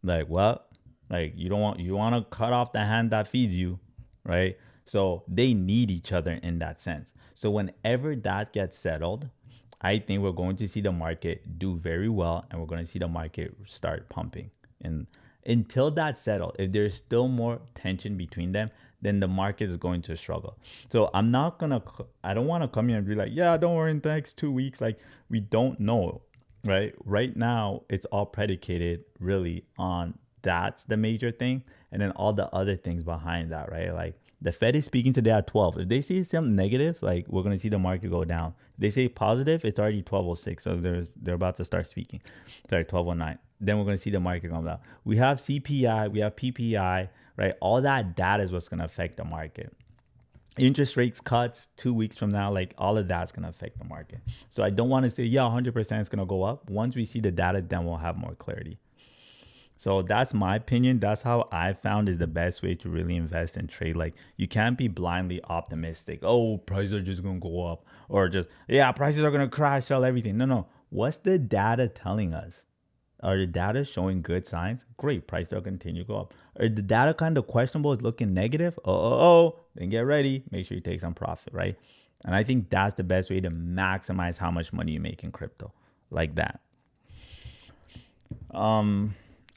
Like what? Like you want to cut off the hand that feeds you, right? So they need each other in that sense. So whenever that gets settled, I think we're going to see the market do very well, and we're going to see the market start pumping. And until that's settled, if there's still more tension between them, then the market is going to struggle. So I don't want to come here and be like, yeah, don't worry, in the next 2 weeks. Like, we don't know, right? Right now, it's all predicated really on that's the major thing. And then all the other things behind that, right? Like, the Fed is speaking today at 12. If they see something negative, like we're going to see the market go down. If they say positive, it's already 12:06. So they're about to start speaking. Sorry, 12:09. Then we're going to see the market come down. We have CPI, we have PPI, right? All that data is what's going to affect the market. Interest rates cuts 2 weeks from now, like all of that's going to affect the market. So I don't want to say, yeah, 100% is going to go up. Once we see the data, then we'll have more clarity. So that's my opinion. That's how I found is the best way to really invest and trade. Like you can't be blindly optimistic. Oh, prices are just gonna go up, or just yeah, prices are gonna crash, sell everything. No. What's the data telling us? Are the data showing good signs? Great, prices will continue to go up. Are the data kind of questionable, is looking negative? Then get ready. Make sure you take some profit, right? And I think that's the best way to maximize how much money you make in crypto, like that.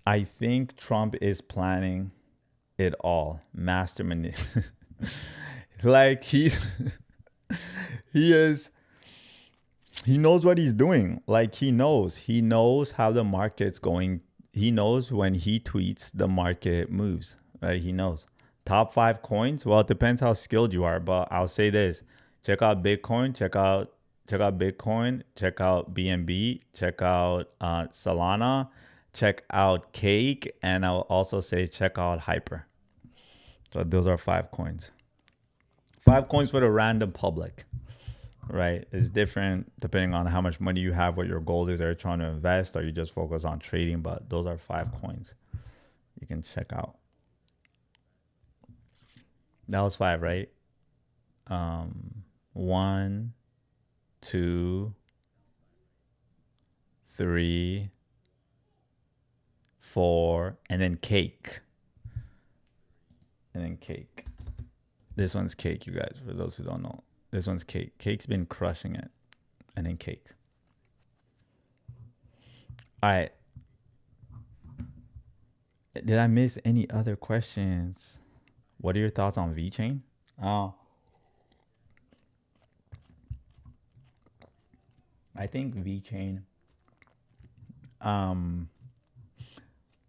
I think Trump is planning it all. Master like he is he knows what he's doing. Like he knows how the market's going. He knows when he tweets the market moves. Right? He knows. Top 5 coins. Well, it depends how skilled you are, but I'll say this. Check out Bitcoin, check out Bitcoin, check out BNB, check out Solana, check out Cake, and I'll also say check out Hyper. So those are 5 coins. 5 coins for the random public, right? It's different depending on how much money you have, what your goal is. Are you trying to invest, or you just focus on trading? But those are 5 coins you can check out. That was 5, right? 1, 2, 3, 4, and then Cake. And then Cake. This one's Cake, you guys, for those who don't know. This one's Cake. Cake's been crushing it. And then Cake. All right. Did I miss any other questions? What are your thoughts on VeChain? I think VeChain.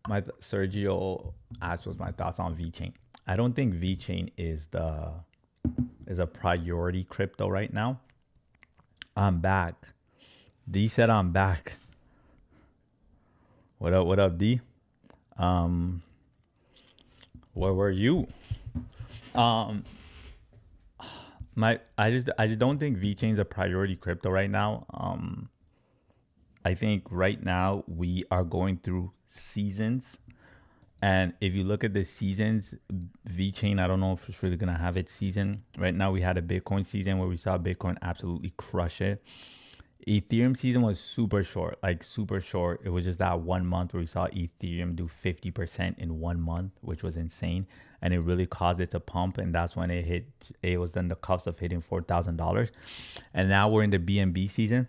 Sergio asked what's my thoughts on VeChain. I don't think VeChain is a priority crypto right now. I'm back. D said I'm back. What up, D? Where were you? I just don't think VeChain is a priority crypto right now. I think right now we are going through seasons, and if you look at the seasons, VeChain, I don't know if it's really gonna have its season. Right now we had a Bitcoin season where we saw Bitcoin absolutely crush it. Ethereum season was super short, like super short. It was just that 1 month where we saw Ethereum do 50% in 1 month, which was insane. And it really caused it to pump. And that's when it was on the cusp of hitting $4,000. And now we're in the BNB season.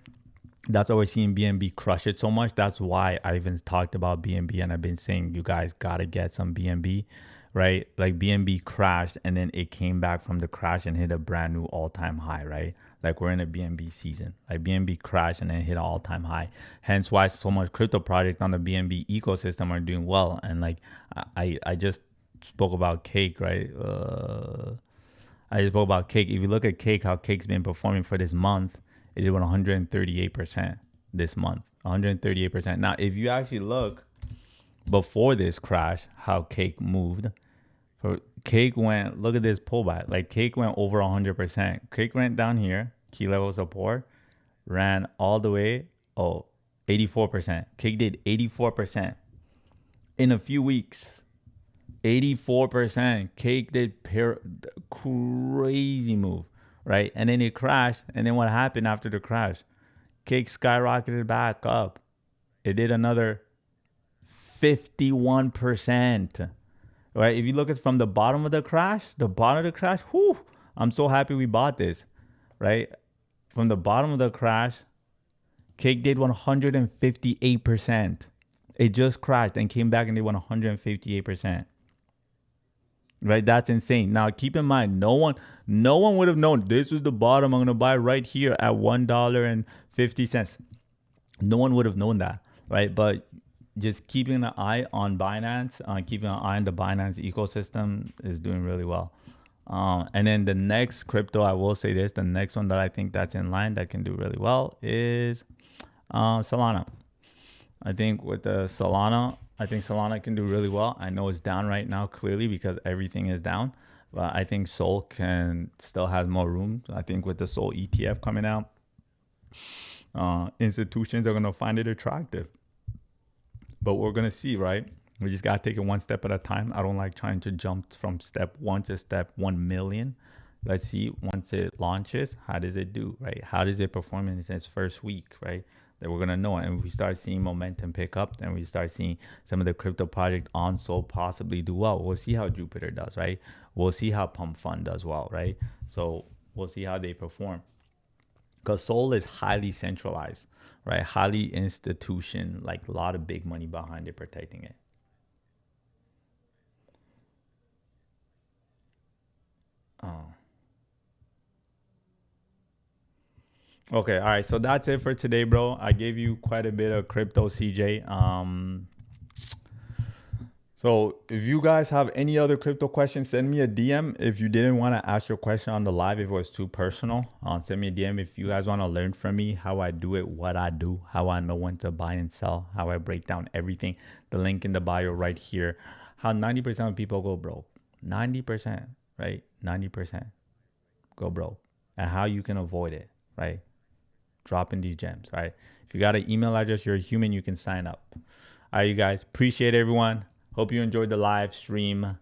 That's why we're seeing BNB crush it so much. That's why I even talked about BNB, and I've been saying you guys gotta get some BNB, right? Like BNB crashed and then it came back from the crash and hit a brand new all-time high, right? Like we're in a BNB season. Like BNB crashed and then hit an all-time high. Hence why so much crypto projects on the BNB ecosystem are doing well. And like I just spoke about Cake, right? I just spoke about Cake. If you look at Cake, how Cake's been performing for this month, it did 138% this month. 138%. Now, if you actually look before this crash, how Cake moved. For Cake went, look at this pullback. Like Cake went over 100%. Cake went down here, key level support, ran all the way, 84%. Cake did 84% in a few weeks. 84%. Cake did crazy move, right? And then it crashed. And then what happened after the crash? Cake skyrocketed back up. It did another 51%, right? If you look at from the bottom of the crash, whew, I'm so happy we bought this, right? From the bottom of the crash, Cake did 158%. It just crashed and came back and did 158%. Right? That's insane. Now, keep in mind, no one would have known this was the bottom. I'm going to buy right here at $1.50. No one would have known that, right? But just keeping an eye on Binance, keeping an eye on the Binance ecosystem is doing really well. And then the next crypto, I will say this, the next one that I think that's in line that can do really well is Solana. I think with the Solana, Solana can do really well. I know it's down right now, clearly, because everything is down. But I think Sol can still have more room. I think with the Sol ETF coming out, institutions are going to find it attractive. But we're going to see, right? We just got to take it one step at a time. I don't like trying to jump from step 1 to step 1 million. Let's see, once it launches, how does it do, right? How does it perform in its first week, right? That we're going to know. And if we start seeing momentum pick up, then we start seeing some of the crypto project on Sol possibly do well. We'll see how Jupiter does, right? We'll see how Pump Fund does well, right? So we'll see how they perform. Because Sol is highly centralized, right? Highly institution, like a lot of big money behind it protecting it. Okay, all right. So that's it for today, bro. I gave you quite a bit of crypto, CJ. So if you guys have any other crypto questions, send me a DM. If you didn't want to ask your question on the live, if it was too personal, send me a DM. If you guys want to learn from me, how I do it, what I do, how I know when to buy and sell, how I break down everything, the link in the bio right here, how 90% of people go broke. 90%, right? 90% go broke, and how you can avoid it, right? Dropping these gems, right? If you got an email address, you're a human, you can sign up. All right, you guys, appreciate everyone. Hope you enjoyed the live stream.